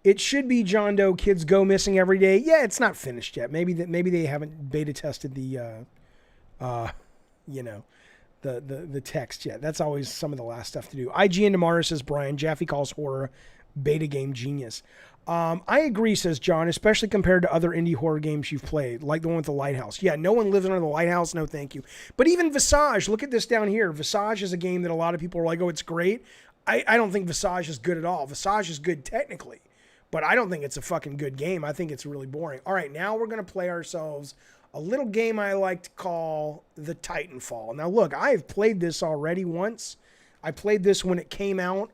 Speaker 1: It should be John Doe. Kids go missing every day. Yeah, it's not finished yet. Maybe they haven't beta tested the, the text yet. That's always some of the last stuff to do. IGN tomorrow, says Brian. Jaffe calls horror beta game genius. I agree, says John, especially compared to other indie horror games you've played, like the one with the lighthouse. Yeah, no one lives under the lighthouse. No, thank you. But even Visage, look at this down here. Visage is a game that a lot of people are like, oh, it's great. I don't think Visage is good at all. Visage is good technically, but I don't think it's a fucking good game. I think it's really boring. All right, now we're going to play ourselves a little game I like to call the Titanfall. Now, look, I have played this already once. I played this when it came out.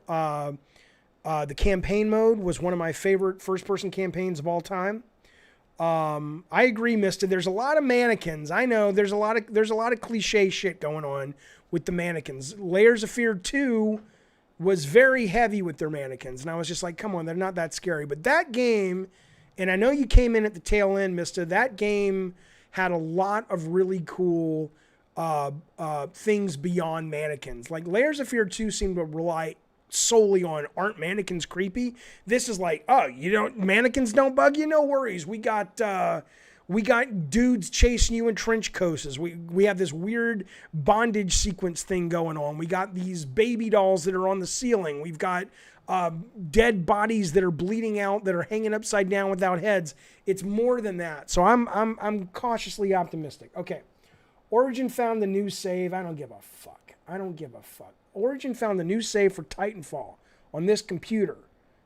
Speaker 1: The campaign mode was one of my favorite first-person campaigns of all time. I agree, Mista. There's a lot of mannequins. I know there's a lot of cliche shit going on with the mannequins. Layers of Fear 2 was very heavy with their mannequins, and I was just like, come on, they're not that scary. But that game, and I know you came in at the tail end, Mista, that game had a lot of really cool things beyond mannequins. Like Layers of Fear 2 seemed to rely solely on, aren't mannequins creepy? This is like, oh, mannequins don't bug you? No worries. We got dudes chasing you in trench coats. We have this weird bondage sequence thing going on. We got these baby dolls that are on the ceiling. We've got dead bodies that are bleeding out, that are hanging upside down without heads. It's more than that. So I'm cautiously optimistic. Okay. Origin found the new save. I don't give a fuck. Origin found the new save for Titanfall on this computer,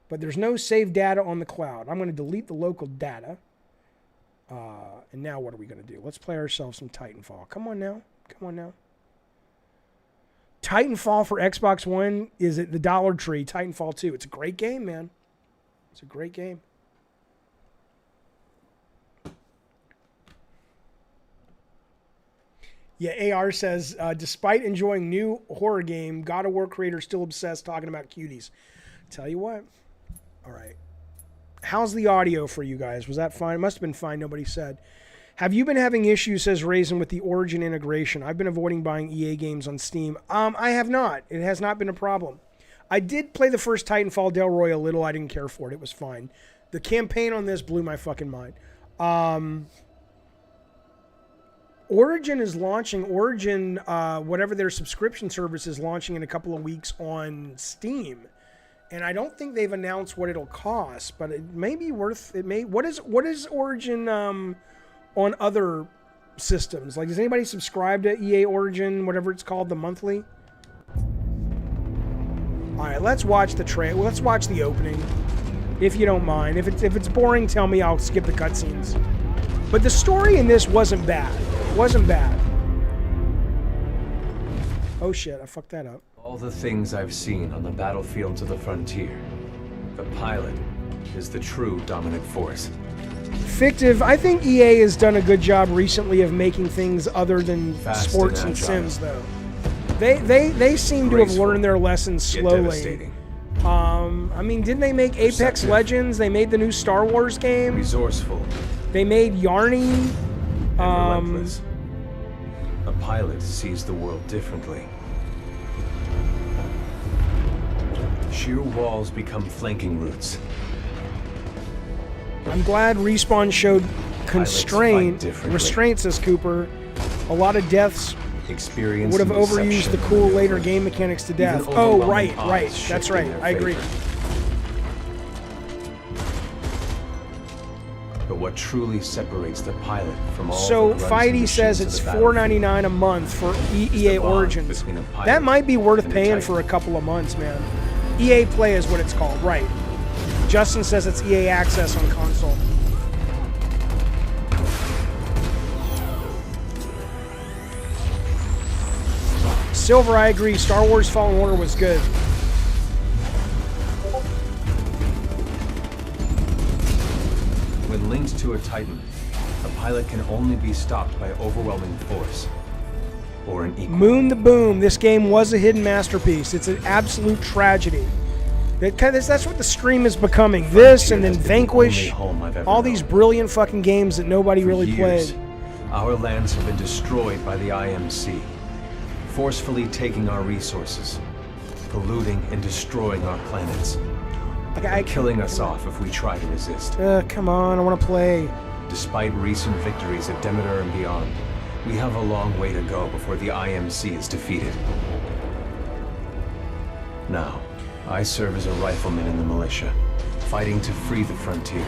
Speaker 1: but there's no save data on the cloud. I'm going to delete the local data. And now what are we going to do? Let's play ourselves some Titanfall. Come on now. Titanfall for Xbox One is at the Dollar Tree. Titanfall 2. It's a great game, man. It's a great game. Yeah, AR says, despite enjoying new horror game, God of War creator still obsessed talking about cuties. Tell you what. All right. How's the audio for you guys? Was that fine? It must have been fine. Nobody said. Have you been having issues, says Raisin, with the Origin integration? I've been avoiding buying EA games on Steam. I have not. It has not been a problem. I did play the first Titanfall Delroy a little. I didn't care for it. It was fine. The campaign on this blew my fucking mind. Origin is launching. Whatever their subscription service is launching in a couple of weeks on Steam. And I don't think they've announced what it'll cost, but it may be worth it. What is Origin on other systems? Like, does anybody subscribe to EA Origin, whatever it's called, the monthly? All right, let's watch the trailer. Let's watch the opening, if you don't mind. If it's boring, tell me. I'll skip the cutscenes. But the story in this wasn't bad. Oh shit, I fucked that up.
Speaker 8: All the things I've seen on the battlefields of the frontier, the pilot is the true dominant force.
Speaker 1: Fictive. I think EA has done a good job recently of making things other than
Speaker 8: Fast
Speaker 1: sports and sims, though. They seem to have learned their lessons slowly. I mean, didn't they make Apex Legends? They made the new Star Wars game.
Speaker 8: Resourceful.
Speaker 1: They made Yarny.
Speaker 8: And relentless. A pilot sees the world differently. Sheer walls become flanking routes.
Speaker 1: I'm glad Respawn showed restraint, says Cooper. A lot of deaths would have overused the cool later game mechanics to death. Oh, right. That's right. I agree.
Speaker 8: But what truly separates the pilot from all
Speaker 1: so Fighty says it's $4.99 a month for EA Origin. That might be worth paying for a couple of months, man. EA Play is what it's called, right? Justin says it's EA Access on console. Silver, I agree. Star Wars Fallen Order was good.
Speaker 8: When linked to a Titan, a pilot can only be stopped by overwhelming force. or an equal.
Speaker 1: Moon the Boom. This game was a hidden masterpiece. It's an absolute tragedy. That's what the stream is becoming. This and then Vanquish. All these brilliant fucking games that nobody really played.
Speaker 8: Our lands have been destroyed by the IMC, forcefully taking our resources, polluting and destroying our planets, and killing us off if we try to resist.
Speaker 1: Come on, I want to play.
Speaker 8: Despite recent victories at Demeter and beyond, we have a long way to go before the IMC is defeated. Now, I serve as a rifleman in the militia, fighting to free the frontier.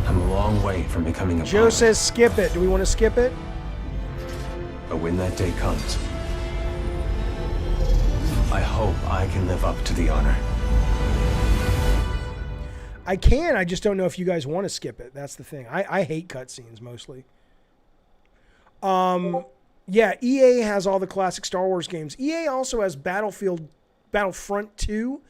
Speaker 8: I'm a long way from becoming a
Speaker 1: Joe
Speaker 8: pilot.
Speaker 1: says skip it. Do we want to skip it?
Speaker 8: But when that day comes, I hope I can live up to the honor.
Speaker 1: I can. I just don't know if you guys want to skip it. That's the thing. I hate cutscenes mostly. Yeah, EA has all the classic Star Wars games. EA also has Battlefront 2,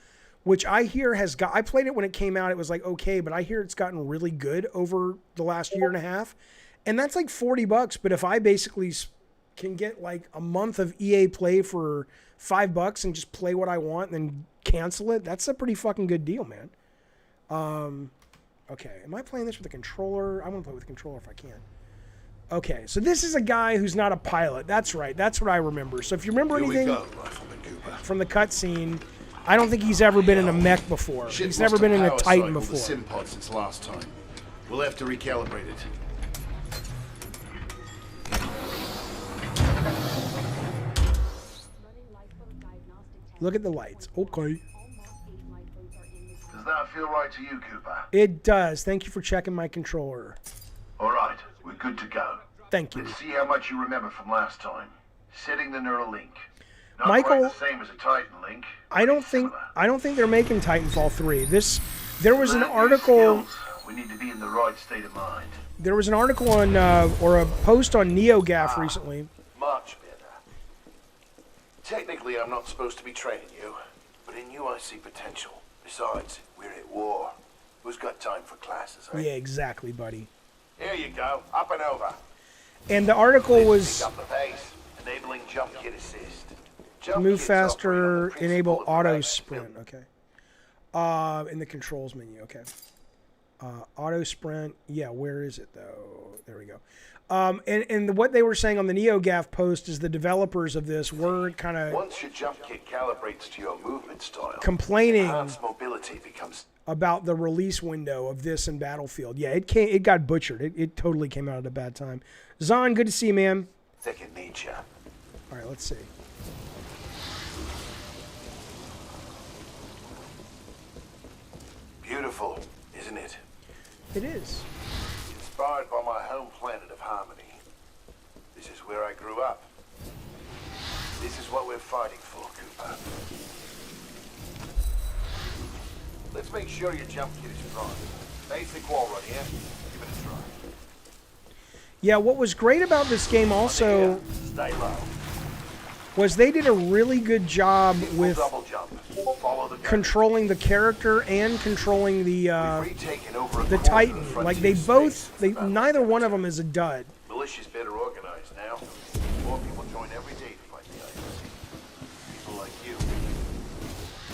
Speaker 1: which I hear has got... I played it when it came out. It was like okay, but I hear it's gotten really good over the last year and a half. And that's like $40. But if I basically can get like a month of EA play for $5 and just play what I want and then cancel it, that's a pretty fucking good deal, man. Okay, am I playing this with a controller? I want to play with a controller if I can. Okay, so this is a guy who's not a pilot. That's right. That's what I remember. So if you remember anything from the cutscene, I don't think he's ever been in a mech before. He's never been in a Titan before.
Speaker 9: The sim pod since last time. We'll have to recalibrate it.
Speaker 1: Look at the lights. Okay.
Speaker 9: Does that feel right to you, Cooper?
Speaker 1: It does. Thank you for checking my controller.
Speaker 9: All right, we're good to go.
Speaker 1: Thank you.
Speaker 9: Let's see how much you remember from last time. Setting the neural link. Not
Speaker 1: Michael,
Speaker 9: quite the same as a Titan link.
Speaker 1: I don't think they're making Titanfall 3. There was an article.
Speaker 9: We need to be in the right state of mind.
Speaker 1: There was an article on or a post on NeoGAF recently.
Speaker 9: Much better. Technically, I'm not supposed to be training you, but in you I see potential. Besides, we're at war. Who's got time for classes, eh?
Speaker 1: Yeah, exactly, buddy.
Speaker 9: Here you go, up and over.
Speaker 1: And the article was
Speaker 9: Pick up the pace, enabling jump kit assist. Jump
Speaker 1: move
Speaker 9: kit's
Speaker 1: faster,
Speaker 9: operating on the
Speaker 1: enable
Speaker 9: principle of
Speaker 1: auto
Speaker 9: direct
Speaker 1: sprint. Okay. In the controls menu. Okay. Auto sprint. Yeah, where is it though? There we go. And what they were saying on the NeoGAF post is the developers of this were kind of
Speaker 9: once your jump kit calibrates to your movement style,
Speaker 1: complaining
Speaker 9: mobility becomes
Speaker 1: about the release window of this and Battlefield. Yeah, it got butchered. It totally came out at a bad time. Zahn, good to see you, man.
Speaker 9: They can need you.
Speaker 1: All right, let's see.
Speaker 9: Beautiful, isn't it?
Speaker 1: It is.
Speaker 9: Inspired by my home planet of Harmony. This is where I grew up. This is what we're fighting for, Cooper. Let's make sure your jump kit is front. Basic wall run here. Give it a try.
Speaker 1: Yeah, what was great about this game also
Speaker 9: Stay low.
Speaker 1: was they did a really good job with
Speaker 9: Double jump. Follow the
Speaker 1: controlling the character and controlling the
Speaker 9: retaken over
Speaker 1: the Titan. Like they both, neither one of them is a dud.
Speaker 9: Militia's better organized now. More people join every day to fight the IMC. People like you.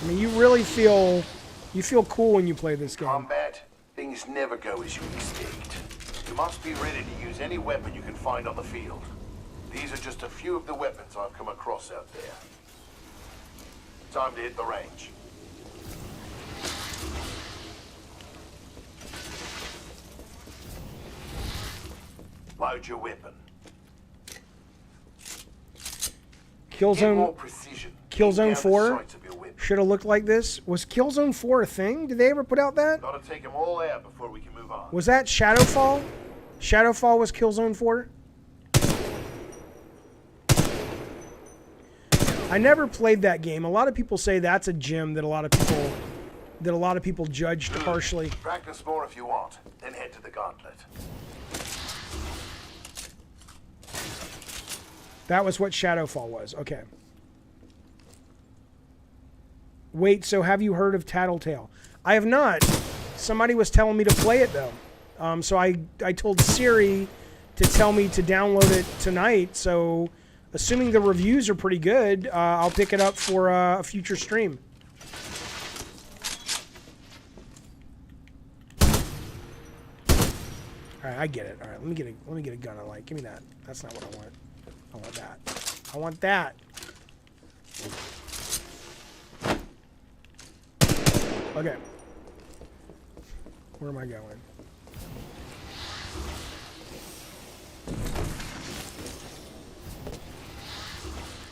Speaker 1: I mean, you really feel cool when you play this game.
Speaker 9: Combat, things never go as you expect. You must be ready to use any weapon you can find on the field. These are just a few of the weapons I've come across out there. Time to hit the range. Load your weapon. Get more precision.
Speaker 1: Killzone
Speaker 9: Aim down the
Speaker 1: 4
Speaker 9: sights of your weapon.
Speaker 1: should have looked like this. Was Killzone 4 a thing? Did they ever put out that?
Speaker 9: Gotta take them all out before we can move on.
Speaker 1: Was that Shadowfall? Shadowfall was Killzone 4? I never played that game. A lot of people say that's a gem that a lot of people judged harshly.
Speaker 9: Practice more if you want, then head to the gauntlet.
Speaker 1: That was what Shadowfall was. Okay. Wait, so have you heard of Tattletale? I have not. Somebody was telling me to play it though. So I told Siri to tell me to download it tonight. So, assuming the reviews are pretty good, I'll pick it up for a future stream. All right, I get it. All right, let me get a gun I like. Give me that. That's not what I want. I want that. I want that. Okay. Where am I going?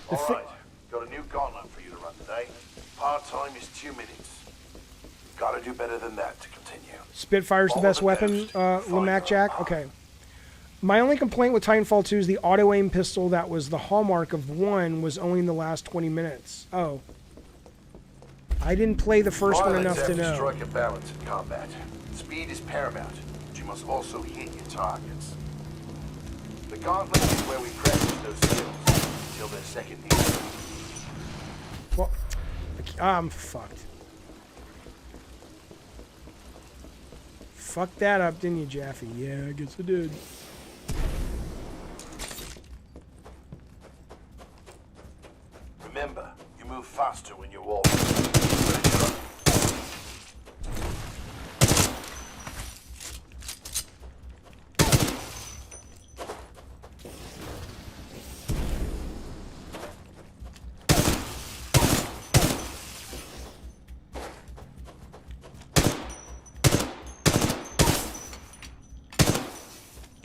Speaker 9: All right, got a new gauntlet for you to run today. Part-time is 2 minutes. Gotta do better than that to continue.
Speaker 1: Spitfire's the best weapon, Lamac Jack? Okay. My only complaint with Titanfall 2 is the auto-aim pistol that was the hallmark of 1 was only in the last 20 minutes. Oh. I didn't play the first one enough to know.
Speaker 9: Strike a balance in combat. Speed is paramount, but you must also hit your targets. The gauntlet is where we practice those skills until they're second nature.
Speaker 1: Well, I'm fucked. Fucked that up, didn't you, Jaffe? Yeah, I guess I did.
Speaker 9: Remember, you move faster when you're walking.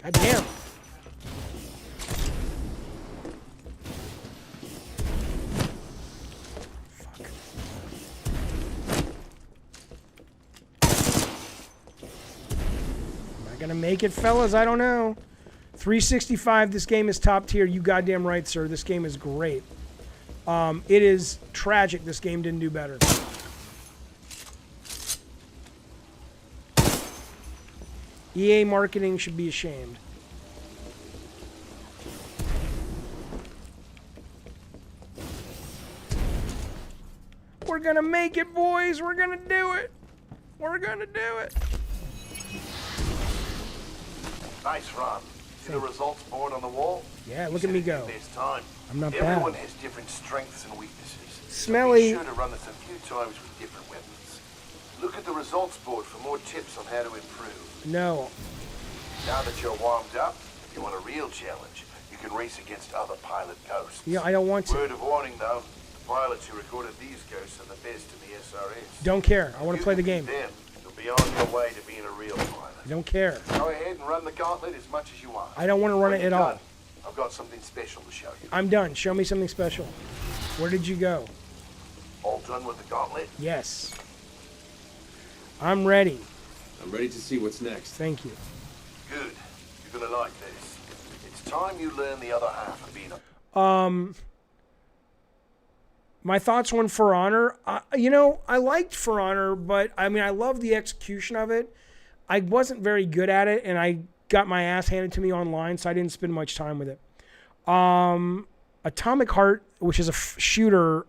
Speaker 1: God damn. Fuck. Am I gonna make it, fellas? I don't know. 365, this game is top tier. You goddamn right, sir. This game is great. It is tragic this game didn't do better. EA marketing should be ashamed. We're gonna make it, boys. We're gonna do it. We're gonna do it.
Speaker 9: Nice run. See the results board on the wall?
Speaker 1: Yeah, look at me go.
Speaker 9: This time.
Speaker 1: I'm not bad.
Speaker 9: Everyone has different strengths and weaknesses.
Speaker 1: Smelly.
Speaker 9: So be sure to run this a few times with different weapons. Look at the results board for more tips on how to improve.
Speaker 1: No.
Speaker 9: Now that you're warmed up, if you want a real challenge, you can race against other pilot ghosts.
Speaker 1: Yeah, I don't want to.
Speaker 9: Word of warning, though. The pilots who recorded these ghosts are the best in the SRS.
Speaker 1: Don't care. I want to play the game.
Speaker 9: Them, you'll be on your way to being a real pilot.
Speaker 1: I don't care.
Speaker 9: Go ahead and run the gauntlet as much as you want.
Speaker 1: I don't want to run it at all.
Speaker 9: I've got something special to show you.
Speaker 1: I'm done. Show me something special. Where did you go?
Speaker 9: All done with the gauntlet?
Speaker 1: Yes. I'm ready.
Speaker 8: I'm ready to see what's next.
Speaker 1: Thank you.
Speaker 9: Good. You're gonna like this. It's time you learn the other half of being a...
Speaker 1: My thoughts on For Honor. You know, I liked For Honor, but I mean, I love the execution of it. I wasn't very good at it, and I got my ass handed to me online, so I didn't spend much time with it. Atomic Heart, which is a shooter,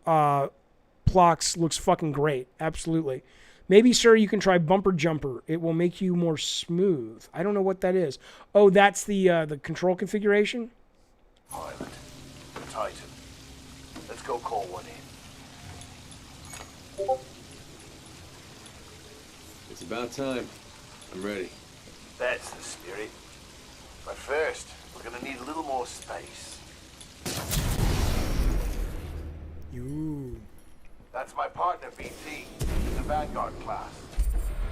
Speaker 1: Plox, looks fucking great. Absolutely. Maybe, sir, you can try Bumper Jumper. It will make you more smooth. I don't know what that is. Oh, that's the control configuration?
Speaker 9: Pilot. Titan. Let's go call one in.
Speaker 8: It's about time. I'm ready.
Speaker 9: That's the spirit. But first, we're gonna need a little more space.
Speaker 1: Ooh.
Speaker 9: That's my partner, BT, in the Vanguard class.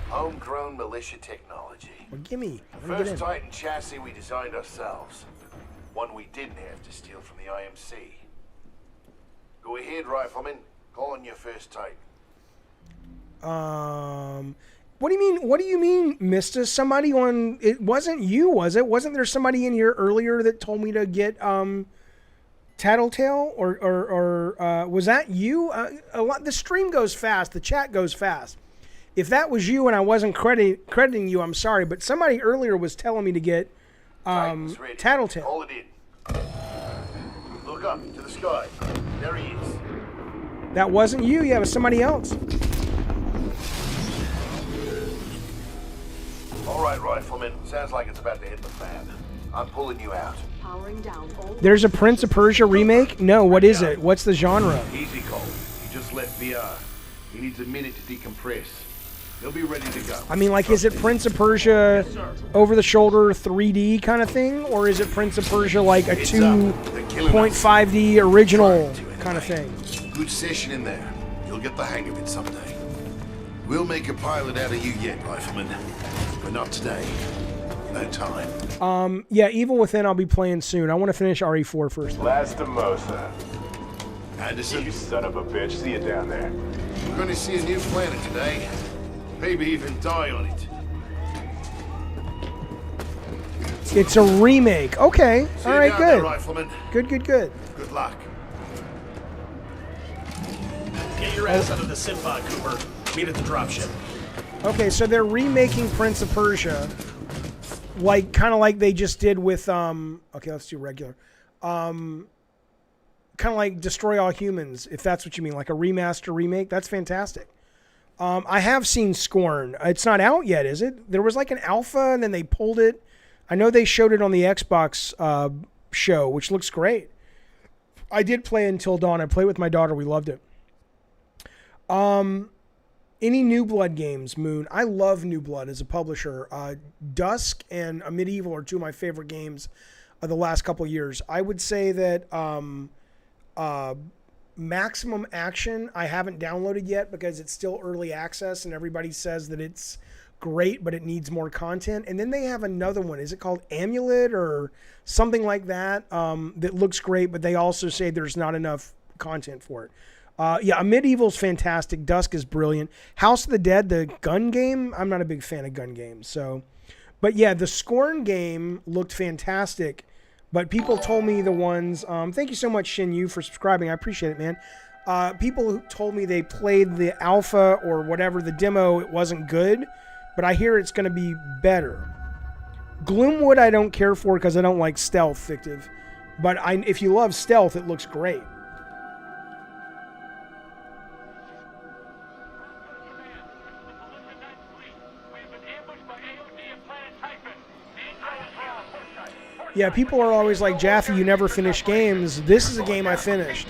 Speaker 9: Homegrown militia technology.
Speaker 1: Well, gimme.
Speaker 9: First Titan chassis we designed ourselves. One we didn't have to steal from the IMC. Go ahead, Rifleman. Call on your first Titan.
Speaker 1: What do you mean? What do you mean, Mista? Somebody on it wasn't you, was it? Wasn't there somebody in here earlier that told me to get Tattletale, or was that you? A lot. The stream goes fast. The chat goes fast. If that was you and I wasn't crediting you, I'm sorry. But somebody earlier was telling me to get Tattletale.
Speaker 9: Hold it in. Look up to the sky. There he is.
Speaker 1: That wasn't you. Yeah, it was somebody else.
Speaker 9: All right, Rifleman. Sounds like it's about to hit the fan. I'm pulling you out.
Speaker 1: There's a Prince of Persia remake? No, what is it? What's the genre?
Speaker 9: Easy, Cole. You just left VR. He needs a minute to decompress. He'll be ready to go.
Speaker 1: I mean, like, is it Prince of Persia over-the-shoulder 3D kind of thing? Or is it Prince of Persia like a 2.5D original kind of thing?
Speaker 9: Good session in there. You'll get the hang of it someday. We'll make a pilot out of you yet, Rifleman. But not today. No time.
Speaker 1: Yeah, Evil Within I'll be playing soon. I want to finish RE4 first.
Speaker 10: Lastimosa.
Speaker 9: Anderson.
Speaker 10: You son of a bitch. See you down there.
Speaker 9: We're going to see a new planet today. Maybe even die on it.
Speaker 1: It's a remake. Okay. All right, good.
Speaker 9: There, Rifleman.
Speaker 1: Good.
Speaker 9: Good luck.
Speaker 11: Get your ass out of the Simpod, Cooper. Meet at the dropship.
Speaker 1: Okay, so they're remaking Prince of Persia, like kind of like they just did with okay, let's do regular. Kind of like Destroy All Humans, if that's what you mean, like a remaster remake. That's fantastic. I have seen Scorn. It's not out yet, is it? There was like an alpha, and then they pulled it. I know they showed it on the Xbox show, which looks great. I did play Until Dawn. I played with my daughter. We loved it. Any New Blood games, Moon? I love New Blood as a publisher. Dusk and Medieval are two of my favorite games of the last couple of years. I would say that Maximum Action I haven't downloaded yet because it's still early access and everybody says that it's great, but it needs more content. And then they have another one. Is it called Amulet or something like that? That looks great, but they also say there's not enough content for it. Yeah, Medieval's fantastic. Dusk is brilliant. House of the Dead, the gun game, I'm not a big fan of gun games. So, but yeah, the Scorn game looked fantastic. But people told me the ones, thank you so much, Shin Yu, for subscribing. I appreciate it, man. People who told me they played the alpha or whatever, the demo, it wasn't good. But I hear it's going to be better. Gloomwood I don't care for because I don't like stealth fictive. But if you love stealth, it looks great. Yeah, people are always like, Jaffe, you never finish games. This is a game I finished.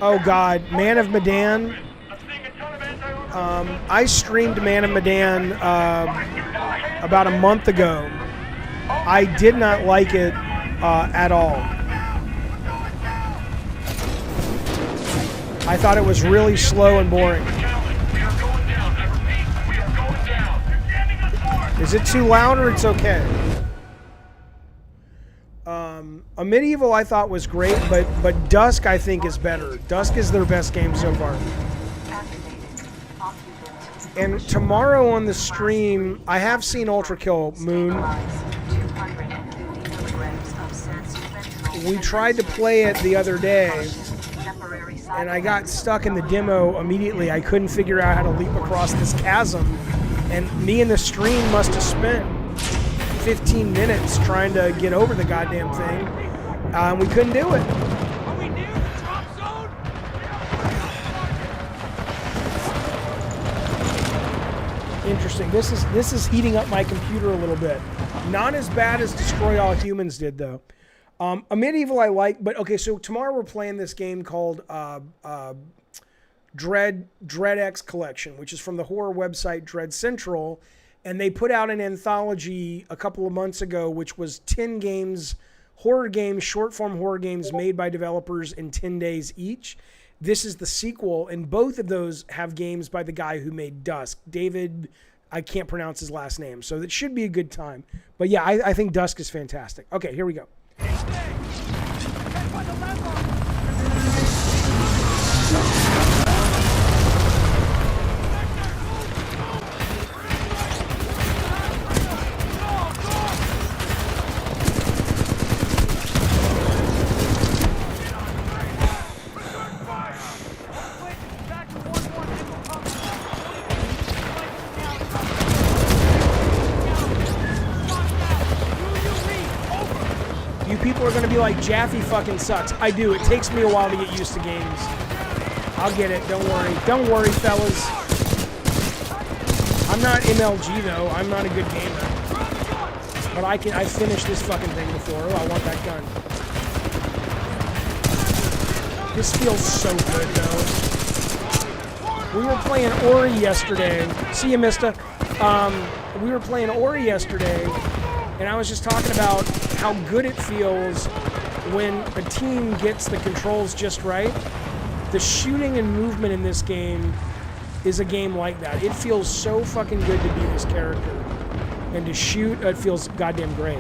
Speaker 1: Oh, God. Man of Medan. I streamed Man of Medan about a month ago. I did not like it at all. I thought it was really slow and boring. Is it too loud or it's okay? A Medieval I thought was great, but Dusk I think is better. Dusk is their best game so far. And tomorrow on the stream, I have seen Ultra Kill, Moon. We tried to play it the other day, and I got stuck in the demo immediately. I couldn't figure out how to leap across this chasm, and me and the stream must have spent 15 minutes trying to get over the goddamn thing. We couldn't do it.
Speaker 3: Are we near the drop zone?
Speaker 1: Interesting. This is heating up my computer a little bit. Not as bad as Destroy All Humans did, though. A Medieval I like, but okay, so tomorrow we're playing this game called Dread X Collection, which is from the horror website Dread Central. And they put out an anthology a couple of months ago, which was 10 games, horror games, short-form horror games made by developers in 10 days each. This is the sequel, and both of those have games by the guy who made Dusk. David, I can't pronounce his last name, so that should be a good time. But yeah, I think Dusk is fantastic. Okay, here we go. People are going to be like, Jaffe fucking sucks. I do. It takes me a while to get used to games. I'll get it. Don't worry. Don't worry, fellas. I'm not MLG, though. I'm not a good gamer. But I finished this fucking thing before. Oh, I want that gun. This feels so good, though. We were playing Ori yesterday. See you, Mista. We were playing Ori yesterday, and I was just talking about how good it feels when a team gets the controls just right. The shooting and movement in this game is a game like that. It feels so fucking good to be this character. And to shoot, it feels goddamn great.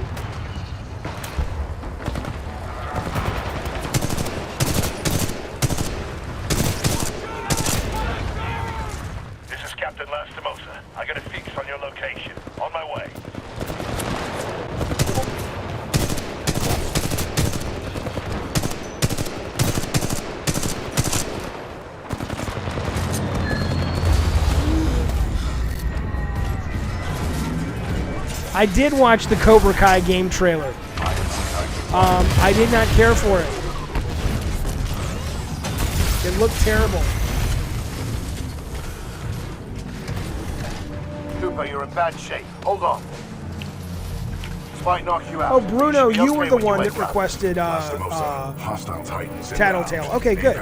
Speaker 9: This is Captain Lastimosa. I got a fix on your location. On my way.
Speaker 1: I did watch the Cobra Kai game trailer. I did not care for it. It looked terrible.
Speaker 9: Cooper, you're in bad shape. Hold on. This might knock you out.
Speaker 1: Oh, Bruno,
Speaker 9: You should be
Speaker 1: you were
Speaker 9: okay
Speaker 1: the
Speaker 9: when you
Speaker 1: one
Speaker 9: wake
Speaker 1: that
Speaker 9: up.
Speaker 1: requested
Speaker 10: Hostile Titans.
Speaker 1: Tattletale. Okay, good.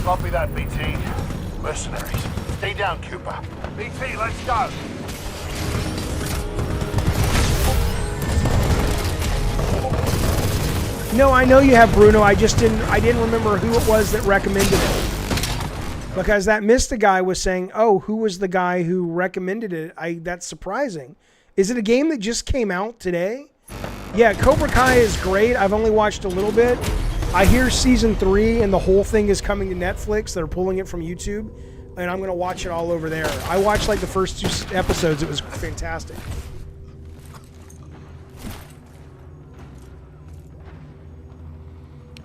Speaker 9: Copy that, BT. Mercenaries. Stay down, Cooper. BT, let's go.
Speaker 1: No, I know you have Bruno. I didn't remember who it was that recommended it. Because that Mista guy was saying, "Oh, who was the guy who recommended it?" That's surprising. Is it a game that just came out today? Yeah, Cobra Kai is great. I've only watched a little bit. I hear season 3 and the whole thing is coming to Netflix. They're pulling it from YouTube, and I'm gonna watch it all over there. I watched like the first 2 episodes. It was fantastic.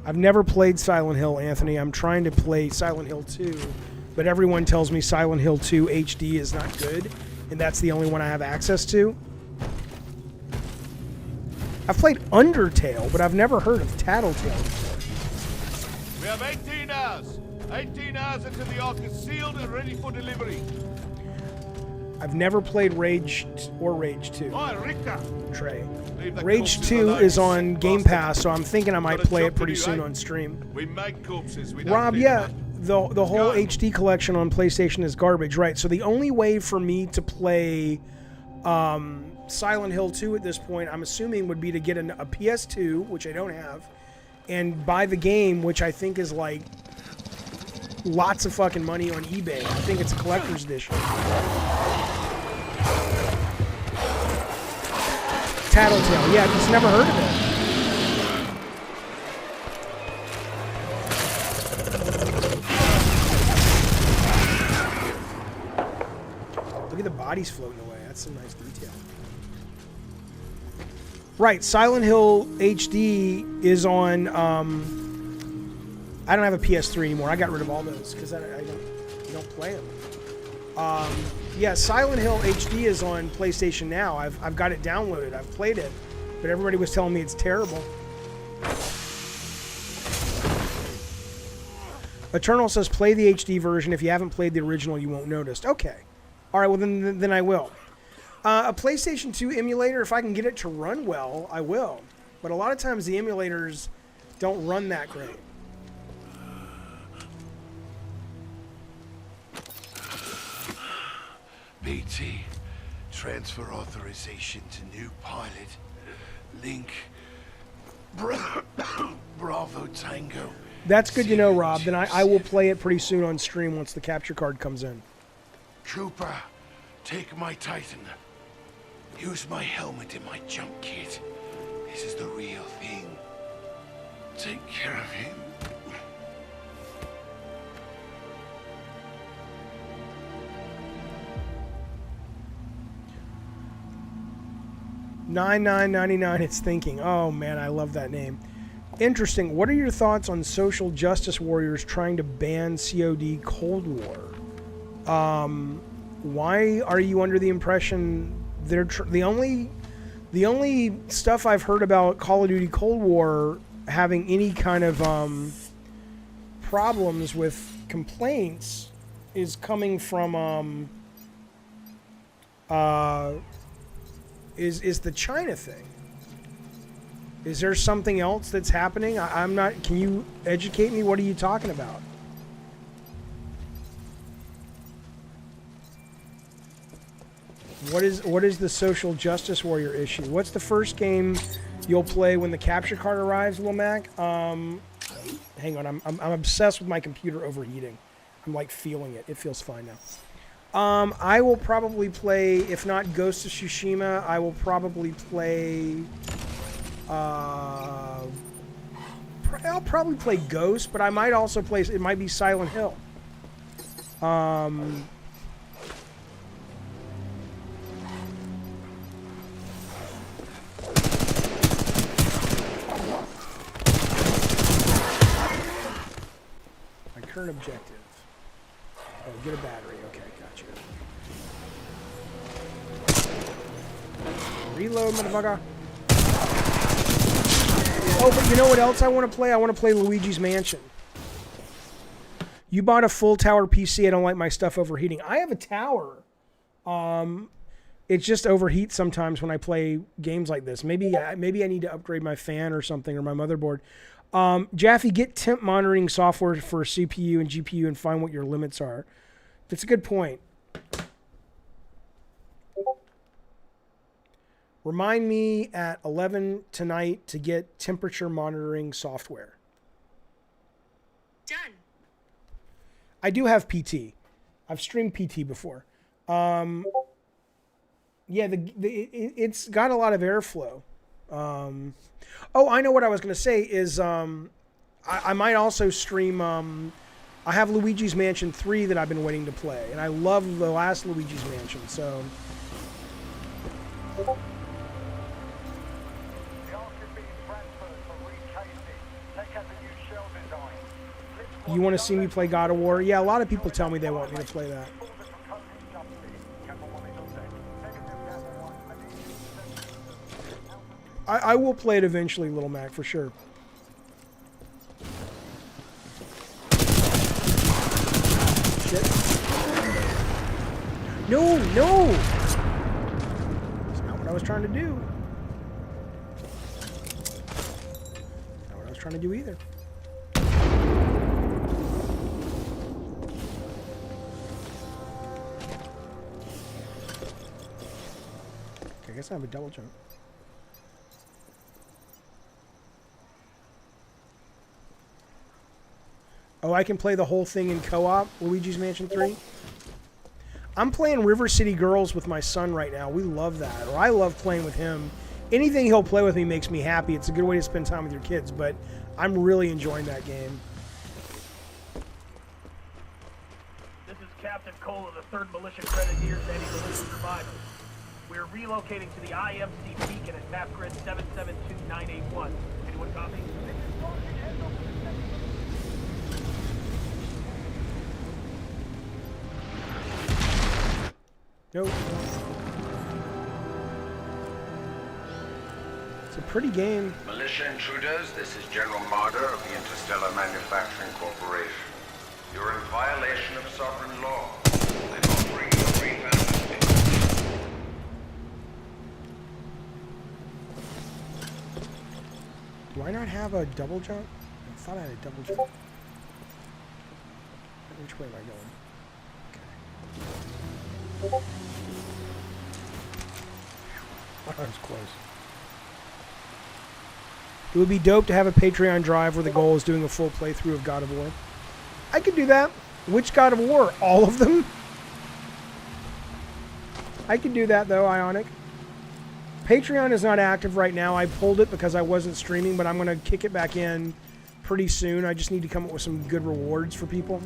Speaker 1: I've never played Silent Hill, Anthony. I'm trying to play Silent Hill 2, but everyone tells me Silent Hill 2 HD is not good, and that's the only one I have access to. I've played Undertale, but I've never heard of Tattletale before.
Speaker 12: We have 18 hours. 18 hours until the Ark is sealed and ready for delivery.
Speaker 1: I've never played Rage or Rage 2.
Speaker 12: Oh, Rika.
Speaker 1: Trey. Rage 2 is on Game Pass, so I'm thinking I might play it pretty soon on stream.
Speaker 12: We make corpses.
Speaker 1: Rob, yeah, the whole HD collection on PlayStation is garbage, right? So the only way for me to play Silent Hill 2 at this point, I'm assuming, would be to get a PS2, which I don't have, and buy the game, which I think is like lots of fucking money on eBay. I think it's a collector's edition. Tattletale. Yeah, I've just never heard of it. Look at the bodies floating away. That's some nice detail. Right, Silent Hill HD is on... I don't have a PS3 anymore. I got rid of all those because I don't play them. Yeah, Silent Hill HD is on PlayStation Now. I've got it downloaded. I've played it, but everybody was telling me it's terrible. Eternal says play the HD version. If you haven't played the original, you won't notice. Okay, all right. Well, then I will. A PlayStation 2 emulator, if I can get it to run well, I will. But a lot of times the emulators don't run that great.
Speaker 9: BT, transfer authorization to new pilot. Link. Bravo Tango.
Speaker 1: That's good to know, Rob. Then I will play it pretty soon on stream once the capture card comes in.
Speaker 9: Cooper, take my Titan. Use my helmet in my jump kit. This is the real thing. Take care of him.
Speaker 1: $99.99. It's thinking. Oh man, I love that name. Interesting. What are your thoughts on social justice warriors trying to ban COD Cold War? Why are you under the impression they're the only stuff I've heard about Call of Duty Cold War having any kind of problems with complaints is coming from is the China thing. Is there something else that's happening? I'm not. Can you educate me? What are you talking about? What is the social justice warrior issue? What's the first game you'll play when the capture card arrives, Lil Mac? Hang on, I'm obsessed with my computer overheating. I'm like feeling it. It feels fine now. I will probably play, if not Ghost of Tsushima, I will probably play. I'll probably play Ghost, but I might also play. It might be Silent Hill. Current objective. Oh, get a battery. Okay, gotcha. Reload, motherfucker. Oh, but you know what else I want to play? I want to play Luigi's Mansion. You bought a full tower PC. I don't like my stuff overheating. I have a tower. It just overheats sometimes when I play games like this. Maybe I need to upgrade my fan or something, or my motherboard. Jaffe, get temp monitoring software for CPU and GPU and find what your limits are. That's a good point. Remind me at 11 tonight to get temperature monitoring software.
Speaker 2: Done.
Speaker 1: I do have PT. I've streamed PT before. Yeah, it's got a lot of airflow. Oh, I know what I was going to say is I might also stream. I have Luigi's Mansion 3 that I've been waiting to play, and I love the last Luigi's Mansion. So. You want to see me play God of War? Yeah, a lot of people tell me they want me to play that. I will play it eventually, Little Mac, for sure. Shit. No, no! That's not what I was trying to do. Not what I was trying to do either. Okay, I guess I have a double jump. Oh, I can play the whole thing in co-op, Luigi's Mansion 3? I'm playing River City Girls with my son right now. We love that. Or I love playing with him. Anything he'll play with me makes me happy. It's a good way to spend time with your kids, but I'm really enjoying that game.
Speaker 11: This is Captain Cole of the 3rd Militia Grenadiers Anti-Militia Survivors. We're relocating to the IMC beacon at map grid 772981. Anyone copy?
Speaker 1: Nope. It's a pretty game.
Speaker 13: Militia intruders, this is General Marder of the Interstellar Manufacturing Corporation. You're in violation of sovereign law. I don't bring you a refund.
Speaker 1: Do I not have a double jump? I thought I had a double jump. Which way am I going? Okay. That was close. It would be dope to have a Patreon drive where the goal is doing a full playthrough of God of War. I could do that. Which God of War? All of them? I could do that though, Ionic. Patreon is not active right now. I pulled it because I wasn't streaming, but I'm going to kick it back in pretty soon. I just need to come up with some good rewards for people.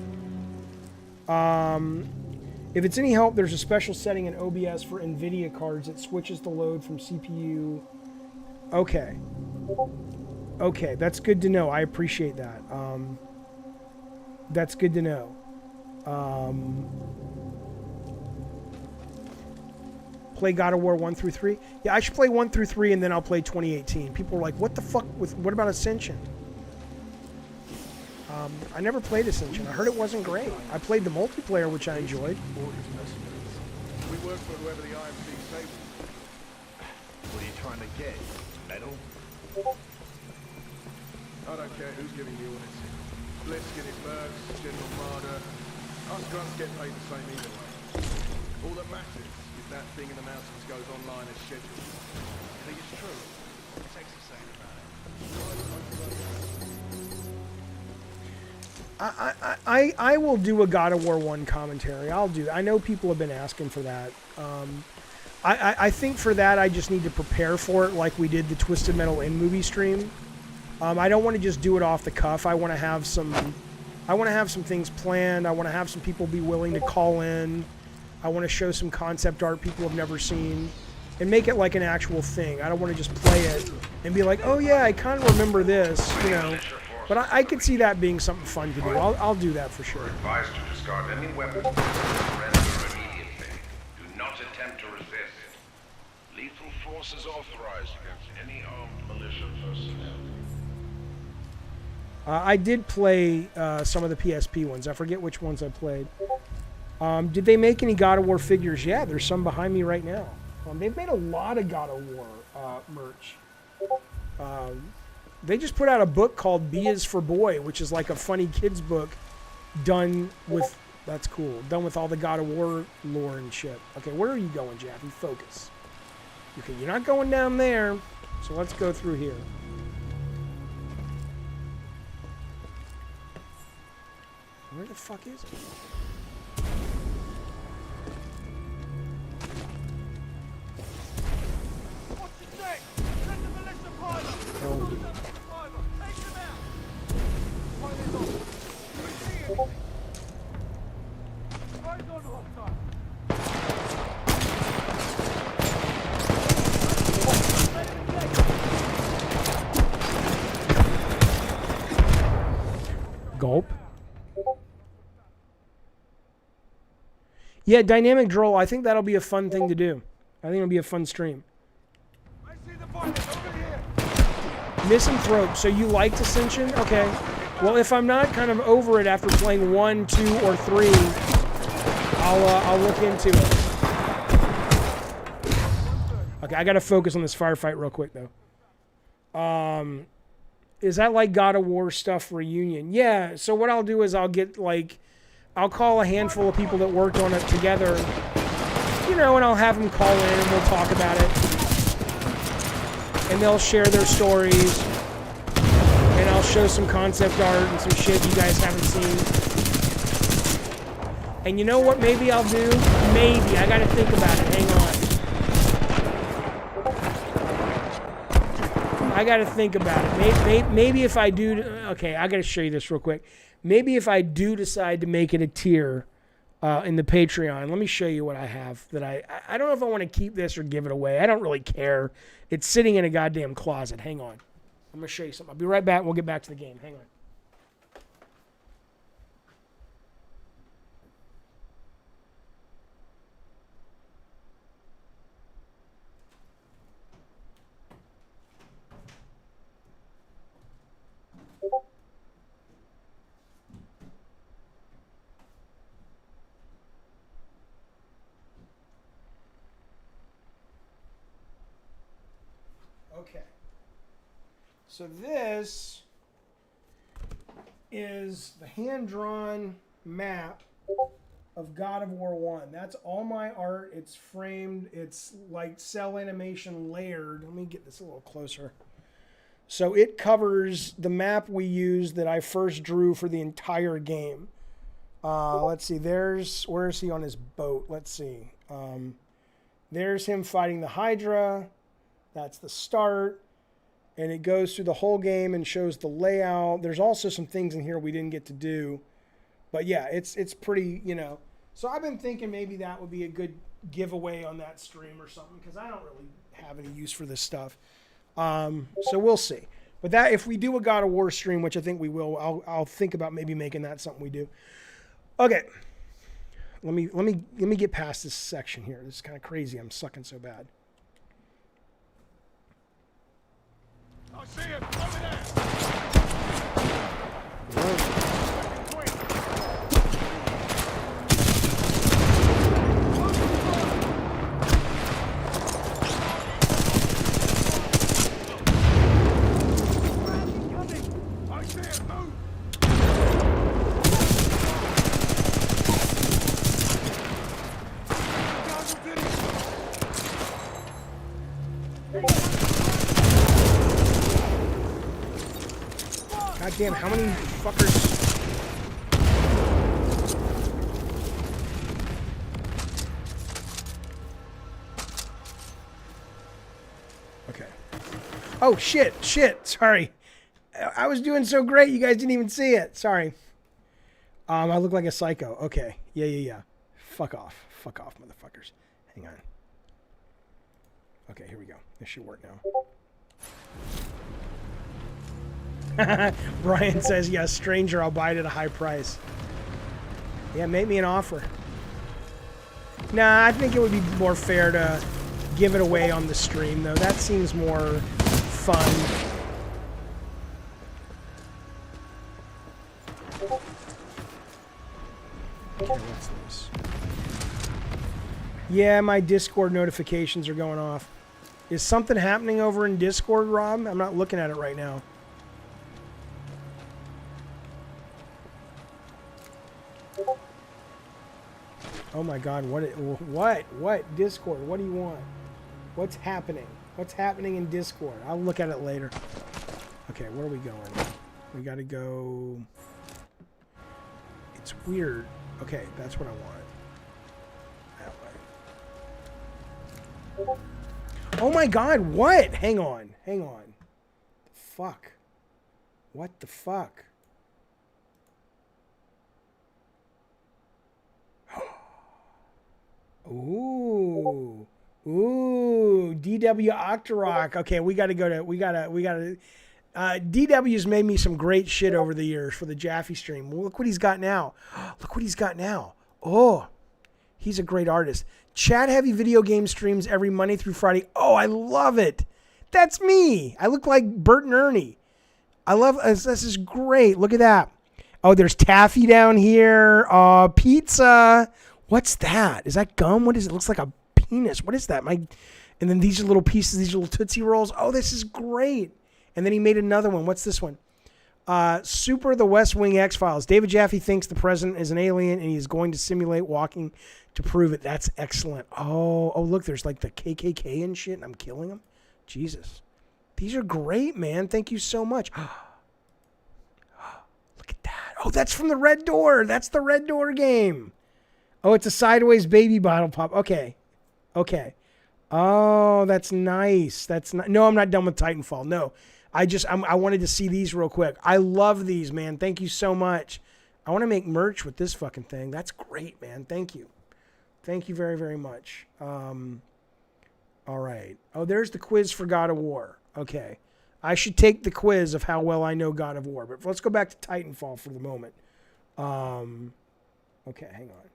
Speaker 1: If it's any help, there's a special setting in OBS for NVIDIA cards that switches the load from CPU. Okay. Okay, that's good to know. I appreciate that. That's good to know. Play God of War 1 through 3? Yeah, I should play 1 through 3 and then I'll play 2018. People are like, what the fuck what about Ascension? I never played Ascension. I heard it wasn't great. I played the multiplayer, which I enjoyed.
Speaker 12: We work for whoever the IMC say. What are you trying to get? Medal?
Speaker 10: I don't care who's giving you orders. Bliskin, it Mercs, General Marder. Us grunts get paid the same either way. All that matters is that thing in the mountains goes online as scheduled.
Speaker 12: You think it's true? What's Texas saying about it?
Speaker 1: I will do a God of War 1 commentary. I know people have been asking for that. I think for that I just need to prepare for it like we did the Twisted Metal in movie stream. I don't want to just do it off the cuff. I want to have some things planned. I want to have some people be willing to call in. I want to show some concept art people have never seen and make it like an actual thing. I don't want to just play it and be like, oh yeah, I kind of remember this, you know. But I could see that being something fun to do. I'll do that for sure.
Speaker 13: Advised to discard any weapon. Surrender immediately. Do not attempt to resist. Lethal force is authorized against any armed militia personnel.
Speaker 1: I did play some of the PSP ones. I forget which ones I played. Did they make any God of War figures? Yeah, there's some behind me right now. They've made a lot of God of War merch. They just put out a book called B is for Boy, which is like a funny kids book done with, that's cool, done with all the God of War lore and shit. Okay, where are you going, Jaffe? Focus. Okay, you're not going down there, so let's go through here. Where the fuck is it? Oh. Gulp. Yeah, dynamic droll. I think that'll be a fun thing to do. I think it'll be a fun stream. Misanthrope. So you liked Ascension? Okay. Well, if I'm not kind of over it after playing 1, 2, or 3, I'll look into it. Okay, I gotta focus on this firefight real quick though. Is that like God of War stuff reunion? Yeah. So what I'll do is I'll call a handful of people that worked on it together, you know, and I'll have them call in and we'll talk about it. And they'll share their stories. And I'll show some concept art and some shit you guys haven't seen. And you know what maybe I'll do? Maybe. I gotta think about it. Hang on. I gotta think about it. Maybe if I do... Okay, I gotta show you this real quick. Maybe if I do decide to make it a tier in the Patreon, let me show you what I have. That I don't know if I want to keep this or give it away. I don't really care. It's sitting in a goddamn closet. Hang on. I'm going to show you something. I'll be right back. We'll get back to the game. Hang on. Okay. So this is the hand-drawn map of God of War 1. That's all my art. It's framed. It's like cell animation layered. Let me get this a little closer. So it covers the map we used that I first drew for the entire game. Let's see. Where is he on his boat? Let's see. There's him fighting the Hydra. That's the start. And it goes through the whole game and shows the layout. There's also some things in here we didn't get to do. But yeah, it's pretty, you know. So I've been thinking maybe that would be a good giveaway on that stream or something, because I don't really have any use for this stuff. So we'll see. But that, if we do a God of War stream, which I think we will, I'll think about maybe making that something we do. Okay. Let me get past this section here. This is kind of crazy. I'm sucking so bad.
Speaker 12: I see him over there.
Speaker 1: Damn, how many fuckers... Okay. Oh, shit. Sorry. I was doing so great, you guys didn't even see it. Sorry. I look like a psycho. Okay. Yeah. Fuck off, motherfuckers. Hang on. Okay, here we go. This should work now. Brian says, yes, stranger, I'll buy it at a high price. Yeah, make me an offer. Nah, I think it would be more fair to give it away on the stream, though. That seems more fun. Okay, what's this? Yeah, my Discord notifications are going off. Is something happening over in Discord, Rob? I'm not looking at it right now. Oh my God, what Discord, what do you want? What's happening? What's happening in Discord? I'll look at it later. Okay, where are we going? We gotta go... It's weird. Okay, that's what I want. That way. Oh my God, what? Hang on. Fuck. What the fuck? Ooh, DW Octorok. Okay, we gotta go to, DW's made me some great shit over the years for the Jaffe stream. Well, look what he's got now. Oh, he's a great artist. Chat heavy video game streams every Monday through Friday. Oh, I love it. That's me. I look like Bert and Ernie. I love this. This is great. Look at that. Oh, there's taffy down here. Pizza. What's that? Is that gum? What is it? It looks like a penis. What is that? And then these are little pieces, these little Tootsie Rolls. Oh, this is great. And then he made another one. What's this one? Super The West Wing X-Files. David Jaffe thinks the president is an alien and he's going to simulate walking to prove it. That's excellent. Oh, look, there's like the KKK and shit and I'm killing them. Jesus. These are great, man. Thank you so much. Look at that. Oh, that's from the Red Door. That's the Red Door game. Oh, it's a sideways baby bottle pop. Okay. Oh, that's nice. No, I'm not done with Titanfall. No. I wanted to see these real quick. I love these, man. Thank you so much. I want to make merch with this fucking thing. That's great, man. Thank you. Thank you very, very much. All right. Oh, there's the quiz for God of War. Okay. I should take the quiz of how well I know God of War. But let's go back to Titanfall for the moment. Okay, hang on.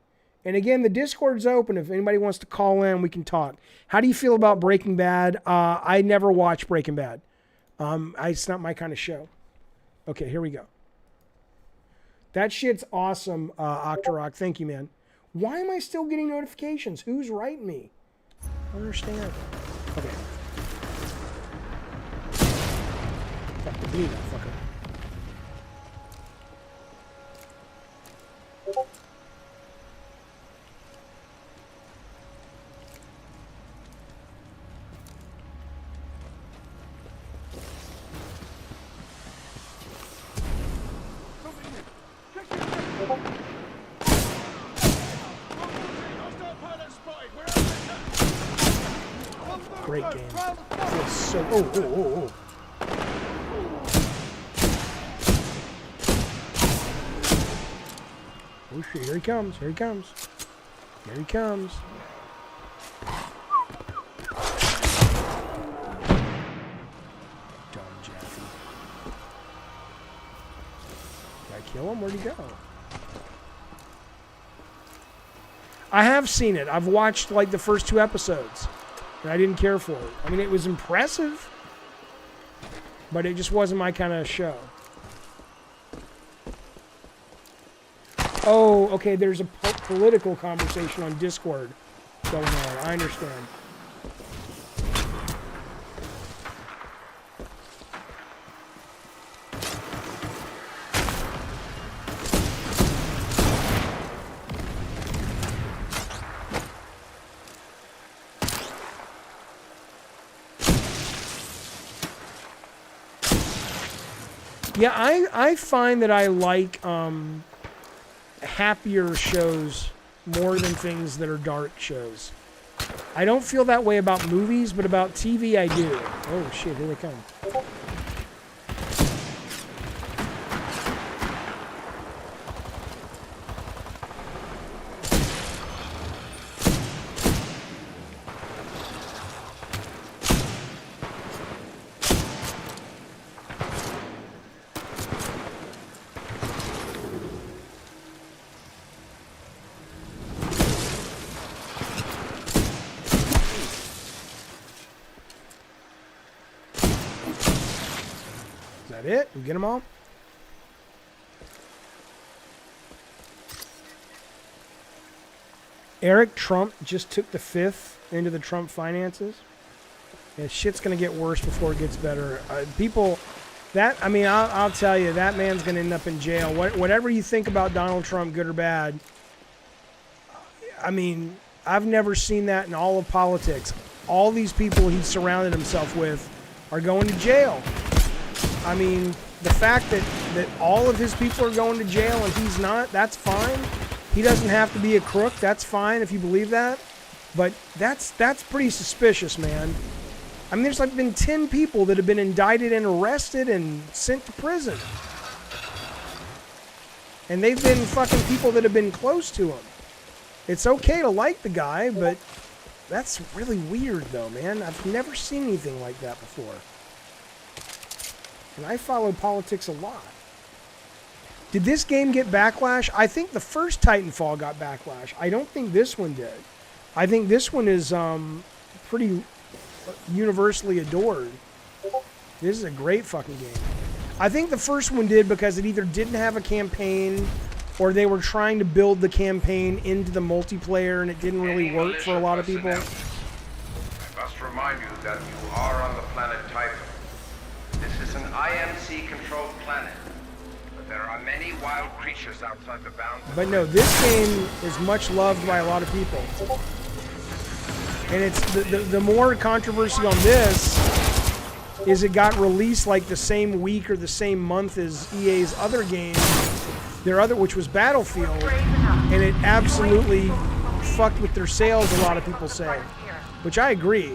Speaker 1: And again, the Discord's open. If anybody wants to call in, we can talk. How do you feel about Breaking Bad? I never watched Breaking Bad. It's not my kind of show. Okay, here we go. That shit's awesome, Octorok. Thank you, man. Why am I still getting notifications? Who's writing me? I don't understand. Okay. Fuck the blue, motherfucker. Great game. Feels so. Oh. Oh shit! Here he comes. Dumb Jaffe. Did I kill him? Where'd he go? I have seen it. I've watched like the first 2 episodes. And I didn't care for it. I mean, it was impressive, but it just wasn't my kind of show. Oh, okay, there's a political conversation on Discord going on. I understand. Yeah, I find that I like happier shows more than things that are dark shows. I don't feel that way about movies, but about TV I do. Oh shit, here they come. It? We get them all? Eric Trump just took the 5th into the Trump finances. Yeah, shit's gonna get worse before it gets better. People, I'll tell you, that man's gonna end up in jail. Whatever you think about Donald Trump, good or bad, I mean, I've never seen that in all of politics. All these people he's surrounded himself with are going to jail. I mean, the fact that all of his people are going to jail and he's not, that's fine. He doesn't have to be a crook. That's fine if you believe that. But that's pretty suspicious, man. I mean, there's like been 10 people that have been indicted and arrested and sent to prison. And they've been fucking people that have been close to him. It's okay to like the guy, but that's really weird though, man. I've never seen anything like that before. And I follow politics a lot. Did this game get backlash? I think the first Titanfall got backlash. I don't think this one did. I think this one is pretty universally adored. This is a great fucking game. I think the first one did because it either didn't have a campaign or they were trying to build the campaign into the multiplayer and it didn't really work for a lot of people.
Speaker 13: I must remind you that you are on the planet Titan. This is an IMC-controlled planet, but there are many wild creatures outside the bounds.
Speaker 1: But no, this game is much loved by a lot of people. And it's the more controversy on this is it got released like the same week or the same month as EA's other game, which was Battlefield, and it absolutely fucked with their sales, a lot of people say, which I agree.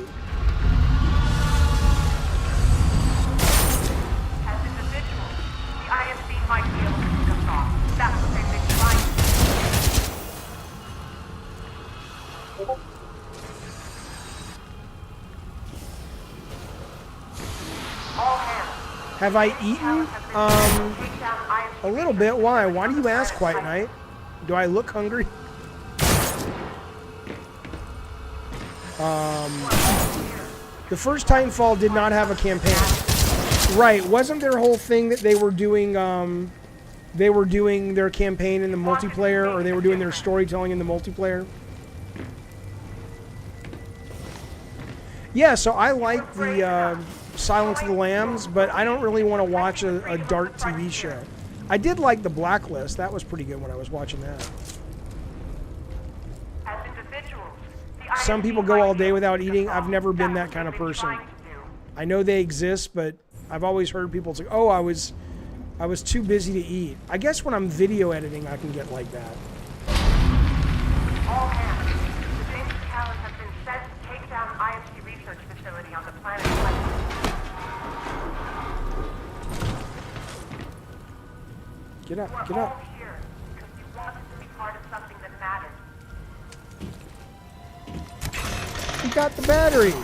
Speaker 1: Have I eaten? A little bit. Why? Why do you ask, Quiet Night? Do I look hungry? The first Titanfall did not have a campaign. Right. Wasn't their whole thing that they were doing their campaign in the multiplayer, or they were doing their storytelling in the multiplayer? Yeah, so I like the Silence of the Lambs, but I don't really want to watch a dark TV show. I did like The Blacklist. That was pretty good when I was watching that. Some people go all day without eating. I've never been that kind of person. I know they exist, but I've always heard people say, "Oh, I was too busy to eat." I guess when I'm video editing, I can get like that.
Speaker 14: All hands. The James Callan has been sent to take down IMC research facility on the planet.
Speaker 1: Get up, get up.
Speaker 14: Here because you wanted to be part of something that matters.
Speaker 1: You got the batteries.
Speaker 14: You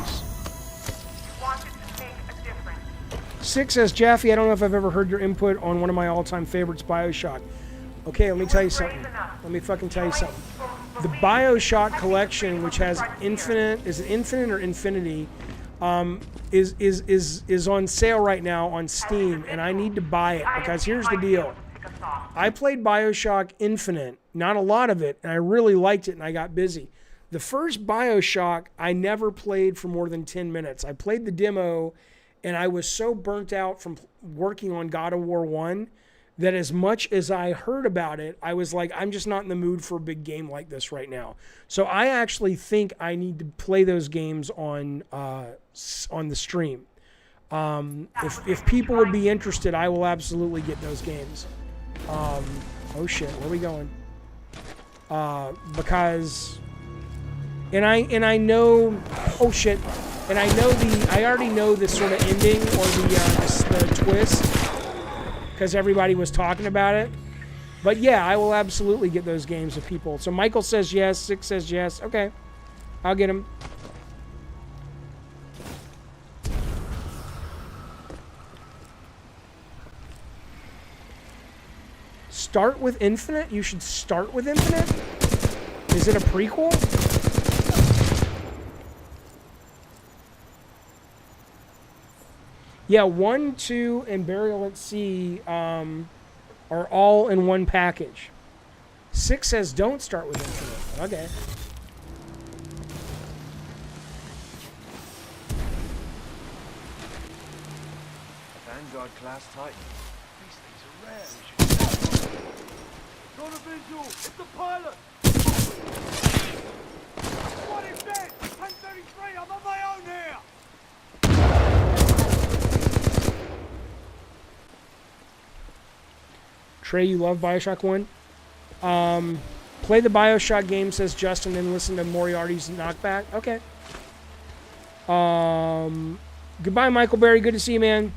Speaker 14: wanted to make a difference.
Speaker 1: 6 says, Jaffe, I don't know if I've ever heard your input on one of my all-time favorites, BioShock. Okay, let me tell you something. Let me fucking tell you something. The BioShock collection, which has infinite, is it infinite or infinity, is on sale right now on Steam, and I need to buy it because here's the deal. I played BioShock Infinite, not a lot of it, and I really liked it, and I got busy. The first BioShock, I never played for more than 10 minutes. I played the demo, and I was so burnt out from working on God of War 1 that as much as I heard about it, I was like, I'm just not in the mood for a big game like this right now. So I actually think I need to play those games on the stream. If people would be interested, I will absolutely get those games. Oh shit, where are we going? Because, and I know, oh shit, and I already know the sort of ending or the twist because everybody was talking about it. But yeah, I will absolutely get those games if people. So Michael says yes, Six says yes. Okay, I'll get them. Start with Infinite? You should start with Infinite? Is it a prequel? Yeah, 1, 2, and Burial at Sea are all in one package. 6 says don't start with Infinite. Okay.
Speaker 4: Vanguard class Titan. These things are rare. Got a visual! It's the pilot! What is that? 1033! I'm on my own here!
Speaker 1: Trey, you love Bioshock 1? Play the Bioshock game, says Justin, and listen to Moriarty's knockback. Okay. Goodbye, Michael Berry. Good to see you, man.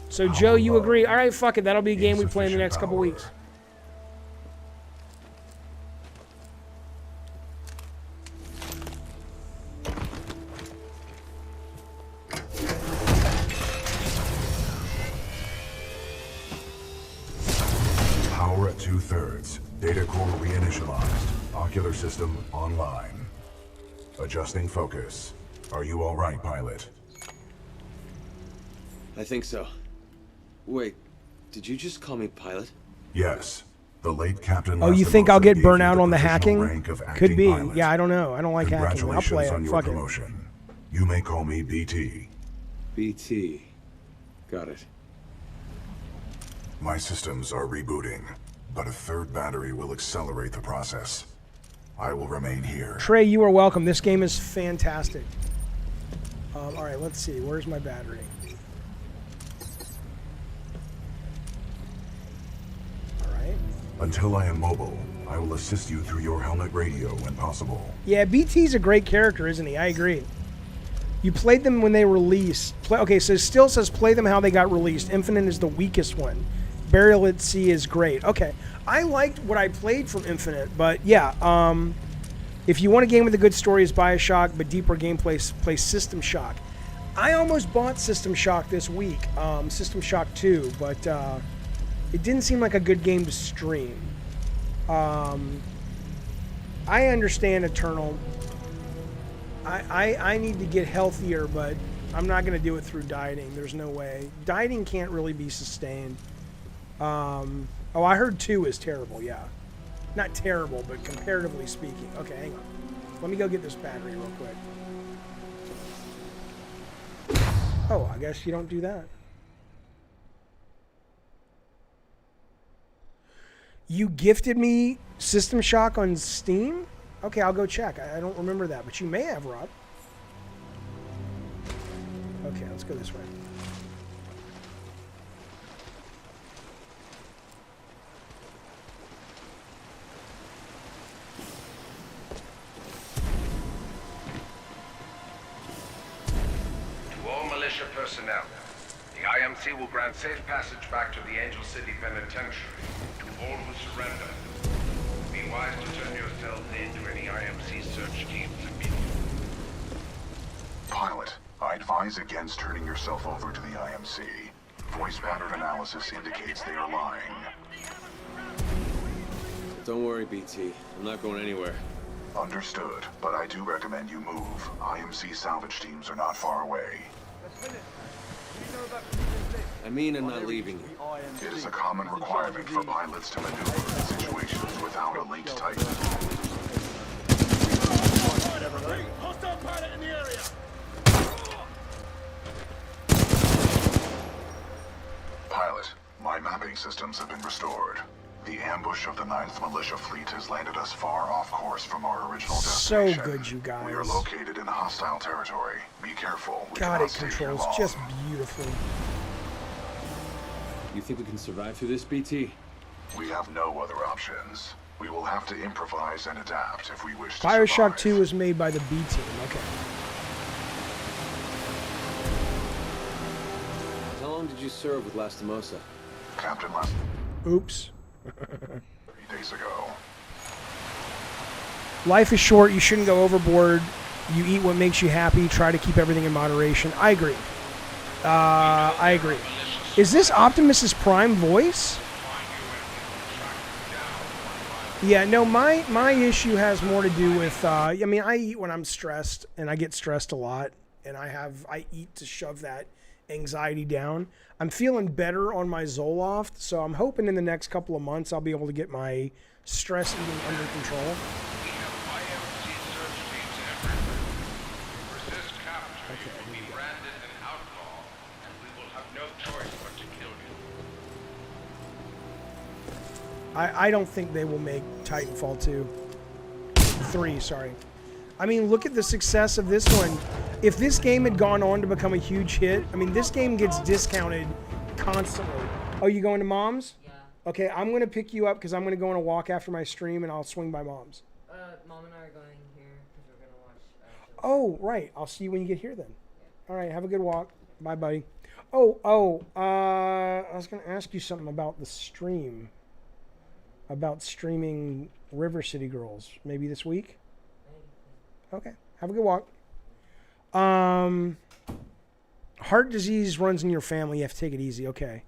Speaker 1: So, Joe, you agree? All right, fuck it. That'll be a game we play in the next couple weeks.
Speaker 15: Power at 2/3. Data core reinitialized. Ocular system online. Adjusting focus. Are you all right, pilot?
Speaker 16: I think so. Wait, did you just call me pilot?
Speaker 15: Yes. The late Captain.
Speaker 1: Oh, you think I'll get burnt out on the hacking? Could be.
Speaker 15: Pilot.
Speaker 1: Yeah, I don't know. I don't like hacking. I'll
Speaker 15: Congratulations
Speaker 1: play
Speaker 15: on
Speaker 1: it.
Speaker 15: your
Speaker 1: Fuck it.
Speaker 15: promotion. You may call me BT.
Speaker 16: BT. Got it.
Speaker 15: My systems are rebooting, but a third battery will accelerate the process. I will remain here.
Speaker 1: Trey, you are welcome. This game is fantastic. All right, let's see. Where's my battery? All right.
Speaker 15: Until I am mobile, I will assist you through your helmet radio when possible.
Speaker 1: Yeah, BT's a great character, isn't he? I agree. You played them when they released. Okay, so it still says play them how they got released. Infinite is the weakest one. Burial at Sea is great. Okay, I liked what I played from Infinite, but yeah, if you want a game with a good story, it's Bioshock, but deeper gameplay, play System Shock. I almost bought System Shock this week, System Shock 2, but it didn't seem like a good game to stream. I understand Eternal. I need to get healthier, but I'm not going to do it through dieting. There's no way. Dieting can't really be sustained. Oh, I heard 2 is terrible, yeah. Not terrible, but comparatively speaking. Okay, hang on. Let me go get this battery real quick. Oh, I guess you don't do that. You gifted me System Shock on Steam? Okay, I'll go check. I don't remember that, but you may have, Rob. Okay, let's go this way.
Speaker 13: To all militia personnel, the IMC will grant safe passage back to the Angel City Penitentiary to all who surrender. Be wise to turn yourselves in to any IMC search teams immediately.
Speaker 15: Pilot, I advise against turning yourself over to the IMC. Voice pattern analysis indicates they are lying.
Speaker 16: Don't worry, BT. I'm not going anywhere.
Speaker 15: Understood, but I do recommend you move. IMC salvage teams are not far away.
Speaker 16: I mean, I'm not leaving you.
Speaker 15: It is a common requirement for pilots to maneuver in situations without a linked Titan.
Speaker 3: Hostile pilot in the area!
Speaker 15: Pilot, my mapping systems have been restored. The ambush of the 9th Militia Fleet has landed us far off course from our original
Speaker 1: So
Speaker 15: destination.
Speaker 1: good, you guys.
Speaker 15: We are located in hostile territory. Be careful. We
Speaker 1: God,
Speaker 15: cannot
Speaker 1: it
Speaker 15: stay here
Speaker 1: controls
Speaker 15: long.
Speaker 1: just beautifully.
Speaker 16: You think we can survive through this, BT?
Speaker 15: We have no other options. We will have to improvise and adapt if we wish to
Speaker 1: Bioshock
Speaker 15: survive.
Speaker 1: 2 was made by the B team. Okay.
Speaker 16: How long did you serve with Lastimosa?
Speaker 15: Captain
Speaker 1: Oops.
Speaker 15: 3 days ago.
Speaker 1: Life is short. You shouldn't go overboard. You eat what makes you happy. Try to keep everything in moderation. I agree. I agree. Is this Optimus's Prime voice? Yeah, no, my issue has more to do with, I mean, I eat when I'm stressed, and I get stressed a lot, and I eat to shove that anxiety down. I'm feeling better on my Zoloft, so I'm hoping in the next couple of months I'll be able to get my stress eating under control. I don't think they will make Titanfall 3, sorry. I mean, look at the success of this one. If this game had gone on to become a huge hit, I mean, this game gets discounted constantly. Oh, you going to Mom's? Yeah. Okay, I'm going to pick you up because I'm going to go on a walk after my stream and I'll swing by Mom's.
Speaker 17: Mom and I are going here because we're going to watch...
Speaker 1: Oh, right. I'll see you when you get here then. Yeah. All right, have a good walk. Bye, buddy. I was going to ask you something about the stream. About streaming River City Girls, maybe this week? Okay, have a good walk. Heart disease runs in your family. You have to take it easy. Okay.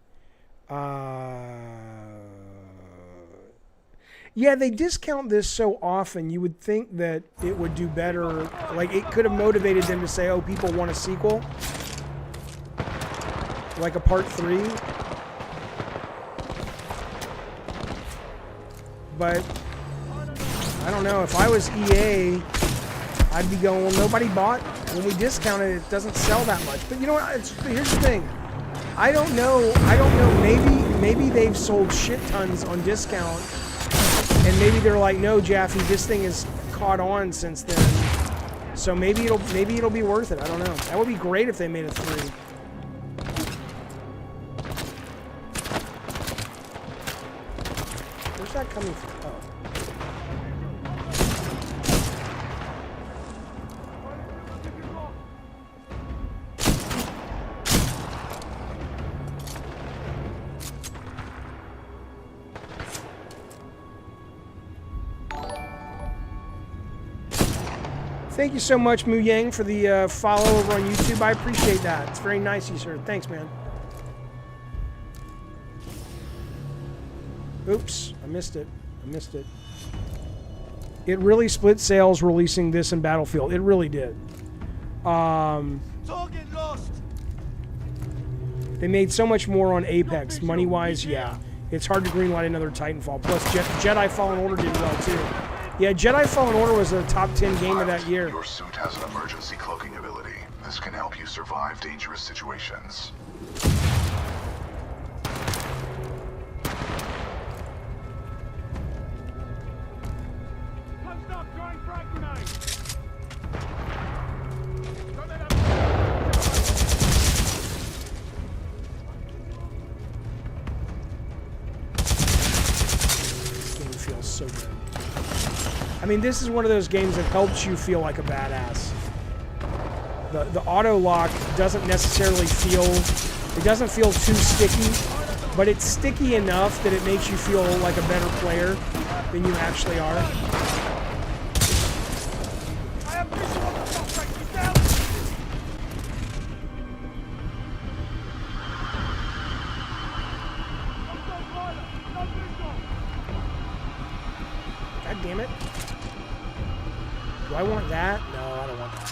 Speaker 1: Yeah, they discount this so often. You would think that it would do better. Like, it could have motivated them to say, oh, people want a sequel. Like a part 3. But I don't know. If I was EA, I'd be going, well, nobody bought. When we discount it, it doesn't sell that much. But you know what? Here's the thing. I don't know. Maybe they've sold shit tons on discount, and maybe they're like, no, Jaffe, this thing has caught on since then. So maybe it'll be worth it. I don't know. That would be great if they made a 3. Where's that coming from? Oh. Thank you so much, Mu Yang, for the follow over on YouTube. I appreciate that. It's very nice of you, sir. Thanks, man. Oops, I missed it. It really split sales releasing this in Battlefield. It really did.
Speaker 12: Target lost.
Speaker 1: They made so much more on Apex. Money-wise, yeah. It's hard to greenlight another Titanfall. Plus, Jedi Fallen Order did well, too. Yeah, Jedi Fallen Order was a top 10 game of that year.
Speaker 15: Your suit has an emergency cloaking ability. This can help you survive dangerous situations.
Speaker 1: This game feels so good. I mean, this is one of those games that helps you feel like a badass. The auto lock doesn't necessarily feel, it doesn't feel too sticky, but it's sticky enough that it makes you feel like a better player than you actually are. God damn it. Do I want that? No, I don't want that.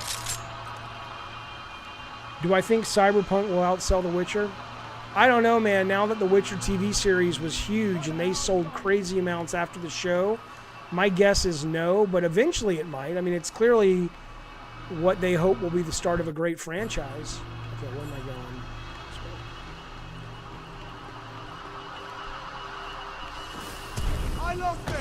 Speaker 1: Do I think Cyberpunk will outsell The Witcher? I don't know, man. Now that The Witcher TV series was huge and they sold crazy amounts after the show, my guess is no, but eventually it might. I mean, it's clearly what they hope will be the start of a great franchise. Okay, where am I going?
Speaker 12: I lost it.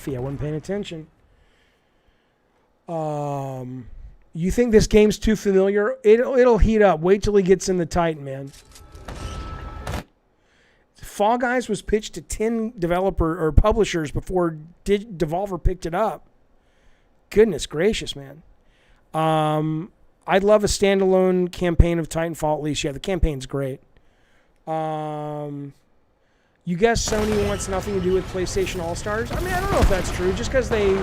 Speaker 1: Jaffe. I wasn't paying attention. You think this game's too familiar? It'll heat up. Wait till he gets in the Titan, man. Fall Guys was pitched to 10 developer or publishers before Devolver picked it up. Goodness gracious, man. I'd love a standalone campaign of Titanfall at least. Yeah, the campaign's great. You guess Sony wants nothing to do with PlayStation All-Stars? I mean, I don't know if that's true. Just because they...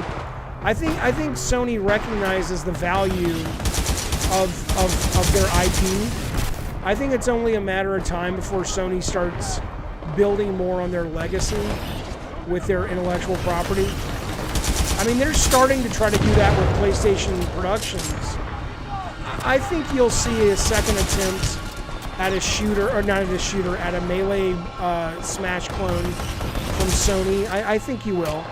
Speaker 1: I think Sony recognizes the value of their IP. I think it's only a matter of time before Sony starts building more on their legacy with their intellectual property. I mean, they're starting to try to do that with PlayStation Productions. I think you'll see a second attempt at a shooter, or not at a shooter, at a Melee Smash clone from Sony. I think you will.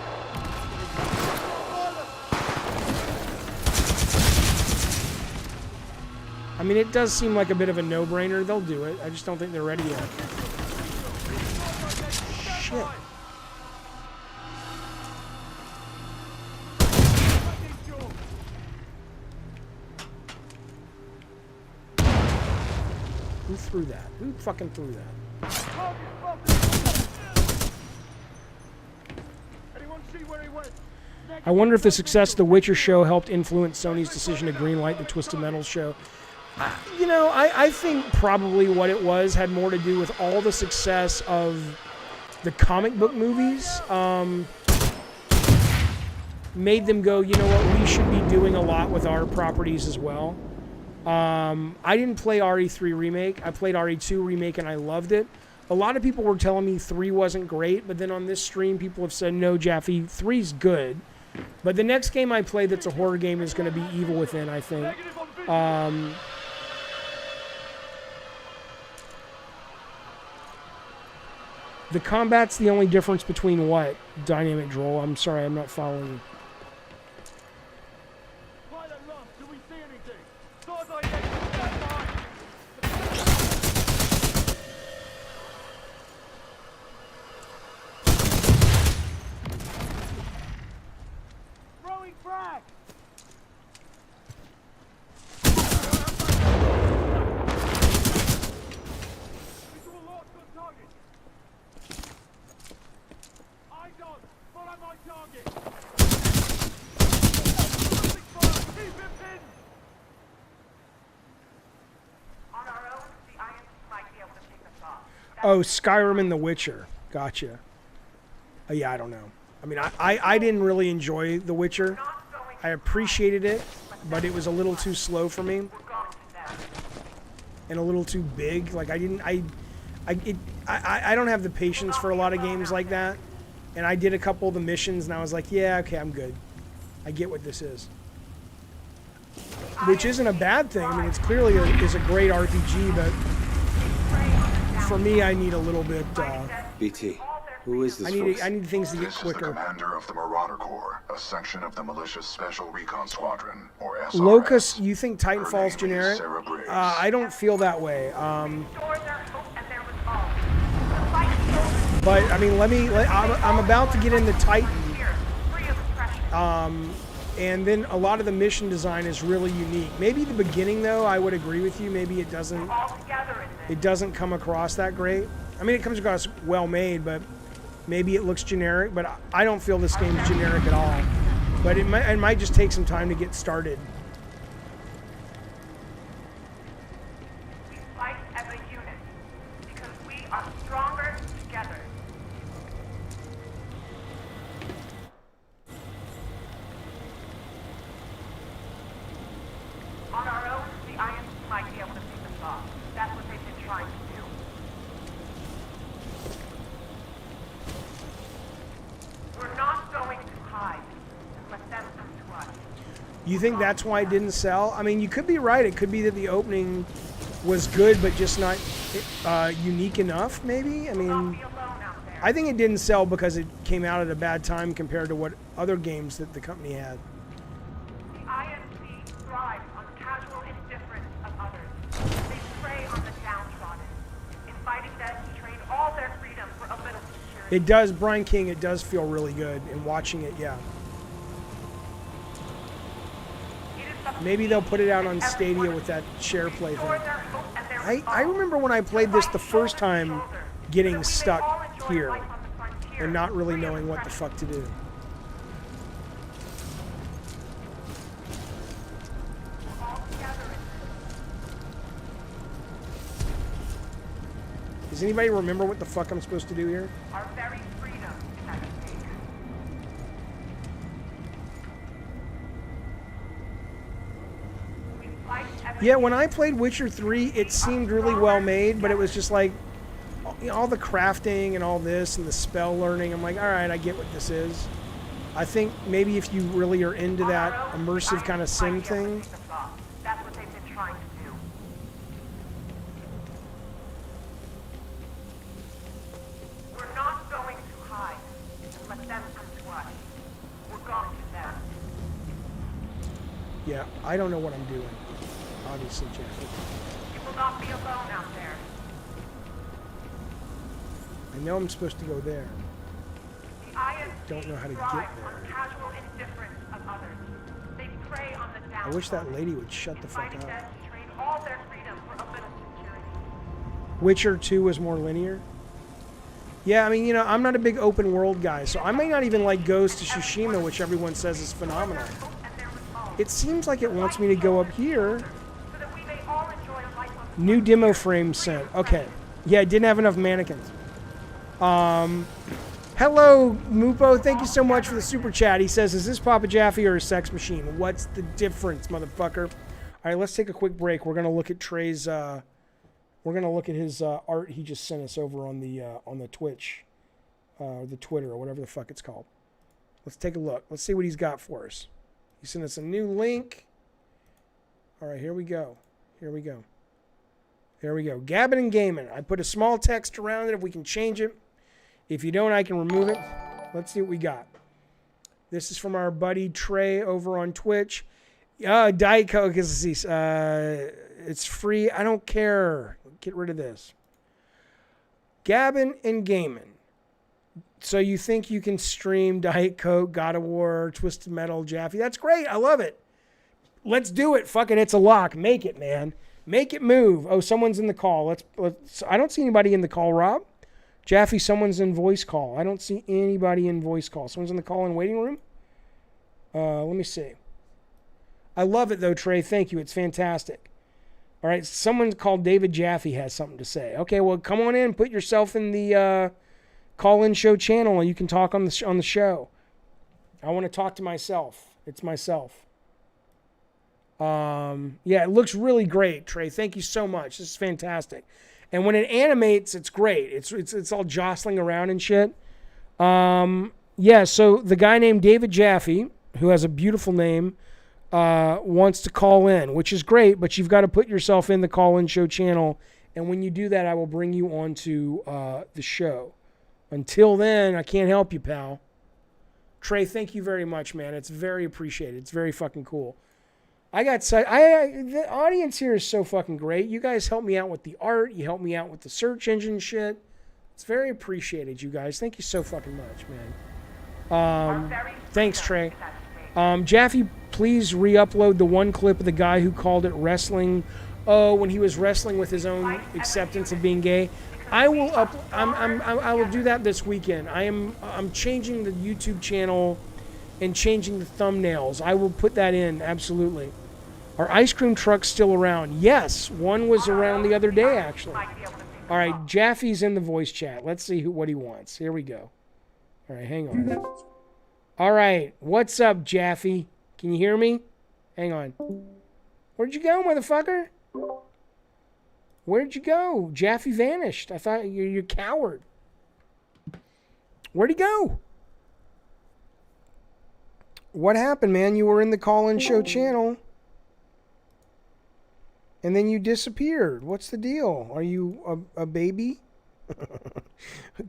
Speaker 1: I mean, it does seem like a bit of a no-brainer. They'll do it. I just don't think they're ready yet. Shit. Who threw that? Who fucking threw that? I wonder if the success of The Witcher show helped influence Sony's decision to greenlight the Twisted Metal show. You know, I think probably what it was had more to do with all the success of the comic book movies. Made them go, you know what, we should be doing a lot with our properties as well. I didn't play RE3 Remake. I played RE2 Remake and I loved it. A lot of people were telling me 3 wasn't great, but then on this stream people have said, no, Jaffe, 3's good. But the next game I play that's a horror game is going to be Evil Within, I think. The combat's the only difference between what? Dynamic Droll? I'm sorry, I'm not following you. Oh, Skyrim and The Witcher. Gotcha. Yeah, I don't know. I mean, I didn't really enjoy The Witcher. I appreciated it, but it was a little too slow for me. And a little too big. Like, I don't have the patience for a lot of games like that. And I did a couple of the missions, and I was like, yeah, okay, I'm good. I get what this is. Which isn't a bad thing. I mean, it's clearly is a great RPG, but for me, I need a little bit.
Speaker 16: BT, who is this?
Speaker 1: I need things to get quicker.
Speaker 15: The commander of the Marauder Corps, a section of the Militia's Special Recon Squadron, or SRS.
Speaker 1: Locus, you think Titanfall's generic? I don't feel that way. But I mean, I'm about to get into Titan. And then a lot of the mission design is really unique. Maybe the beginning, though, I would agree with you. Maybe it doesn't come across that great. I mean, it comes across well made, but maybe it looks generic. But I don't feel this game's generic at all. But it might just take some time to get started.
Speaker 14: We fight as a unit because we are stronger together. On our own, the IMC might be able to pick us off. That's what they've been trying to do. We're not going to hide and let them come to us.
Speaker 1: You think that's why it didn't sell? I mean, you could be right. It could be that the opening was good, but just not unique enough, maybe? I mean, I think it didn't sell because it came out at a bad time compared to what other games that the company had.
Speaker 14: The IMC thrives on the casual indifference of others. They prey on the downtrodden, inviting them to trade all their freedom for a little security.
Speaker 1: It does, Brian King, it does feel really good. And watching it, yeah. Maybe they'll put it out on Stadia with that share play thing. I remember when I played this the first time getting stuck here and not really knowing what the fuck to do. Does anybody remember what the fuck I'm supposed to do here?
Speaker 14: Our very freedom is at stake.
Speaker 1: Yeah, when I played Witcher 3, it seemed really well made, but it was just like all the crafting and all this and the spell learning. I'm like, all right, I get what this is. I think maybe if you really are into that immersive kind of sim thing.
Speaker 14: That's what they've been trying to do. We're not going to hide and let them come to us. We're going to them.
Speaker 1: Yeah, I don't know what I'm doing. Obviously, Jackie.
Speaker 14: You will not be alone out there.
Speaker 1: I know I'm supposed to go there.
Speaker 14: The IMC
Speaker 1: Don't know how to
Speaker 14: thrive
Speaker 1: get there.
Speaker 14: on casual indifference of others. They prey on the
Speaker 1: I wish that lady would shut the fuck
Speaker 14: fighting
Speaker 1: up.
Speaker 14: them to trade all their freedom for a little security.
Speaker 1: Witcher 2 was more linear. Yeah, I mean, you know, I'm not a big open world guy, so I might not even like Ghost of Tsushima, which everyone says is phenomenal. It seems like it wants me to go up here. New demo frame sent. Okay. Yeah, I didn't have enough mannequins. Hello, Mupo. Thank you so much for the super chat. He says, is this Papa Jaffe or a sex machine? What's the difference, motherfucker? All right, let's take a quick break. We're going to look at Trey's... we're going to look at his art he just sent us over on the Twitch, the Twitter, or whatever the fuck it's called. Let's take a look. Let's see what he's got for us. He sent us a new link. All right, here we go. Here we go. There we go. Gabbin and Gaming. I put a small text around it if we can change it. If you don't, I can remove it. Let's see what we got. This is from our buddy Trey over on Twitch. Diet Coke is it's free. I don't care. Get rid of this. Gabbin and Gaming. So you think you can stream Diet Coke, God of War, Twisted Metal, Jaffe? That's great. I love it. Let's do it. Fucking it's a lock. Make it, man. Make it move. Oh, someone's in the call. Let's. I don't see anybody in the call, Rob. Jaffe, someone's in voice call. I don't see anybody in voice call. Someone's in the call-in waiting room? Let me see. I love it, though, Trey. Thank you. It's fantastic. All right, someone called David Jaffe has something to say. Okay, well, come on in. Put yourself in the call-in show channel, and you can talk on the show. I want to talk to myself. It's myself. Yeah, it looks really great, Trey. Thank you so much. This is fantastic. And when it animates, it's great. It's all jostling around and shit. Yeah, so the guy named David Jaffe, who has a beautiful name, wants to call in, which is great, but you've got to put yourself in the call-in show channel. And when you do that, I will bring you onto the show. Until then, I can't help you, pal. Trey, thank you very much, man. It's very appreciated. It's very fucking cool. The audience here is so fucking great. You guys help me out with the art. You help me out with the search engine shit. It's very appreciated, you guys. Thank you so fucking much, man. Thanks, Trey. Jaffe, please re-upload the one clip of the guy who called it wrestling. Oh, when he was wrestling with his own acceptance of being gay. I will I will do that this weekend. I'm changing the YouTube channel and changing the thumbnails. I will put that in, absolutely. Are ice cream trucks still around? Yes, one was around the other day, actually. All right, Jaffe's in the voice chat. Let's see what he wants. Here we go. All right, hang on. All right, what's up, Jaffe? Can you hear me? Hang on. Where'd you go, motherfucker? Where'd you go? Jaffe vanished. I thought you're a coward. Where'd he go? What happened, man? You were in the call-in show channel. And then you disappeared. What's the deal? Are you a baby?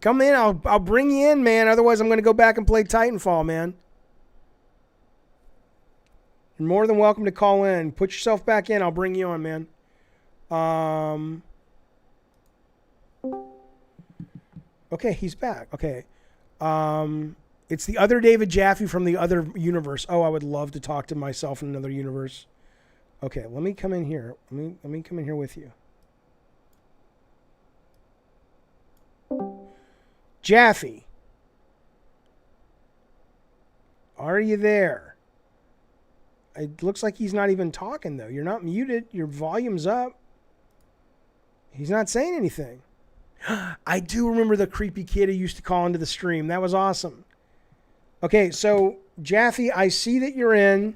Speaker 1: Come in. I'll bring you in, man. Otherwise, I'm going to go back and play Titanfall, man. You're more than welcome to call in. Put yourself back in. I'll bring you on, man. Okay, he's back. Okay. It's the other David Jaffe from the other universe. Oh, I would love to talk to myself in another universe. Okay, let me come in here. Let me come in here with you. Jaffe. Are you there? It looks like he's not even talking, though. You're not muted. Your volume's up. He's not saying anything. I do remember the creepy kid who used to call into the stream. That was awesome. Okay, so, Jaffe, I see that you're in,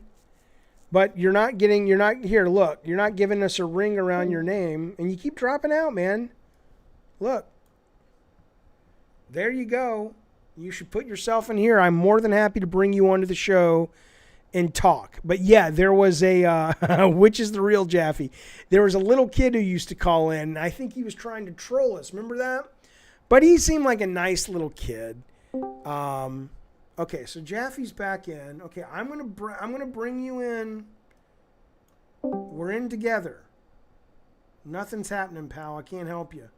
Speaker 1: but you're not here, look. You're not giving us a ring around your name, and you keep dropping out, man. Look. There you go. You should put yourself in here. I'm more than happy to bring you onto the show and talk. But yeah, there was a, which is the real Jaffe. There was a little kid who used to call in. And I think he was trying to troll us. Remember that? But he seemed like a nice little kid. Okay, so Jaffe's back in. Okay, I'm gonna bring you in. We're in together. Nothing's happening, pal. I can't help you.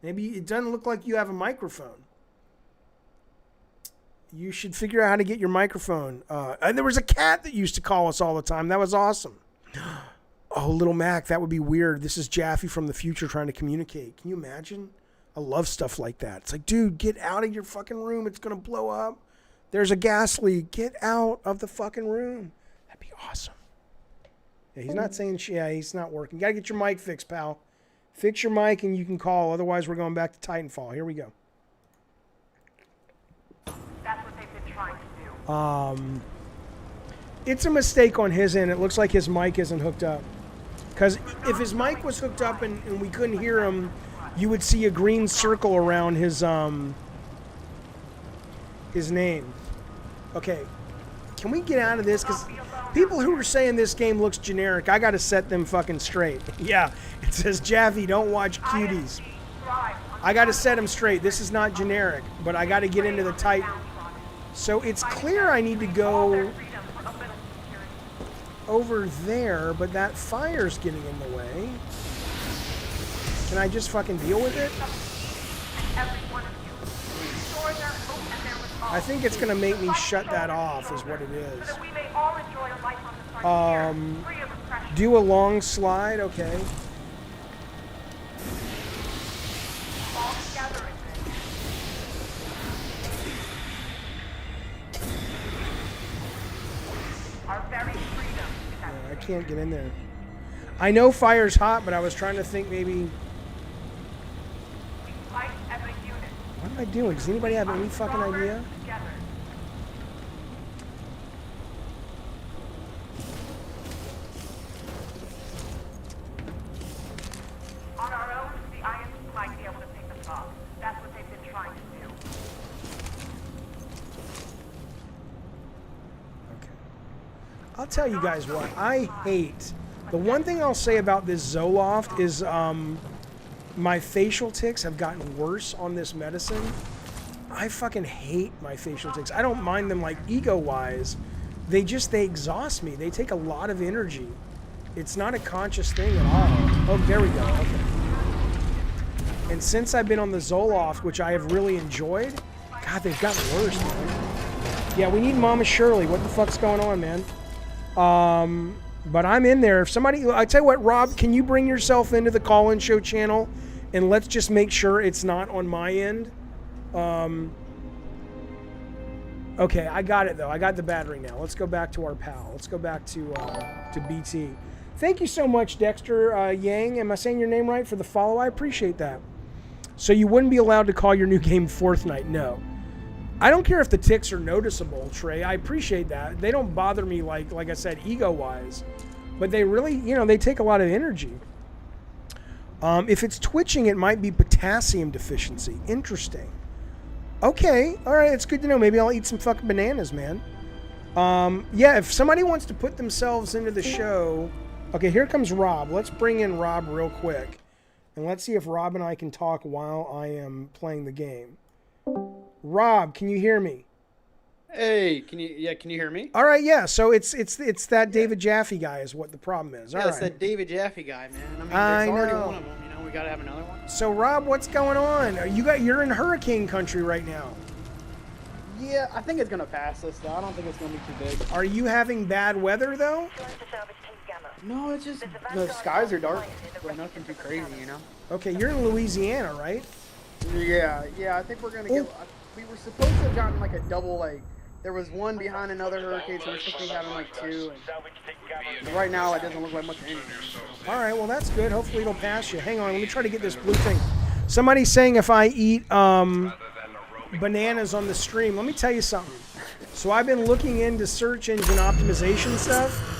Speaker 1: Maybe it doesn't look like you have a microphone. You should figure out how to get your microphone. And there was a cat that used to call us all the time. That was awesome. Oh, little Mac, that would be weird. This is Jaffe from the future trying to communicate. Can you imagine? I love stuff like that. It's like, dude, get out of your fucking room. It's going to blow up. There's a gas leak. Get out of the fucking room. That'd be awesome. Yeah, he's not saying shit. Yeah, he's not working. You got to get your mic fixed, pal. Fix your mic and you can call. Otherwise, we're going back to Titanfall. Here we go.
Speaker 14: That's what they've been trying to do.
Speaker 1: It's a mistake on his end. It looks like his mic isn't hooked up. Because if his mic was hooked up and we couldn't hear him, you would see a green circle around his name. Okay, can we get out of this? Because people who are saying this game looks generic, I got to set them fucking straight. Yeah, it says, Jaffe, don't watch cuties. I got to set them straight. This is not generic, but I got to get into the Titan. So it's clear I need to go over there, but that fire's getting in the way. Can I just fucking deal with it? I think it's going to make me shut that off is what it is. Do a long slide, okay. I can't get in there. I know fire's hot, but I was trying to think maybe... What am I doing? Does anybody have any fucking idea?
Speaker 14: On our own, the IMC might be able to pick us off. That's what they've been trying to do.
Speaker 1: Okay. I'll tell you guys what. I hate... The one thing I'll say about this Zoloft is my facial tics have gotten worse on this medicine. I fucking hate my facial tics. I don't mind them like ego-wise. They exhaust me. They take a lot of energy. It's not a conscious thing at all. Oh, there we go. Okay. And since I've been on the Zoloft, which I have really enjoyed, God, they've gotten worse, man. Yeah, we need Mama Shirley. What the fuck's going on, man? But I'm in there. If somebody, I tell you what, Rob, can you bring yourself into the call-in show channel and let's just make sure it's not on my end? Okay, I got it though. I got the battery now. Let's go back to our pal. Let's go back to BT. Thank you so much, Dexter Yang. Am I saying your name right for the follow? I appreciate that. So you wouldn't be allowed to call your new game Fortnite? No. I don't care if the tics are noticeable, Trey. I appreciate that. They don't bother me like I said, ego-wise. But they really, they take a lot of energy. If it's twitching, it might be potassium deficiency. Interesting. Okay. All right. It's good to know. Maybe I'll eat some fucking bananas, man. Yeah, if somebody wants to put themselves into the show... Okay, here comes Rob. Let's bring in Rob real quick. And let's see if Rob and I can talk while I am playing the game. Rob, can you hear me?
Speaker 18: Hey, can you hear me?
Speaker 1: All right, yeah. So it's that David Jaffe guy is what the problem is. All
Speaker 18: yeah,
Speaker 1: right.
Speaker 18: it's that David Jaffe guy, man. I mean, there's already one of them. we gotta have another one.
Speaker 1: So Rob, what's going on? You're in hurricane country right now.
Speaker 18: Yeah, I think it's gonna pass us though. I don't think it's gonna be too big.
Speaker 1: Are you having bad weather though?
Speaker 18: No, it's just the skies are dark, but nothing too crazy, you know.
Speaker 1: Okay, you're in Louisiana, right?
Speaker 18: Yeah. I think we're gonna get. We were supposed to have gotten like a double, like there was one behind another hurricane, so we're supposed to be having like two. And right now, it doesn't look like much of anything.
Speaker 1: All right, well that's good. Hopefully it'll pass you. Hang on, let me try to get this blue thing. Somebody's saying if I eat bananas on the stream. Let me tell you something. So I've been looking into search engine optimization stuff.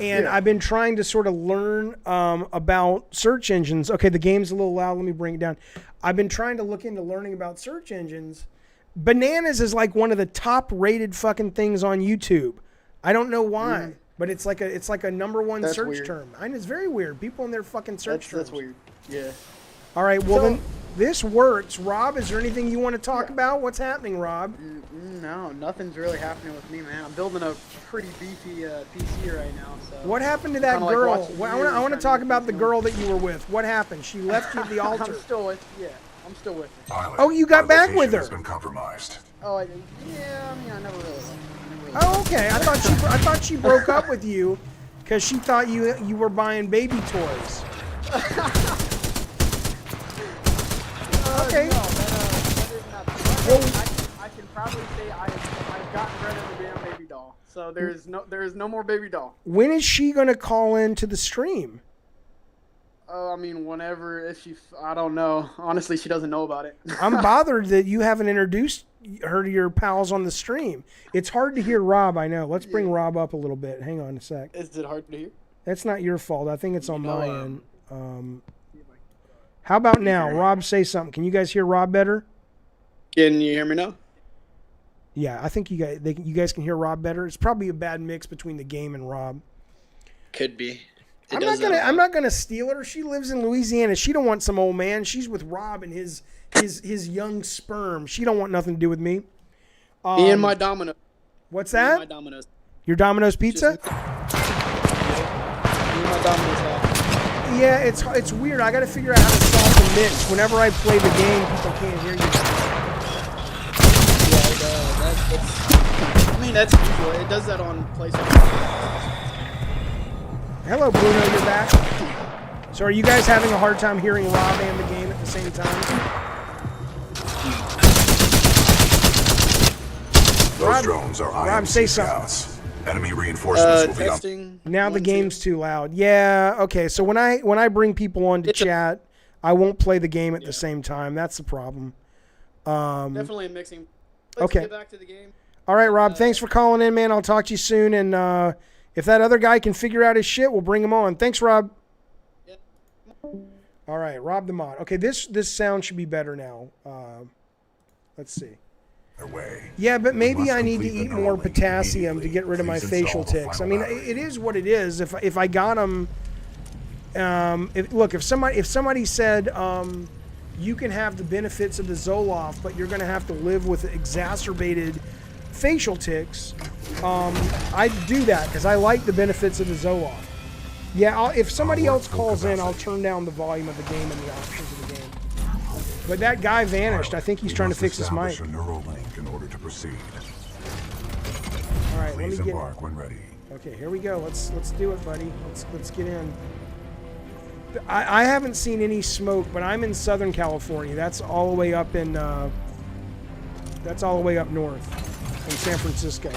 Speaker 1: And I've been trying to sort of learn about search engines. Okay, the game's a little loud. Let me bring it down. I've been trying to look into learning about search engines. Bananas is like one of the top-rated fucking things on YouTube. I don't know why, but it's like a #1
Speaker 18: That's
Speaker 1: search
Speaker 18: weird.
Speaker 1: term. And it's very weird. People in their fucking search terms.
Speaker 18: That's weird. Yeah.
Speaker 1: All right, well then this works. Rob, is there anything you want to talk about? What's happening, Rob?
Speaker 18: No, nothing's really happening with me, man. I'm building a pretty beefy PC right now. So.
Speaker 1: What happened to that
Speaker 18: Kinda like
Speaker 1: girl?
Speaker 18: watching
Speaker 1: Well, I want to talk about the girl that you were with. What happened? She left you at the altar.
Speaker 18: I'm still with. Yeah, I'm still with her.
Speaker 15: Pilot,
Speaker 1: Oh, you got
Speaker 15: our
Speaker 1: back with
Speaker 15: location
Speaker 1: her.
Speaker 15: has been compromised.
Speaker 18: Oh, I mean, I never really.
Speaker 1: Oh, okay. I thought she broke up with you because she thought you were buying baby toys. Okay.
Speaker 18: No, that is not true. I can probably say I've gotten rid of the damn baby doll. So there is no more baby doll.
Speaker 1: When is she gonna call into the stream?
Speaker 18: I mean, whenever, I don't know. Honestly, she doesn't know about it.
Speaker 1: I'm bothered that you haven't introduced her to your pals on the stream. It's hard to hear Rob, I know. Let's bring Rob up a little bit. Hang on a sec.
Speaker 18: Is it hard to hear?
Speaker 1: That's not your fault. I think it's on my end. How about now? Rob, say something. Can you guys hear Rob better?
Speaker 18: Can you hear me now?
Speaker 1: Yeah, I think you guys can hear Rob better. It's probably a bad mix between the game and Rob.
Speaker 18: Could be.
Speaker 1: I'm not gonna steal her. She lives in Louisiana. She don't want some old man. She's with Rob and his young sperm. She don't want nothing to do with me.
Speaker 18: Me and my Domino.
Speaker 1: What's that?
Speaker 18: My Domino's.
Speaker 1: Your Domino's pizza? Yeah, it's weird. I got to figure out how to solve the mix. Whenever I play the game, people can't hear you.
Speaker 18: I mean, that's usual. It does that on PlayStation.
Speaker 1: Hello, Bruno. You're back. So, are you guys having a hard time hearing Rob and the game at the same time?
Speaker 15: Those drones are
Speaker 1: Rob,
Speaker 15: IMC
Speaker 1: say
Speaker 15: scouts. Enemy reinforcements will be on.
Speaker 18: Testing.
Speaker 1: Now the game's too loud. Yeah, okay. So when I bring people on to chat, I won't play the game at the same time. That's the problem.
Speaker 18: Definitely mixing. Let's get back to the game.
Speaker 1: All right, Rob. Thanks for calling in, man. I'll talk to you soon. And if that other guy can figure out his shit, we'll bring him on. Thanks, Rob.
Speaker 18: Yep.
Speaker 1: All right, Rob the mod. Okay, this sound should be better now. Let's see. Yeah, but maybe I need to eat more potassium to get rid of my facial tics. I mean, it is what it is. If I got them, if somebody said you can have the benefits of the Zoloft, but you're going to have to live with exacerbated facial tics, I'd do that because I like the benefits of the Zoloft. Yeah, if somebody else calls in, I'll turn down the volume of the game and the options of the game. But that guy vanished. I think he's trying to fix his mic.
Speaker 15: A neural link in order to proceed.
Speaker 1: All right,
Speaker 15: Please
Speaker 1: let me
Speaker 15: embark when ready.
Speaker 1: Okay, here we go. Let's do it, buddy. Let's get in. I haven't seen any smoke, but I'm in Southern California. That's all the way up in. That's all the way up north, in San Francisco.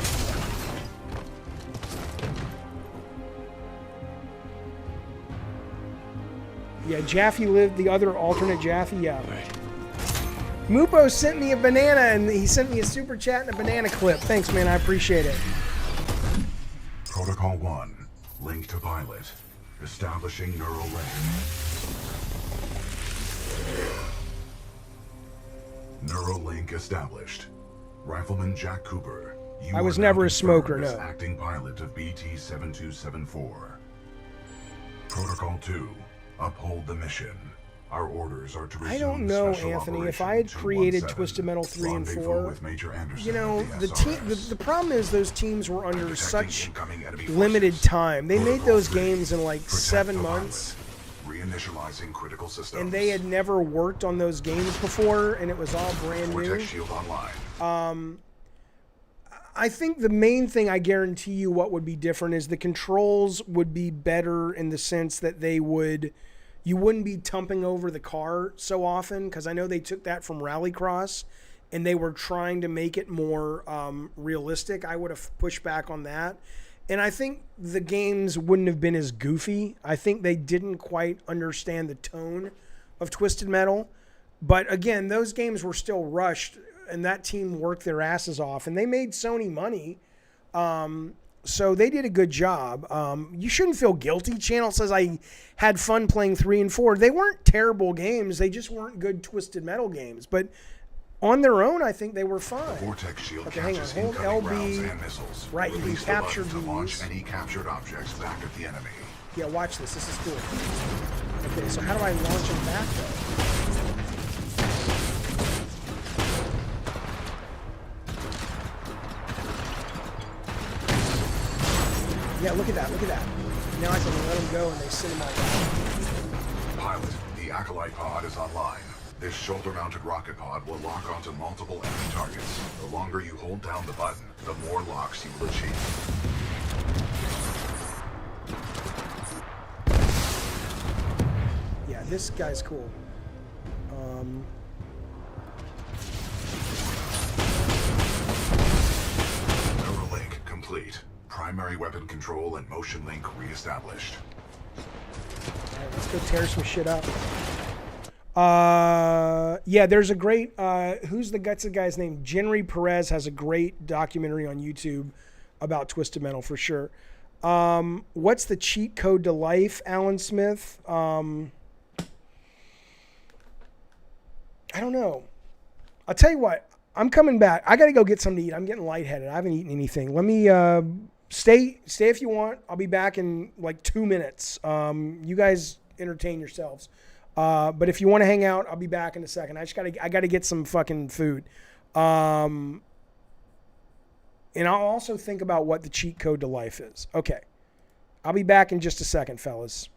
Speaker 1: Yeah, Jaffe lived, the other alternate Jaffe, yeah. Mupo sent me a banana, and he sent me a super chat and a banana clip. Thanks, man, I appreciate it.
Speaker 15: Protocol 1, link to pilot. Establishing neural link. Neural link established. Rifleman Jack Cooper, you
Speaker 1: I was
Speaker 15: are
Speaker 1: never
Speaker 15: now
Speaker 1: a smoker,
Speaker 15: confirmed as
Speaker 1: no.
Speaker 15: acting pilot of BT-7274. Protocol 2, uphold the mission. Our orders are to resume
Speaker 1: I don't know,
Speaker 15: Special
Speaker 1: Anthony. If
Speaker 15: Operation
Speaker 1: I had created
Speaker 15: 217,
Speaker 1: Twisted Metal 3 and
Speaker 15: rendezvous
Speaker 1: 4,
Speaker 15: with Major Anderson
Speaker 1: you know,
Speaker 15: of
Speaker 1: the
Speaker 15: SRS.
Speaker 1: the problem is those teams were under
Speaker 15: Detecting
Speaker 1: such
Speaker 15: incoming enemy
Speaker 1: limited time. They made
Speaker 15: Protocol
Speaker 1: those
Speaker 15: 3,
Speaker 1: games in like
Speaker 15: protect
Speaker 1: 7
Speaker 15: the
Speaker 1: months.
Speaker 15: pilot. Initializing critical systems.
Speaker 1: and they had never worked on those games before, and it was all brand new.
Speaker 15: Vortex shield online.
Speaker 1: I think the main thing, I guarantee you what would be different is the controls would be better in the sense that you wouldn't be tumping over the car so often, because I know they took that from Rallycross and they were trying to make it more realistic. I would have pushed back on that. And I think the games wouldn't have been as goofy. I think they didn't quite understand the tone of Twisted Metal. But again, those games were still rushed, and that team worked their asses off, and they made Sony money. So they did a good job. You shouldn't feel guilty. Channel says I had fun playing 3 and 4. They weren't terrible games. They just weren't good Twisted Metal games. But on their own, I think they were fine.
Speaker 15: Vortex shield
Speaker 1: Okay, hang on.
Speaker 15: catches
Speaker 1: Hold
Speaker 15: incoming
Speaker 1: LB.
Speaker 15: rounds and missiles.
Speaker 1: Right, you can
Speaker 15: Release the
Speaker 1: capture
Speaker 15: button to launch
Speaker 1: these.
Speaker 15: any captured objects back at the enemy.
Speaker 1: Yeah, watch this. This is cool. Okay, so how do I launch them back, though? Yeah, look at that. Look at that. Now I can let them go, and they send them all back.
Speaker 15: Pilot, the Acolyte pod is online. This shoulder-mounted rocket pod will lock onto multiple enemy targets. The longer you hold down the button, the more locks you will achieve.
Speaker 1: Yeah, this guy's cool.
Speaker 15: Neuralink complete. Primary weapon control and motion link reestablished.
Speaker 1: Alright, let's go tear some shit up. Yeah, there's a great, who's the guy's name? Jenry Perez has a great documentary on YouTube about Twisted Metal for sure. What's the cheat code to life, Alan Smith? I don't know. I'll tell you what, I'm coming back. I got to go get something to eat. I'm getting lightheaded. I haven't eaten anything. Let me, stay if you want. I'll be back in like 2 minutes. You guys entertain yourselves. But if you want to hang out, I'll be back in a second. I gotta get some fucking food. And I'll also think about what the cheat code to life is. Okay. I'll be back in just a second, fellas.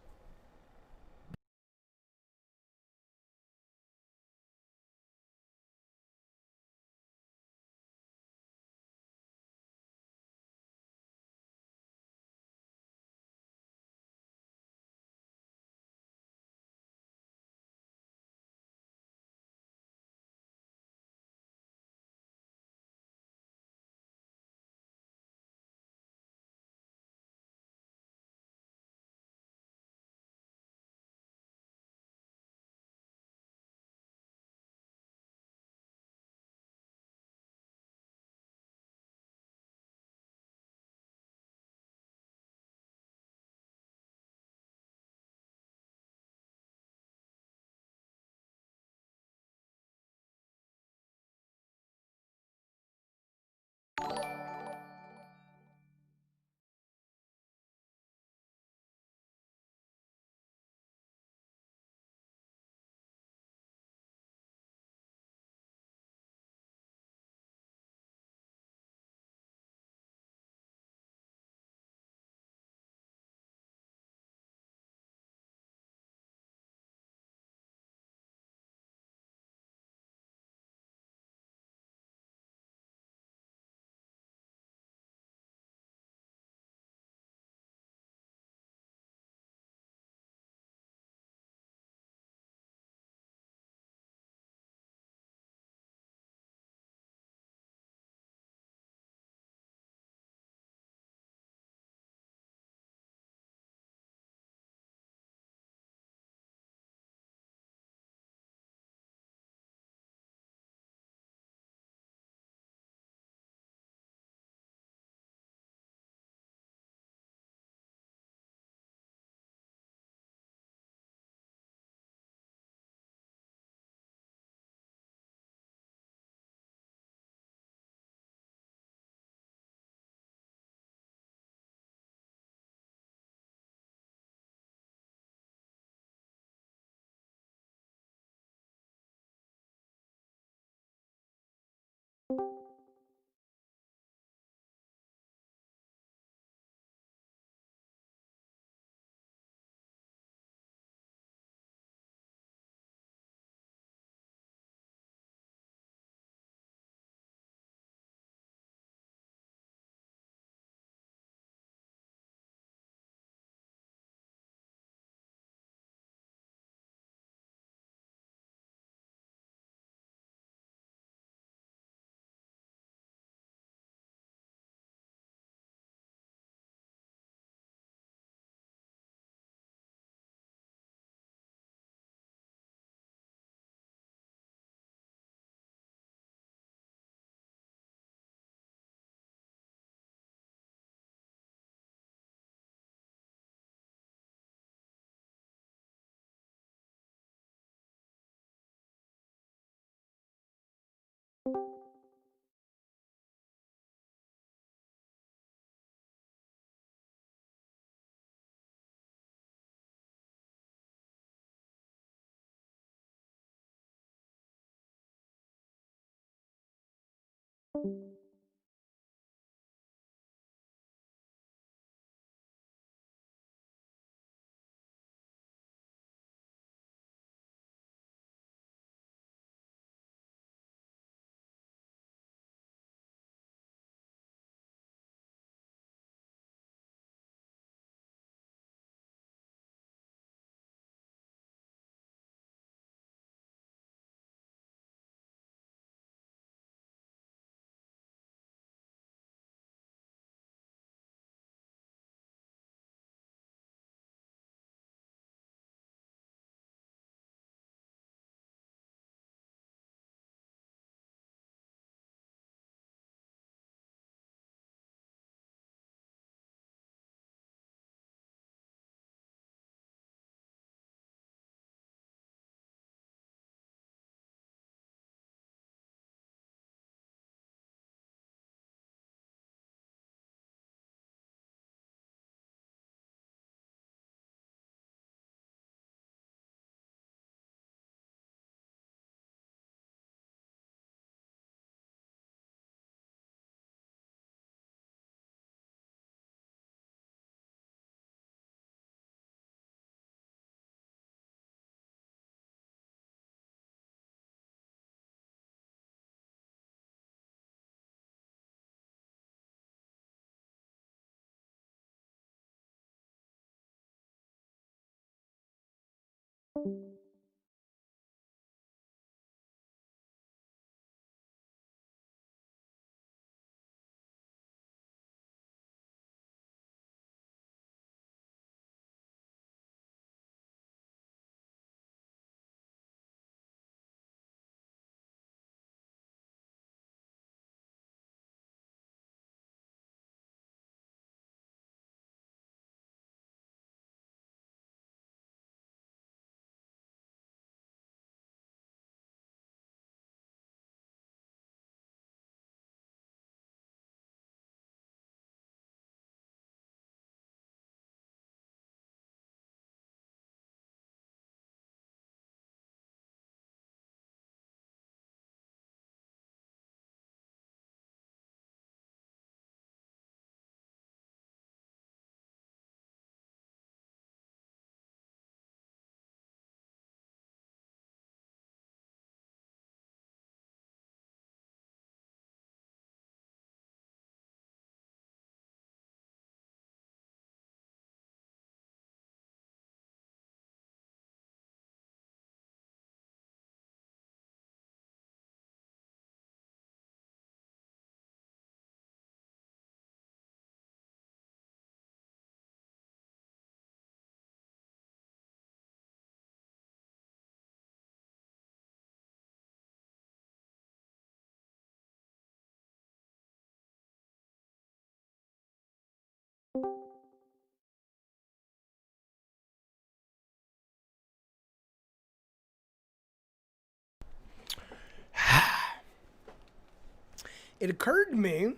Speaker 1: It occurred to me,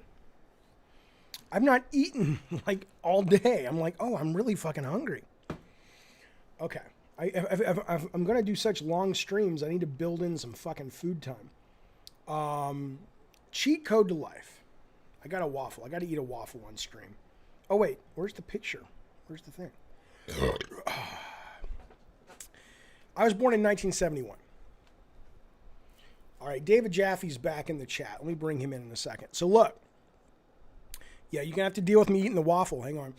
Speaker 1: I've not eaten like all day. I'm like, oh, I'm really fucking hungry. Okay. I'm going to do such long streams, I need to build in some fucking food time. Cheat code to life. I got a waffle. I got to eat a waffle on stream. Oh, wait. Where's the picture? Where's the thing? I was born in 1971. All right, David Jaffe's back in the chat. Let me bring him in a second. So look. Yeah, you're going to have to deal with me eating the waffle. Hang on.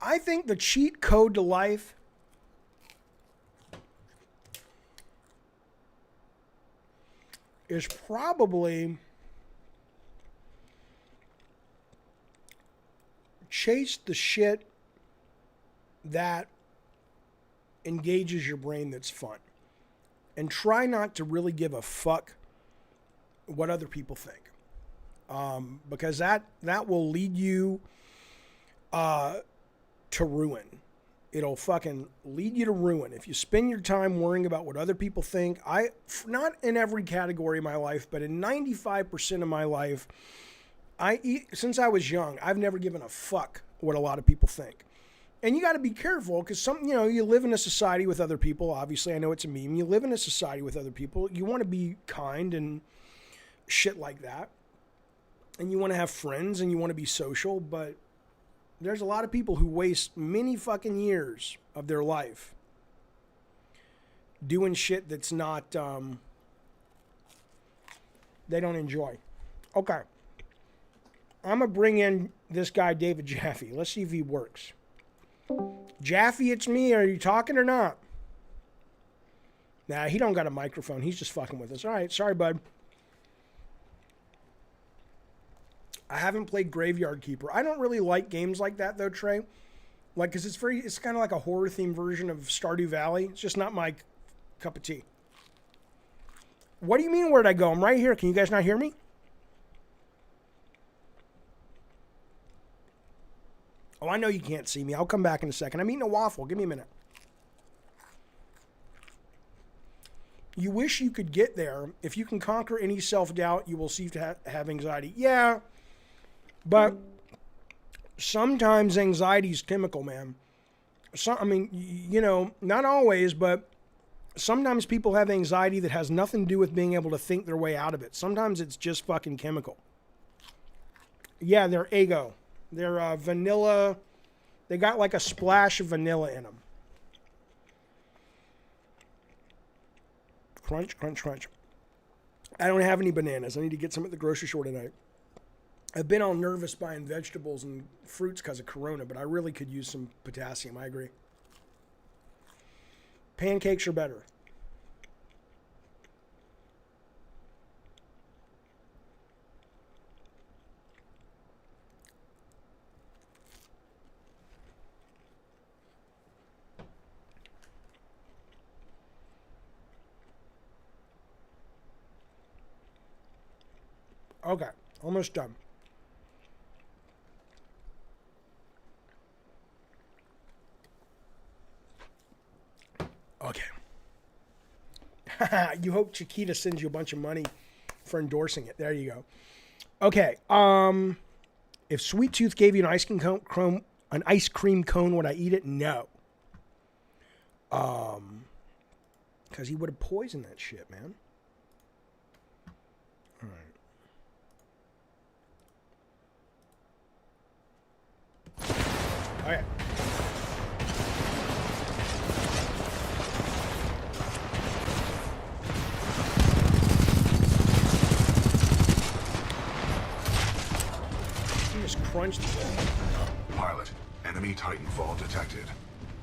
Speaker 1: I think the cheat code to life is probably chase the shit that engages your brain that's fun. And try not to really give a fuck what other people think. Because that will lead you to ruin. It'll fucking lead you to ruin. If you spend your time worrying about what other people think, not in every category of my life, but in 95% of my life, since I was young, I've never given a fuck what a lot of people think. And you got to be careful because you live in a society with other people. Obviously, I know it's a meme. You live in a society with other people. You want to be kind and shit like that. And you want to have friends and you want to be social, but there's a lot of people who waste many fucking years of their life doing shit that's not, they don't enjoy. Okay. I'm going to bring in this guy, David Jaffe. Let's see if he works. Jaffe, it's me. Are you talking or not? Nah, he don't got a microphone. He's just fucking with us. All right. Sorry, bud. I haven't played Graveyard Keeper. I don't really like games like that, though, Trey. Like, because it's kind of like a horror-themed version of Stardew Valley. It's just not my cup of tea. What do you mean, where'd I go? I'm right here. Can you guys not hear me? Oh, I know you can't see me. I'll come back in a second. I'm eating a waffle. Give me a minute. You wish you could get there. If you can conquer any self-doubt, you will cease to have anxiety. Yeah, but sometimes anxiety is chemical, man. Not always, but sometimes people have anxiety that has nothing to do with being able to think their way out of it. Sometimes it's just fucking chemical. Yeah, they're Eggo. They're vanilla. They got like a splash of vanilla in them. Crunch, crunch, crunch. I don't have any bananas. I need to get some at the grocery store tonight. I've been all nervous buying vegetables and fruits because of Corona, but I really could use some potassium. I agree. Pancakes are better. Okay, almost done. Okay. You hope Chiquita sends you a bunch of money for endorsing it. There you go. Okay. If Sweet Tooth gave you an ice cream cone, would I eat it? No. Because he would have poisoned that shit, man. All right. Okay. You just crunched it.
Speaker 15: Pilot, enemy Titanfall detected.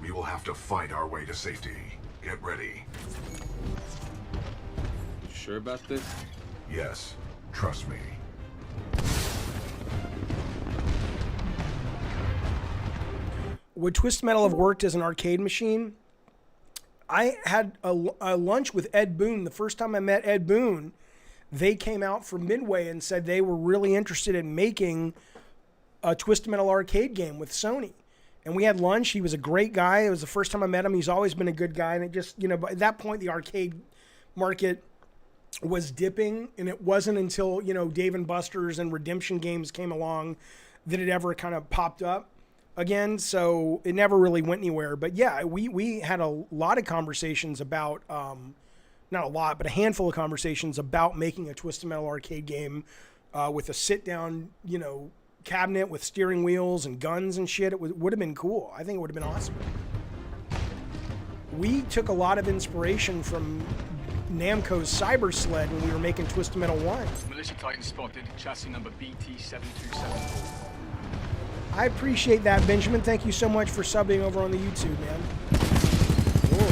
Speaker 15: We will have to fight our way to safety. Get ready.
Speaker 16: You sure about this?
Speaker 15: Yes, trust me.
Speaker 1: Would Twist Metal have worked as an arcade machine? I had a lunch with Ed Boon. The first time I met Ed Boon, they came out from Midway and said they were really interested in making a Twist Metal arcade game with Sony. And we had lunch. He was a great guy. It was the first time I met him. He's always been a good guy. And it just, by that point, the arcade market was dipping. And it wasn't until, Dave & Buster's and Redemption Games came along that it ever kind of popped up again. So it never really went anywhere. But yeah, we had a lot of conversations about, not a lot, but a handful of conversations about making a Twisted Metal arcade game with a sit-down, cabinet with steering wheels and guns and shit. It would have been cool. I think it would have been awesome. We took a lot of inspiration from Namco's Cyber Sled when we were making Twisted Metal 1.
Speaker 19: Militia Titan spotted, chassis number BT727.
Speaker 1: I appreciate that, Benjamin. Thank you so much for subbing over on the YouTube, man. Cool.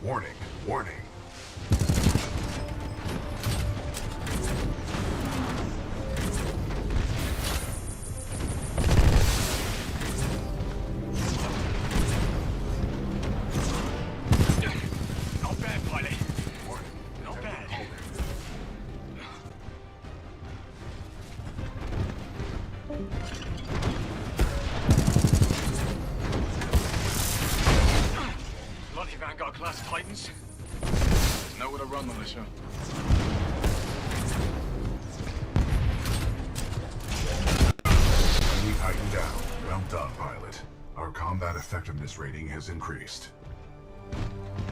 Speaker 15: Warning, warning.
Speaker 19: pilot. Not bad. Bloody Vanguard class Titans. There's nowhere to run, militia.
Speaker 15: Enemy Titan down. Well done, pilot. Our combat effectiveness rating has increased.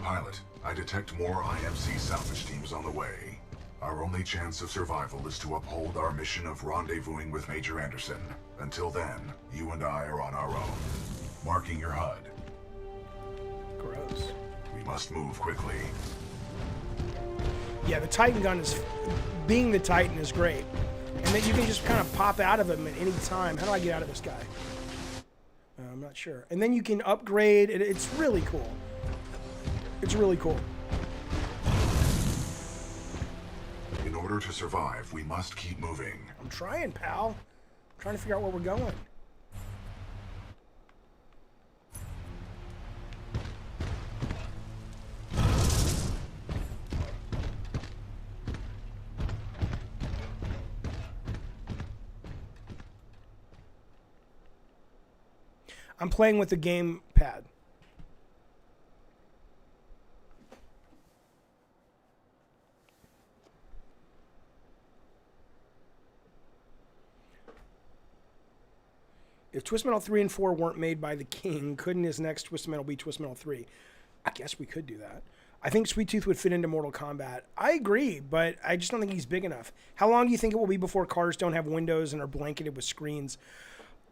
Speaker 15: Pilot, I detect more IMC salvage teams on the way. Our only chance of survival is to uphold our mission of rendezvousing with Major Anderson. Until then, you and I are on our own. Marking your HUD.
Speaker 1: Gross.
Speaker 15: We must move quickly.
Speaker 1: Yeah, the Titan gun is... Being the Titan is great. And then you can just kind of pop out of him at any time. How do I get out of this guy? I'm not sure. And then you can upgrade. It's really cool. It's really cool.
Speaker 15: In order to survive, we must keep moving.
Speaker 1: I'm trying, pal. I'm trying to figure out where we're going. I'm playing with the game pad. If Twist Metal 3 and 4 weren't made by the King, couldn't his next Twist Metal be Twist Metal 3? I guess we could do that. I think Sweet Tooth would fit into Mortal Kombat. I agree, but I just don't think he's big enough. How long do you think it will be before cars don't have windows and are blanketed with screens?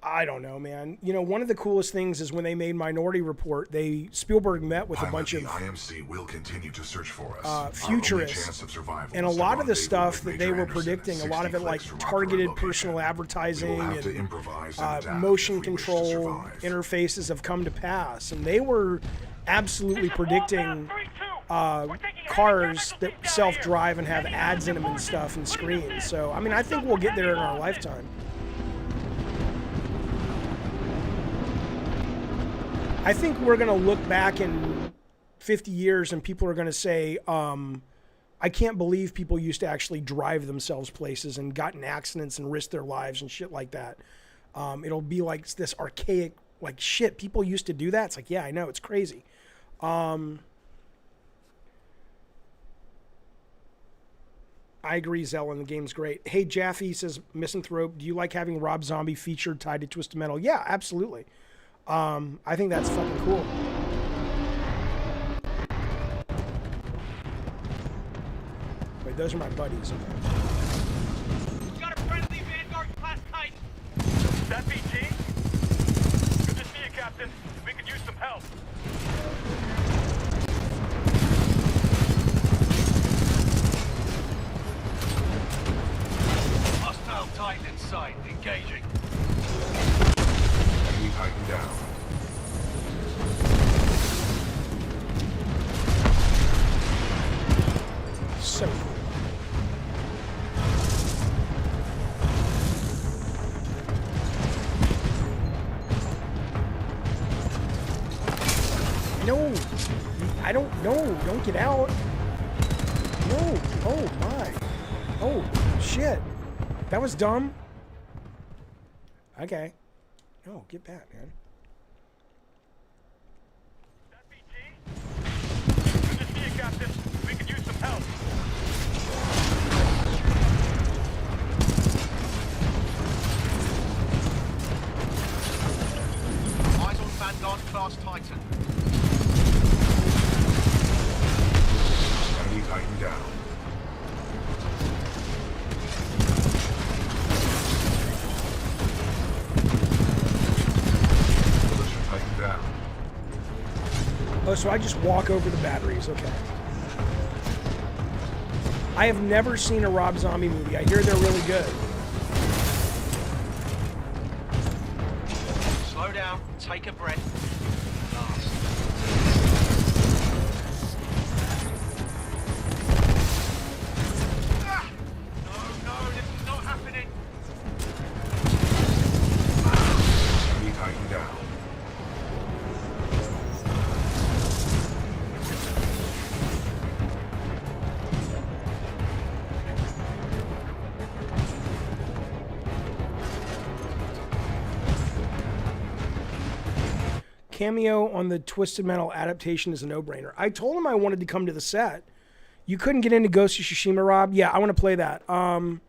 Speaker 1: I don't know, man. You know, one of the coolest things is when they made Minority Report, Spielberg met with a bunch of
Speaker 15: IMC will continue to search for us.
Speaker 1: Futurists, and a lot of the stuff that they were predicting, a lot of it like targeted personal advertising and motion control interfaces have come to pass, and they were absolutely predicting cars that self-drive and have ads in them and stuff and screens. So, I mean, I think we'll get there in our lifetime. I think we're going to look back in 50 years and people are going to say, I can't believe people used to actually drive themselves places and got in accidents and risked their lives and shit like that. It'll be like this archaic, like, shit, people used to do that? It's like, yeah, I know, it's crazy. I agree, Zellin, the game's great. Hey, Jaffe says, Misanthrope, do you like having Rob Zombie featured tied to Twisted Metal? Yeah, absolutely. I think that's fucking cool. Wait, those are my buddies.
Speaker 11: We got a friendly Vanguard class Titan. That BG? Good to see you, Captain. We could use some help.
Speaker 12: Hostile Titan in sight, engaging.
Speaker 15: Enemy Titan down.
Speaker 1: So cool. No, I don't know. Don't get out. No. Oh my. Oh shit. That was dumb. Okay. No, get back, man.
Speaker 11: Good to see you, Captain. We could use some help.
Speaker 12: Eyes on Vanguard class Titan.
Speaker 15: Enemy Titan down.
Speaker 1: Oh, so I just walk over the batteries. Okay. I have never seen a Rob Zombie movie. I hear they're really good.
Speaker 12: Slow down, take a breath. Last. No, this is not happening.
Speaker 15: Enemy Titan down.
Speaker 1: Cameo on the Twisted Metal adaptation is a no-brainer. I told him I wanted to come to the set. You couldn't get into Ghost of Tsushima, Rob? Yeah, I want to play that. But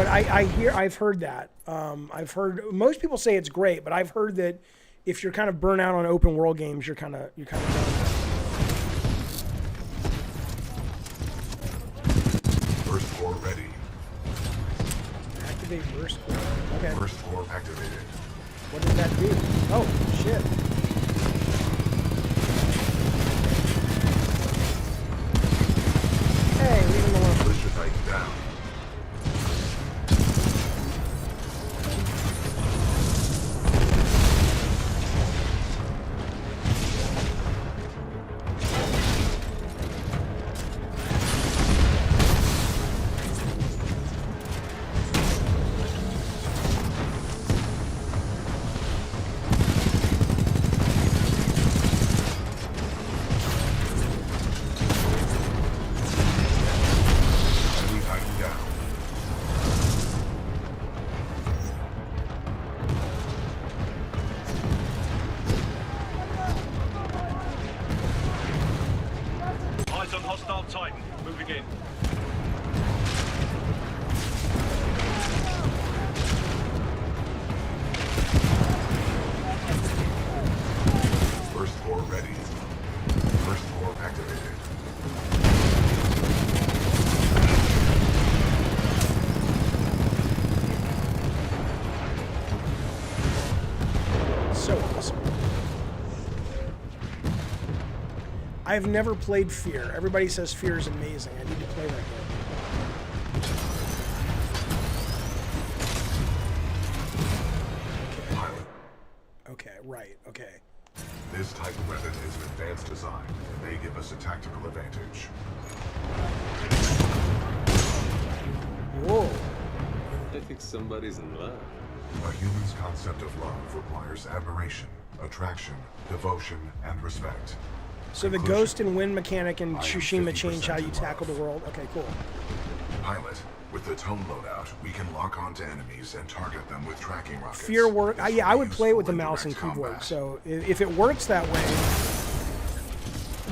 Speaker 1: I've heard that. I've heard most people say it's great, but I've heard that if you're kind of burnt out on open world games, you're kind of done.
Speaker 15: First core ready.
Speaker 1: Activate burst core. Okay.
Speaker 15: First core activated.
Speaker 1: What does that do? Oh shit. Hey, leave him alone.
Speaker 15: Push the Titan down.
Speaker 19: Eyes on hostile Titan. Moving in.
Speaker 15: First core ready. First core activated.
Speaker 1: So awesome. I've never played Fear. Everybody says Fear is amazing. I need to play that game. Okay, right, okay.
Speaker 15: This Titan weapon is an advanced design and may give us a tactical advantage.
Speaker 1: Whoa.
Speaker 20: I think somebody's in love.
Speaker 15: A human's concept of love requires admiration, attraction, devotion, and respect.
Speaker 1: So the ghost and wind mechanic in Tsushima change how you tackle the world? Okay, cool.
Speaker 15: Pilot, with the tone loadout, we can lock onto enemies and target them with tracking rockets.
Speaker 1: Fear work. Yeah, I would play it with the mouse and keyboard. So if it works that way,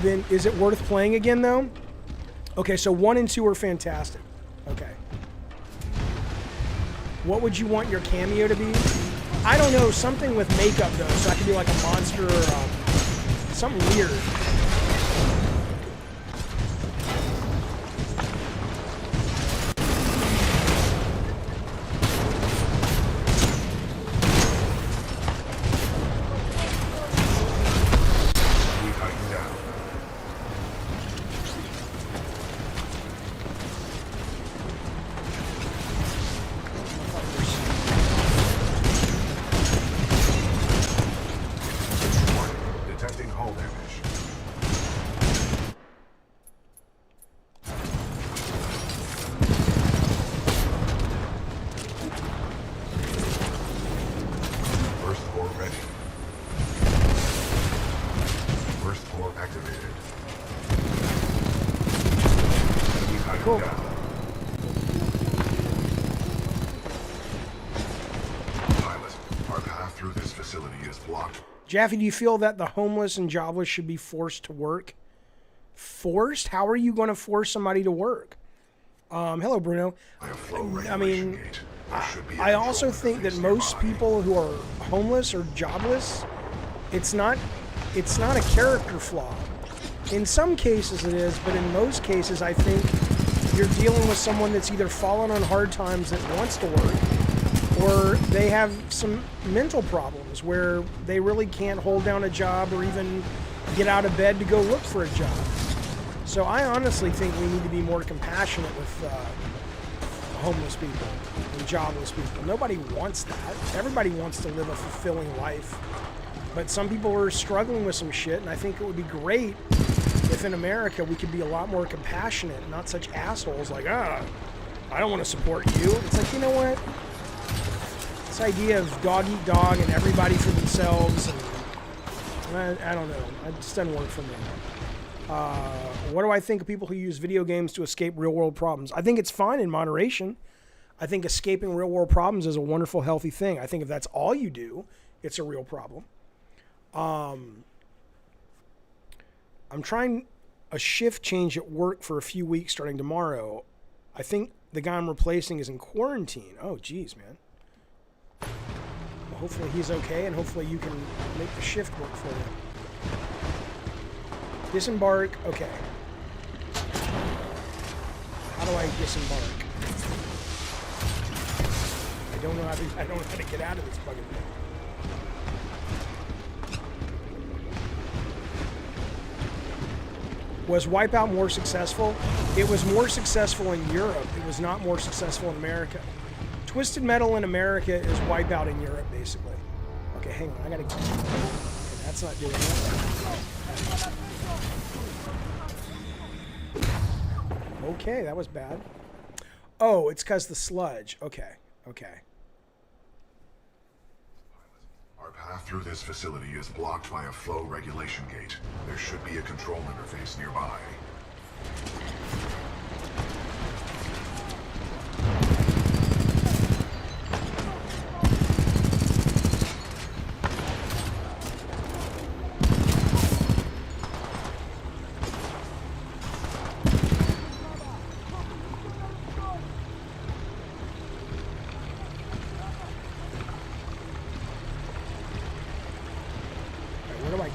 Speaker 1: then is it worth playing again though? Okay, so 1 and 2 are fantastic. Okay. What would you want your cameo to be? I don't know, something with makeup though, so I could be like a monster or something weird.
Speaker 15: Detecting hull damage. First core ready. First core activated. Enemy Titan down. Pilot, our path through this facility is blocked.
Speaker 1: Jaffe, do you feel that the homeless and jobless should be forced to work? Forced? How are you going to force somebody to work? Hello, Bruno. I mean, I also think that most people who are homeless or jobless, it's not a character flaw. In some cases it is, but in most cases I think you're dealing with someone that's either fallen on hard times that wants to work, or they have some mental problems where they really can't hold down a job or even get out of bed to go look for a job. So I honestly think we need to be more compassionate with homeless people and jobless people. Nobody wants that. Everybody wants to live a fulfilling life. But some people are struggling with some shit, and I think it would be great if in America we could be a lot more compassionate and not such assholes like, I don't want to support you. It's like, you know what? This idea of dog eat dog and everybody for themselves, and I don't know. It just doesn't work for me. What do I think of people who use video games to escape real-world problems? I think it's fine in moderation. I think escaping real-world problems is a wonderful, healthy thing. I think if that's all you do, it's a real problem. I'm trying a shift change at work for a few weeks starting tomorrow. I think the guy I'm replacing is in quarantine. Oh, geez, man. Well, hopefully he's okay, and hopefully you can make the shift work for you. Disembark. Okay. How do I disembark? I don't know how to get out of this fucking thing. Was Wipeout more successful? It was more successful in Europe. It was not more successful in America. Twisted Metal in America is Wipeout in Europe, basically. Okay, hang on. I gotta. Okay, that's not doing that. Okay, that was bad. Oh, it's because the sludge. Okay, okay.
Speaker 15: Our path through this facility is blocked by a flow regulation gate. There should be a control interface nearby.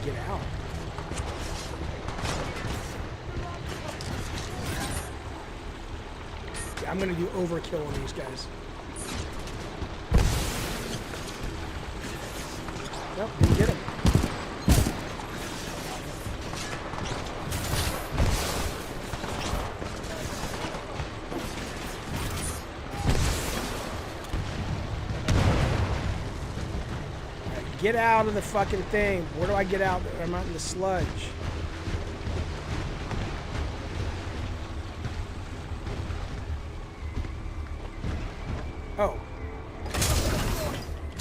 Speaker 1: Get out. Yeah, I'm gonna do overkill on these guys. Nope, didn't get him. Get out of the fucking thing. Where do I get out? I'm out in the sludge. Oh.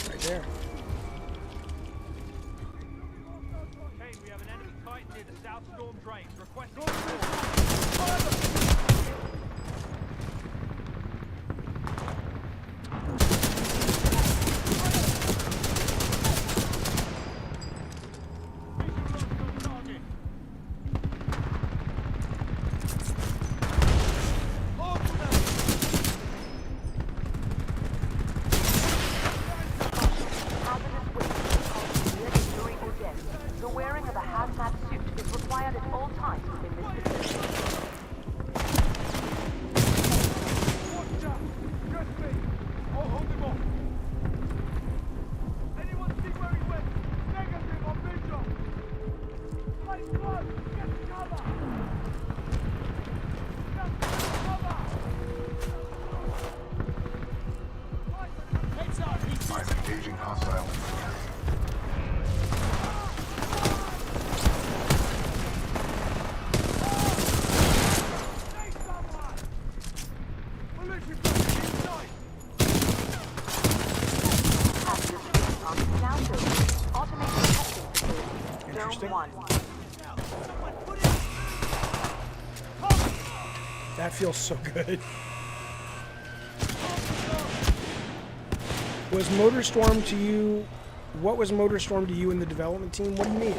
Speaker 1: Right there.
Speaker 11: Hey, we have an enemy Titan near the South Storm drains. Requesting
Speaker 1: That feels so good. Was MotorStorm to you? What was MotorStorm to you in the development team? What do you mean?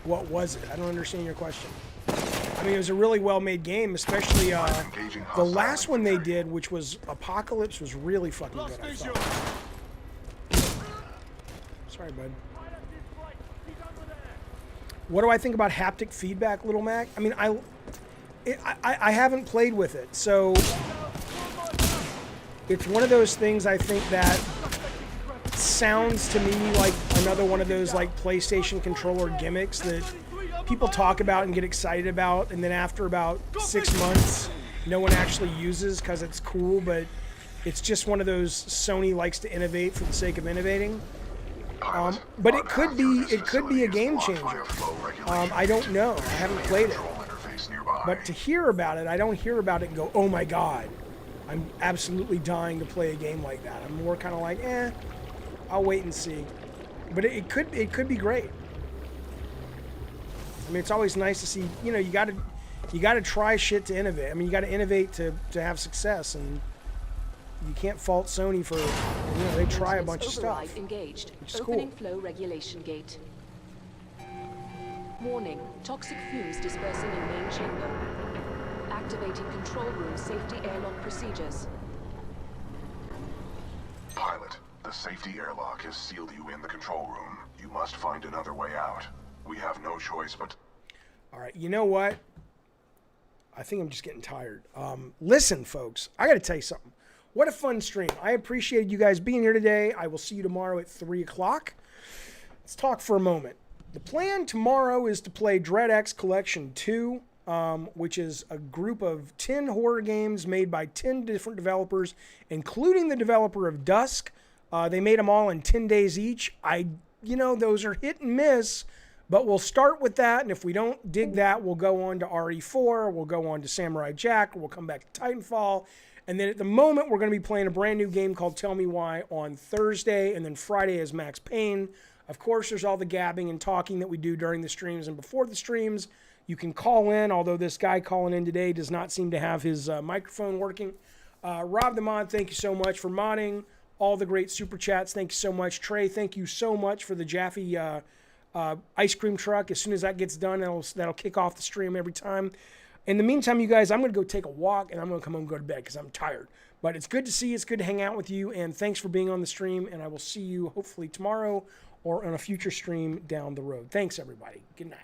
Speaker 1: What was it? I don't understand your question. I mean, it was a really well-made game, especially the last one they did, which was Apocalypse, was really fucking good. I thought. Sorry, bud. What do I think about haptic feedback, Little Mac? I mean, I haven't played with it, so it's one of those things I think that sounds to me like another one of those like PlayStation controller gimmicks that people talk about and get excited about, and then after about 6 months, no one actually uses because it's cool, but it's just one of those Sony likes to innovate for the sake of innovating. But it could be a game changer. I don't know. I haven't played it. But to hear about it, I don't hear about it and go, oh my god, I'm absolutely dying to play a game like that. I'm more kind of like, I'll wait and see. But it could be great. I mean, it's always nice to see, you know, you gotta try shit to innovate. I mean, you gotta innovate to have success, and you can't fault Sony for, you know, they try a bunch of stuff.
Speaker 21: Engaged.
Speaker 1: Which is
Speaker 21: Opening
Speaker 1: cool.
Speaker 21: flow regulation gate. Warning, toxic fumes dispersing in main chamber. Activating control room safety airlock procedures.
Speaker 15: Pilot, the safety airlock has sealed you in the control room. You must find another way out. We have no choice but...
Speaker 1: All right, you know what? I think I'm just getting tired. Listen, folks, I got to tell you something. What a fun stream. I appreciated you guys being here today. I will see you tomorrow at 3 o'clock. Let's talk for a moment. The plan tomorrow is to play Dread X Collection 2, which is a group of 10 horror games made by 10 different developers, including the developer of Dusk. They made them all in 10 days each. Those are hit and miss, but we'll start with that, and if we don't dig that, we'll go on to RE4, we'll go on to Samurai Jack, we'll come back to Titanfall, and then at the moment, we're going to be playing a brand new game called Tell Me Why on Thursday, and then Friday is Max Payne. Of course, there's all the gabbing and talking that we do during the streams and before the streams. You can call in, although this guy calling in today does not seem to have his microphone working. Rob the Mod, thank you so much for modding. All the great super chats, thank you so much. Trey, thank you so much for the Jaffe ice cream truck. As soon as that gets done, that'll kick off the stream every time. In the meantime, you guys, I'm going to go take a walk, and I'm going to come home and go to bed because I'm tired. But it's good to see you. It's good to hang out with you, and thanks for being on the stream, and I will see you hopefully tomorrow or on a future stream down the road. Thanks, everybody. Good night.